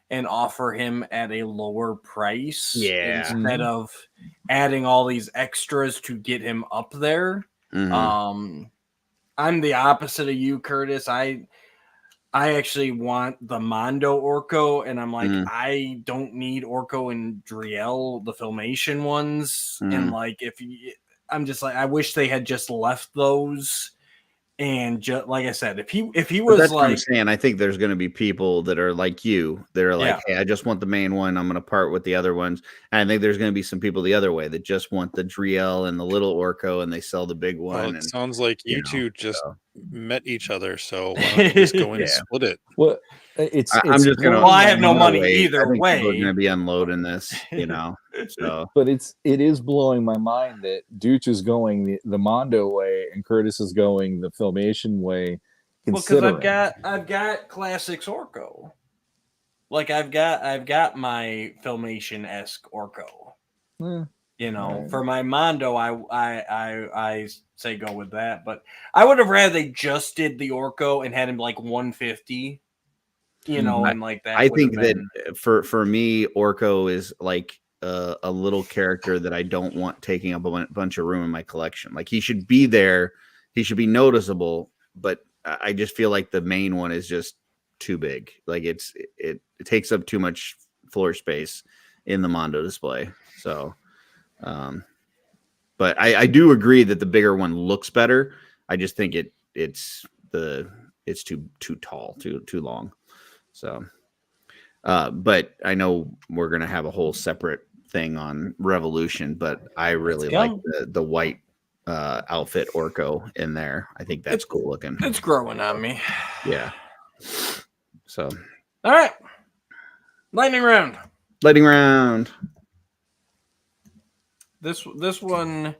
and offer him at a lower price instead of adding all these extras to get him up there. I'm the opposite of you, Curtis. I actually want the Mondo Orko, and I'm like, I don't need Orko and Driel, the Filmation ones. And like, I'm just like, I wish they had just left those. And just like I said, if he was that's like, what I'm saying, I think there's going to be people that are like you, that are like, hey, I just want the main one. I'm going to part with the other ones. And I think there's going to be some people the other way that just want the Driel and the little Orko, and they sell the big one. Well, it sounds like you two just met each other, so why don't you just go and split it? Well, I'm just gonna. Well, I have no money either way. We're gonna be unloading this, So, but it is blowing my mind that Dooch is going the Mondo way and Curtis is going the Filmation way. Well, because I've got Classics Orko. Like I've got my Filmation-esque Orko. For my Mondo, I say go with that. But I would have rather they just did the Orko and had him like 150. And like that. I think that for me, Orko is like a little character that I don't want taking up a bunch of room in my collection. Like he should be there, he should be noticeable, but I just feel like the main one is just too big. Like it takes up too much floor space in the Mondo display. So, but I do agree that the bigger one looks better. I just think it's too tall, too long. So, but I know we're going to have a whole separate thing on Revolution, but I really like the white outfit Orko in there. I think that's cool looking. It's growing on me. Yeah. So, all right. Lightning round. This one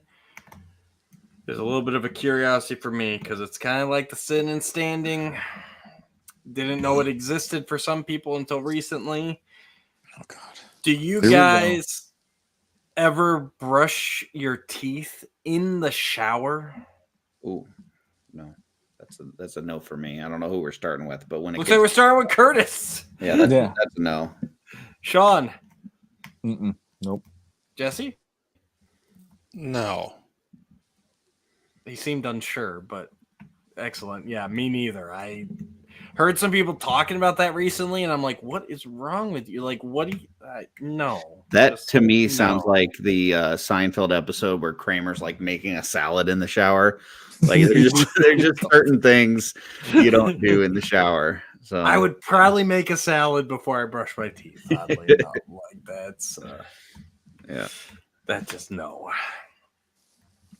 is a little bit of a curiosity for me because it's kind of like the sitting and standing. Didn't know it existed for some people until recently. Oh God! Do you guys ever brush your teeth in the shower? Oh no, that's a no for me. I don't know who we're starting with, but when it looks like we're starting with Curtis. Yeah, that's a no. Sean. Nope. Jesse. No. He seemed unsure, but excellent. Yeah, me neither. I heard some people talking about that recently, and I'm like, what is wrong with you? Like, what do you no. That to me sounds like the Seinfeld episode where Kramer's like making a salad in the shower. Like there's just certain things you don't do in the shower. So I would probably make a salad before I brush my teeth. Oddly enough. Like that's that's just no.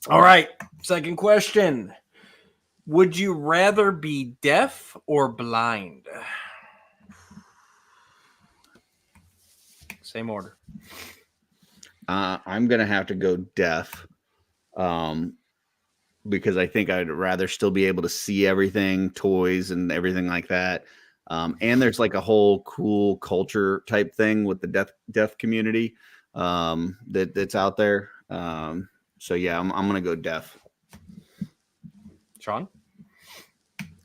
All right, second question. Would you rather be deaf or blind? Same order. I'm going to have to go deaf because I think I'd rather still be able to see everything, toys and everything like that. And there's like a whole cool culture type thing with the deaf community that's out there. So, yeah, I'm going to go deaf. Sean?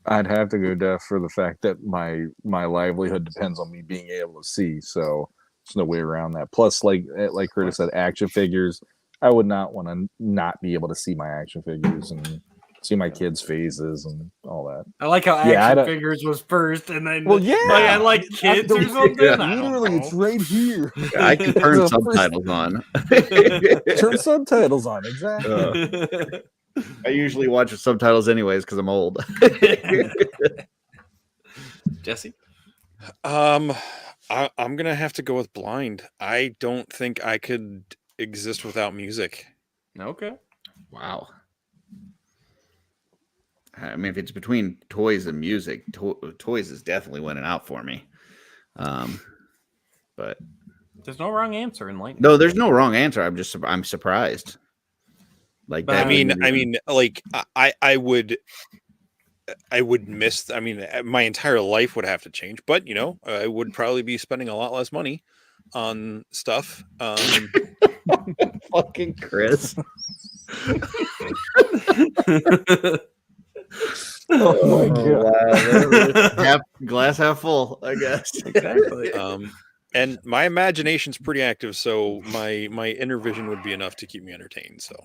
I'd have to go deaf for the fact that my livelihood depends on me being able to see. So There's no way around that. Plus, like Curtis said, action figures. I would not want to not be able to see my action figures and see my kids' faces and all that. I like how action figures was first, and then I like kids or something. Yeah. Literally, it's right here. I can turn subtitles on. Turn subtitles on, exactly. I usually watch with subtitles anyways because I'm old. Jesse? I'm gonna have to go with blind. I don't think I could exist without music. Okay. Wow. I mean, if it's between toys and music, toys is definitely winning out for me. But there's no wrong answer in lightning. No, there's no wrong answer. I'm surprised. Like that. I mean, like I would miss. I mean, my entire life would have to change, but you know, I would probably be spending a lot less money on stuff. Fucking Chris. Oh my god! Wow. Glass half full, I guess. Exactly. And my imagination's pretty active, so my inner vision would be enough to keep me entertained. So,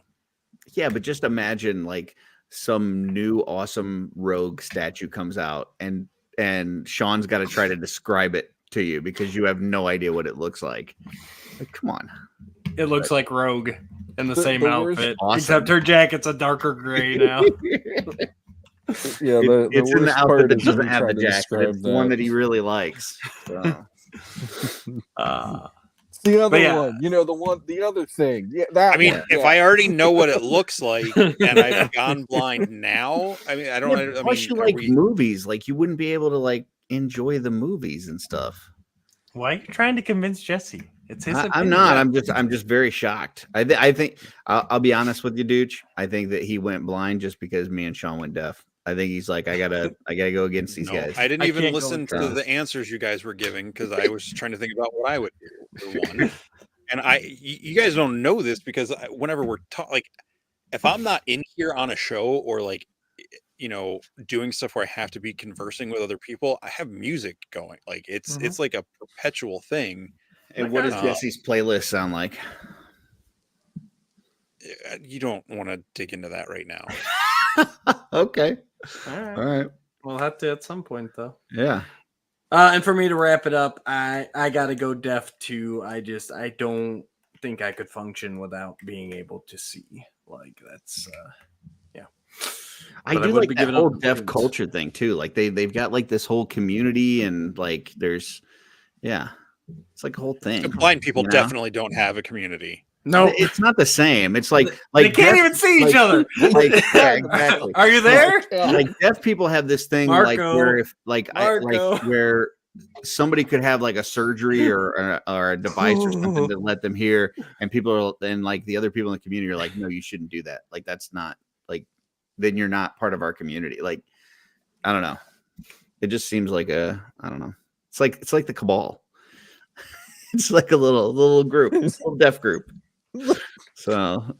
yeah, but just imagine like some new awesome rogue statue comes out, and Sean's got to try to describe it to you because you have no idea what it looks like. Like, come on. It looks like Rogue in the same outfit, awesome. Except her jacket's a darker gray now. Yeah, it's in the outfit that doesn't have the jacket. It's the one that he really likes. So. The other one, you know, the other thing. Yeah, that. I mean, one, if I already know what it looks like and I've gone blind now, I mean, I don't. Yeah, plus, you like movies, like you wouldn't be able to like enjoy the movies and stuff. Why are you trying to convince Jesse? It's his. I'm not. I'm just very shocked. I think I'll be honest with you, Dooch. I think that he went blind just because me and Sean went deaf. I think he's like, I gotta go against these guys. I didn't even listen to the answers you guys were giving because I was trying to think about what I would do for one. And you guys don't know this because whenever we're like, if I'm not in here on a show or like, you know, doing stuff where I have to be conversing with other people, I have music going. Like it's like a perpetual thing. And what does Jesse's playlist sound like? You don't want to dig into that right now. Okay. All right. We'll have to at some point, though. Yeah. And for me to wrap it up, I got to go deaf too. I don't think I could function without being able to see. Like that's, yeah. I do like that whole deaf culture thing too. Like they've got like this whole community and like there's, yeah, it's like a whole thing. The blind people definitely don't have a community. No, it's not the same. It's like they can't even see each other. Like, yeah, exactly. Are you there? Like deaf people have this thing, Marco, like where if like where somebody could have like a surgery or a device or something to let them hear, and people are and like the other people in the community are like, no, you shouldn't do that. Like that's not like then you're not part of our community. Like I don't know. It just seems like I don't know. It's like the cabal. It's like a little group, a little deaf group. So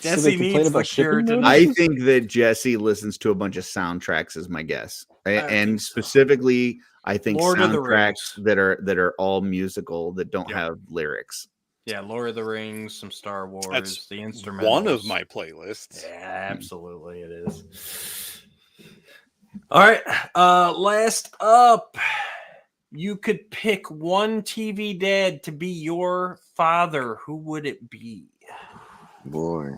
Jesse needs the cure tonight. I think that Jesse listens to a bunch of soundtracks is my guess. And specifically I think Lord soundtracks that are all musical that don't have lyrics. Yeah, Lord of the Rings, some Star Wars, that's the instrumentals. One of my playlists. Yeah, absolutely it is. All right, last up. You could pick one TV dad to be your father. Who would it be? Boy.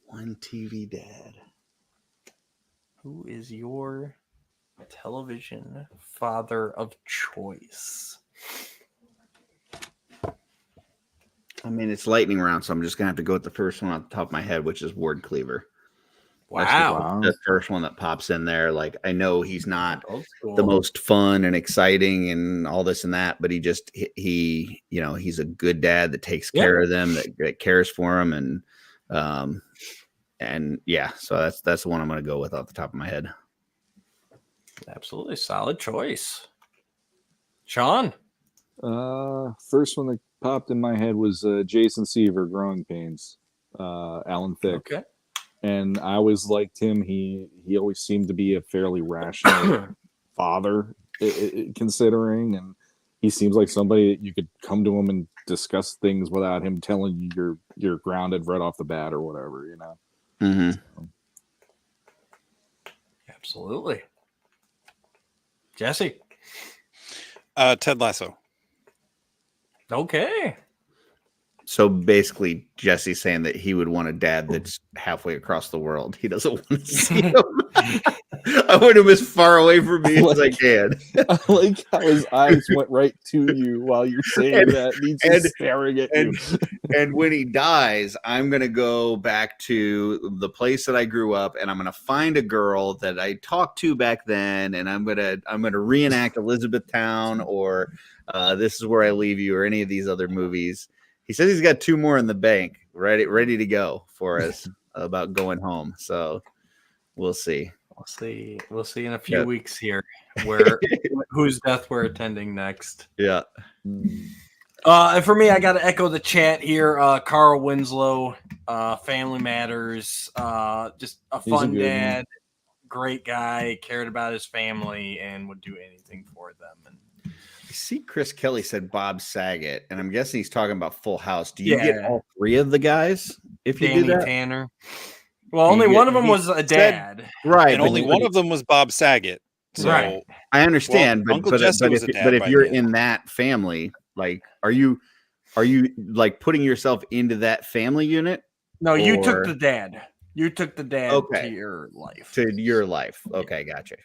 One TV dad. Who is your television father of choice? I mean, it's lightning round, so I'm just going to have to go with the first one off the top of my head, which is Ward Cleaver. Wow. That's the first one that pops in there. Like, I know he's not the most fun and exciting and all this and that, but he you know, he's a good dad that takes care of them, that cares for them. And yeah, so that's the one I'm going to go with off the top of my head. Absolutely. Solid choice. Sean? First one that popped in my head was Jason Seaver, Growing Pains. Alan Thicke. Okay. and I always liked him. He always seemed to be a fairly rational father, considering, and he seems like somebody that you could come to him and discuss things without him telling you you're grounded right off the bat or whatever, you know. Mm-hmm. So. Absolutely. Jesse. Ted Lasso. Okay. So basically, Jesse's saying that he would want a dad that's halfway across the world. He doesn't want to see him. I want him as far away from me as I can. I like how his eyes went right to you while you're saying that. He's just staring at you. And when he dies, I'm going to go back to the place that I grew up, and I'm going to find a girl that I talked to back then, and I'm going to reenact Elizabethtown or This Is Where I Leave You or any of these other movies. He says he's got 2 more in the bank, ready to go for us about going home. So we'll see. We'll see in a few weeks here where whose death we're attending next. Yeah. And for me, I got to echo the chat here. Carl Winslow, Family Matters, just a fun dad, great guy, cared about his family, and would do anything for them. And I see Chris Kelly said Bob Saget, and I'm guessing he's talking about Full House. Do you get all 3 of the guys if you Danny do that? Tanner. Well, only one of them was a dad. Right. And only one of them was Bob Saget. So, right. I understand, well, but if you're in that family, like, are you like putting yourself into that family unit? No, you took the dad. You took the dad to your life. To your life. Okay, gotcha.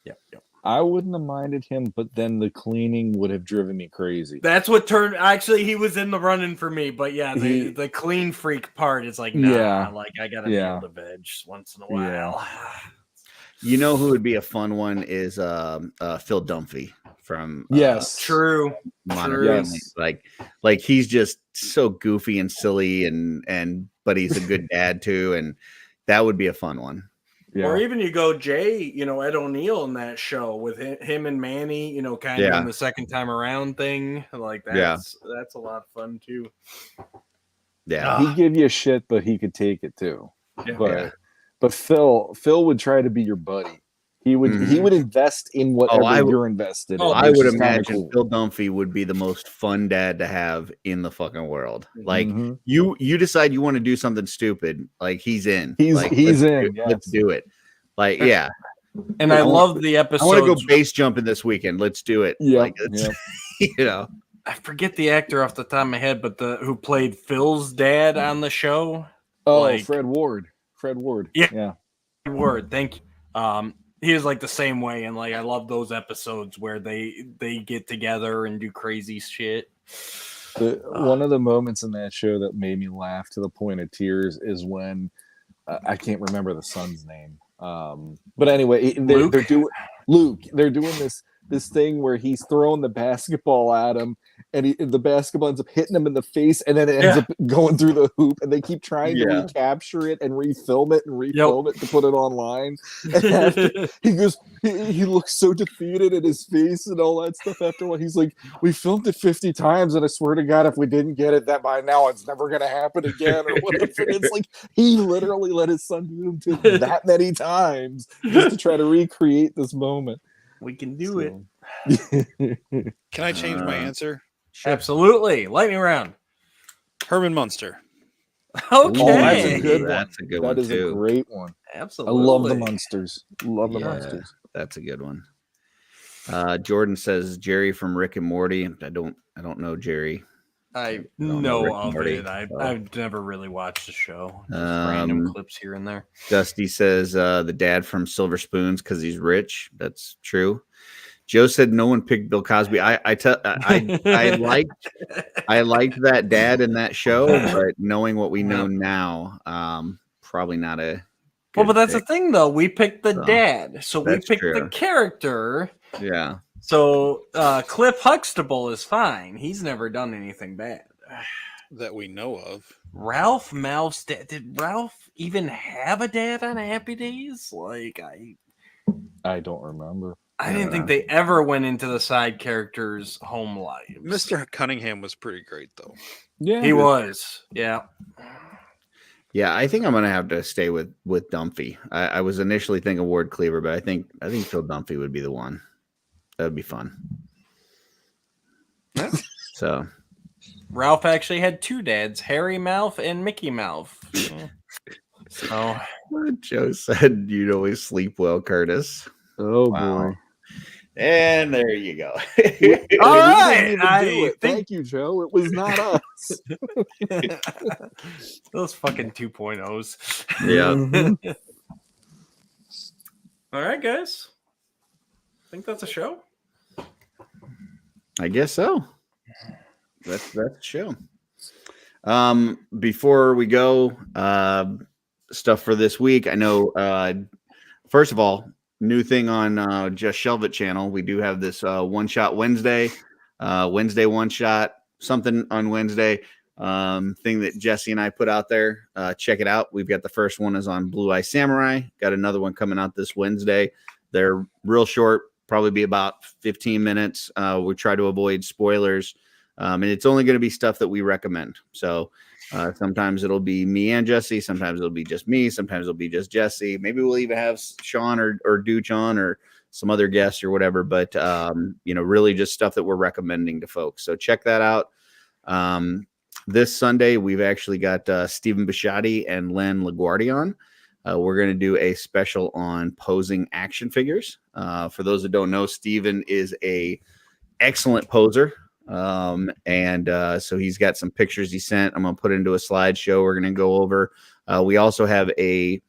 Yep. I wouldn't have minded him, but then the cleaning would have driven me crazy. That's what turned. Actually, he was in the running for me, but yeah, the clean freak part is like, like I gotta be able to veg once in a while. Yeah. You know who would be a fun one is Phil Dunphy from True. Modern Family. Like he's just so goofy and silly and but he's a good dad too, and that would be a fun one. Yeah. Or even you go Jay, Ed O'Neill in that show with him and Manny, kind of in the second time around thing. Like that's a lot of fun too. Yeah. He'd give you shit, but he could take it too. Yeah. But Phil would try to be your buddy. He would invest in whatever you're invested in. I would imagine Phil Dunphy would be the most fun dad to have in the fucking world. Like you decide you want to do something stupid, like he's in. He's in. Let's do it. Like And I love the episode. I want to go base jumping this weekend. Let's do it. I forget the actor off the top of my head, but who played Phil's dad on the show. Oh, Fred Ward. Yeah. Word. Thank you. He is like the same way, and like I love those episodes where they get together and do crazy shit. One of the moments in that show that made me laugh to the point of tears is when I can't remember the son's name, but anyway, they're doing Luke. They're doing this thing where he's throwing the basketball at him, and the basketball ends up hitting him in the face, and then it ends up going through the hoop, and they keep trying to recapture it and refilm it to put it online. And after, he looks so defeated in his face and all that stuff. After what he's like, we filmed it 50 times, and I swear to God, if we didn't get it, that by now it's never going to happen again, or whatever. It's like he literally let his son do it that many times just to try to recreate this moment. We can do it. Can I change my answer? Sure. Absolutely. Lightning round. Herman Munster. Okay. Oh, that's a good one. That's a good one. That is a great one. Absolutely. I love the Munsters. Munsters. That's a good one. Jordan says Jerry from Rick and Morty. I don't know Jerry. I know of it. I've never really watched the show. Just random clips here and there. Dusty says the dad from Silver Spoons because he's rich. That's true. Joe said no one picked Bill Cosby. I liked that dad in that show, but knowing what we know now, probably not a. Well, but that's the thing, though. We picked the dad, so we picked the character. Yeah. So Cliff Huxtable is fine. He's never done anything bad that we know of. Ralph Malph's dad. Did Ralph even have a dad on Happy Days? Like I don't remember. I didn't think they ever went into the side characters' home lives. Mr. Cunningham was pretty great, though. Yeah, he was. Yeah. Yeah, I think I'm gonna have to stay with Dumpy. I was initially thinking Ward Cleaver, but I think Phil Dumpy would be the one. That would be fun. Yeah. So Ralph actually had two dads, Harry Mouth and Mickey Mouth. Yeah. So Joe said you'd always sleep well, Curtis. Oh Wow. boy. And there you go. All We right, didn't even do it. Thank you, Joe. It was not us. Those fucking 2.0s. Yeah. All right, guys. I think that's a show. I guess so. That's the show. Before we go, stuff for this week. I know. First of all, new thing on Just Shelve It channel. We do have this one shot Wednesday, Wednesday one shot something on Wednesday. Thing that Jesse and I put out there. Check it out. We've got the first one is on Blue Eye Samurai. Got another one coming out this Wednesday. They're real short, probably be about 15 minutes. We try to avoid spoilers. And it's only going to be stuff that we recommend. So sometimes it'll be me and Jesse. Sometimes it'll be just me. Sometimes it'll be just Jesse. Maybe we'll even have Sean or Dooch on or some other guests or whatever. But, really just stuff that we're recommending to folks. So check that out. This Sunday, we've actually got Stephen Bisciotti and Len LaGuardia on. We're going to do a special on posing action figures. For those that don't know, Stephen is a excellent poser. So he's got some pictures he sent. I'm going to put into a slideshow we're going to go over. We also have a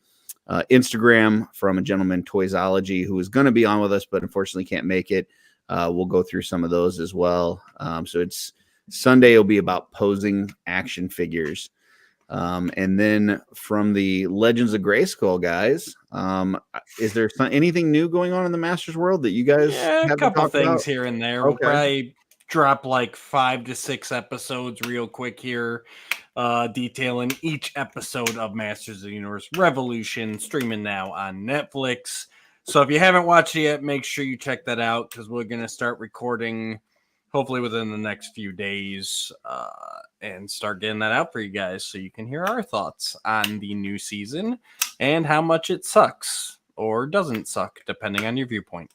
Instagram from a gentleman, Toysology, who is going to be on with us, but unfortunately can't make it. We'll go through some of those as well. So it's Sunday. It'll be about posing action figures. And then from the Legends of Grayskull guys, is there anything new going on in the Masters world that you guys have a couple things about? here and there. Okay. We'll probably drop like 5 to 6 episodes real quick here, detailing each episode of Masters of the Universe Revolution, streaming now on Netflix. So if you haven't watched it yet, make sure you check that out because we're going to start recording hopefully within the next few days and start getting that out for you guys so you can hear our thoughts on the new season and how much it sucks or doesn't suck, depending on your viewpoint.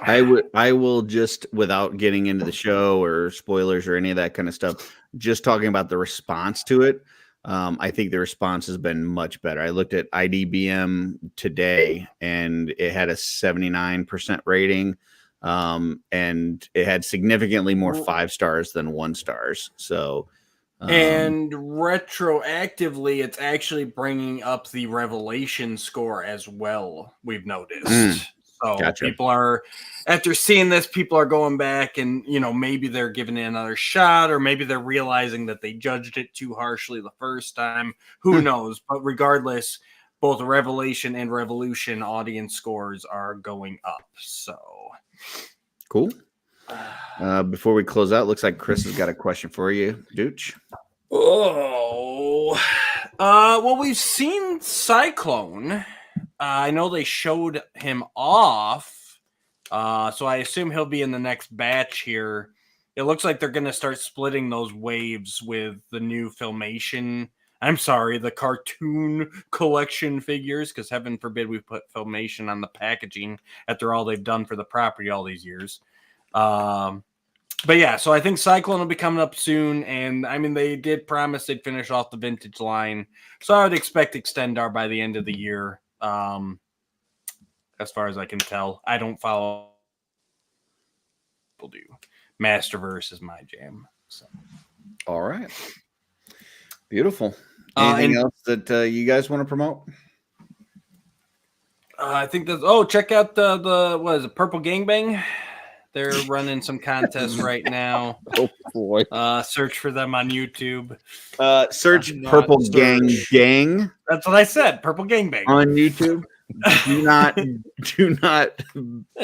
I will just, without getting into the show or spoilers or any of that kind of stuff, just talking about the response to it. I think the response has been much better. I looked at IDBM today and it had a 79% rating. And it had significantly more 5 stars than 1 stars. So, and retroactively, it's actually bringing up the Revelation score as well. We've noticed. So gotcha. People are, after seeing this, people are going back and, maybe they're giving it another shot, or maybe they're realizing that they judged it too harshly the first time. Who knows? But regardless, both the Revelation and Revolution audience scores are going up. So cool. Before we close out, looks like Chris has got a question for you, Dooch. Well, we've seen Cyclone. I know they showed him off, so I assume he'll be in the next batch here. It looks like they're going to start splitting those waves with the new Filmation. I'm sorry, the cartoon collection figures, because heaven forbid we put Filmation on the packaging after all they've done for the property all these years. But yeah, so I think Cyclone will be coming up soon, and I mean, they did promise they'd finish off the vintage line, so I would expect Extendar by the end of the year. As far as I can tell, I don't follow people do. Masterverse is my jam. So, all right, beautiful. Anything else that you guys want to promote? I think that's. Oh, check out the what is it? Purple Gangbang. They're running some contests right now. Oh boy! Search for them on YouTube. Search Purple Gang. That's what I said. Purple Gangbang on YouTube. Do not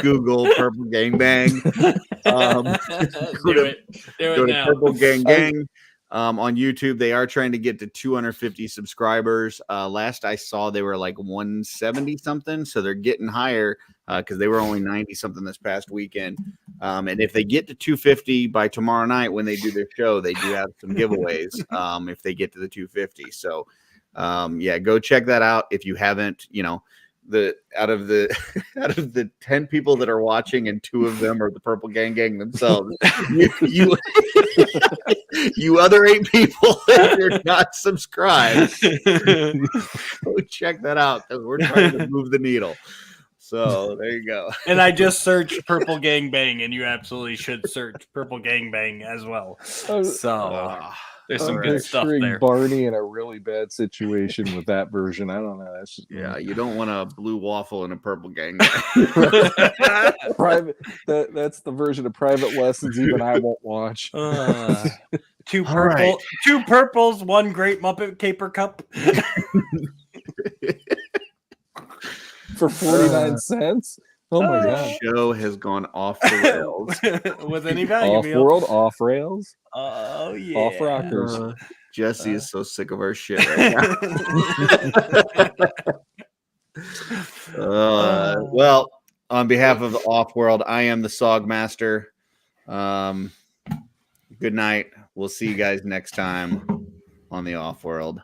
Google Purple Gangbang. Go to Purple Gang. On YouTube, they are trying to get to 250 subscribers. Last I saw, they were like 170 something, so they're getting higher. because they were only 90 something this past weekend. And if they get to 250 by tomorrow night when they do their show, they do have some giveaways if they get to the 250. So yeah, go check that out if you haven't. Out of the 10 people that are watching, and 2 of them are the Purple Gang themselves. You you other 8 people that are not subscribed, go check that out because we're trying to move the needle. So there you go. And I just searched Purple Gang Bang, and you absolutely should search Purple Gang Bang as well. So there's some good stuff there. Barney in a really bad situation with that version. I don't know. That's just, you don't want a blue waffle in a Purple Gang. Private. That's the version of Private Lessons even I won't watch. 2 purples, 1 Great Muppet Caper Cup. For 49 cents? Oh my god. Show has gone off the rails. With any value. Off-world, off rails. Oh yeah. Off rockers. Jesse is so sick of our shit right now. Well, on behalf of the Off-World, I am the Sogmaster. Good night. We'll see you guys next time on the Off-World.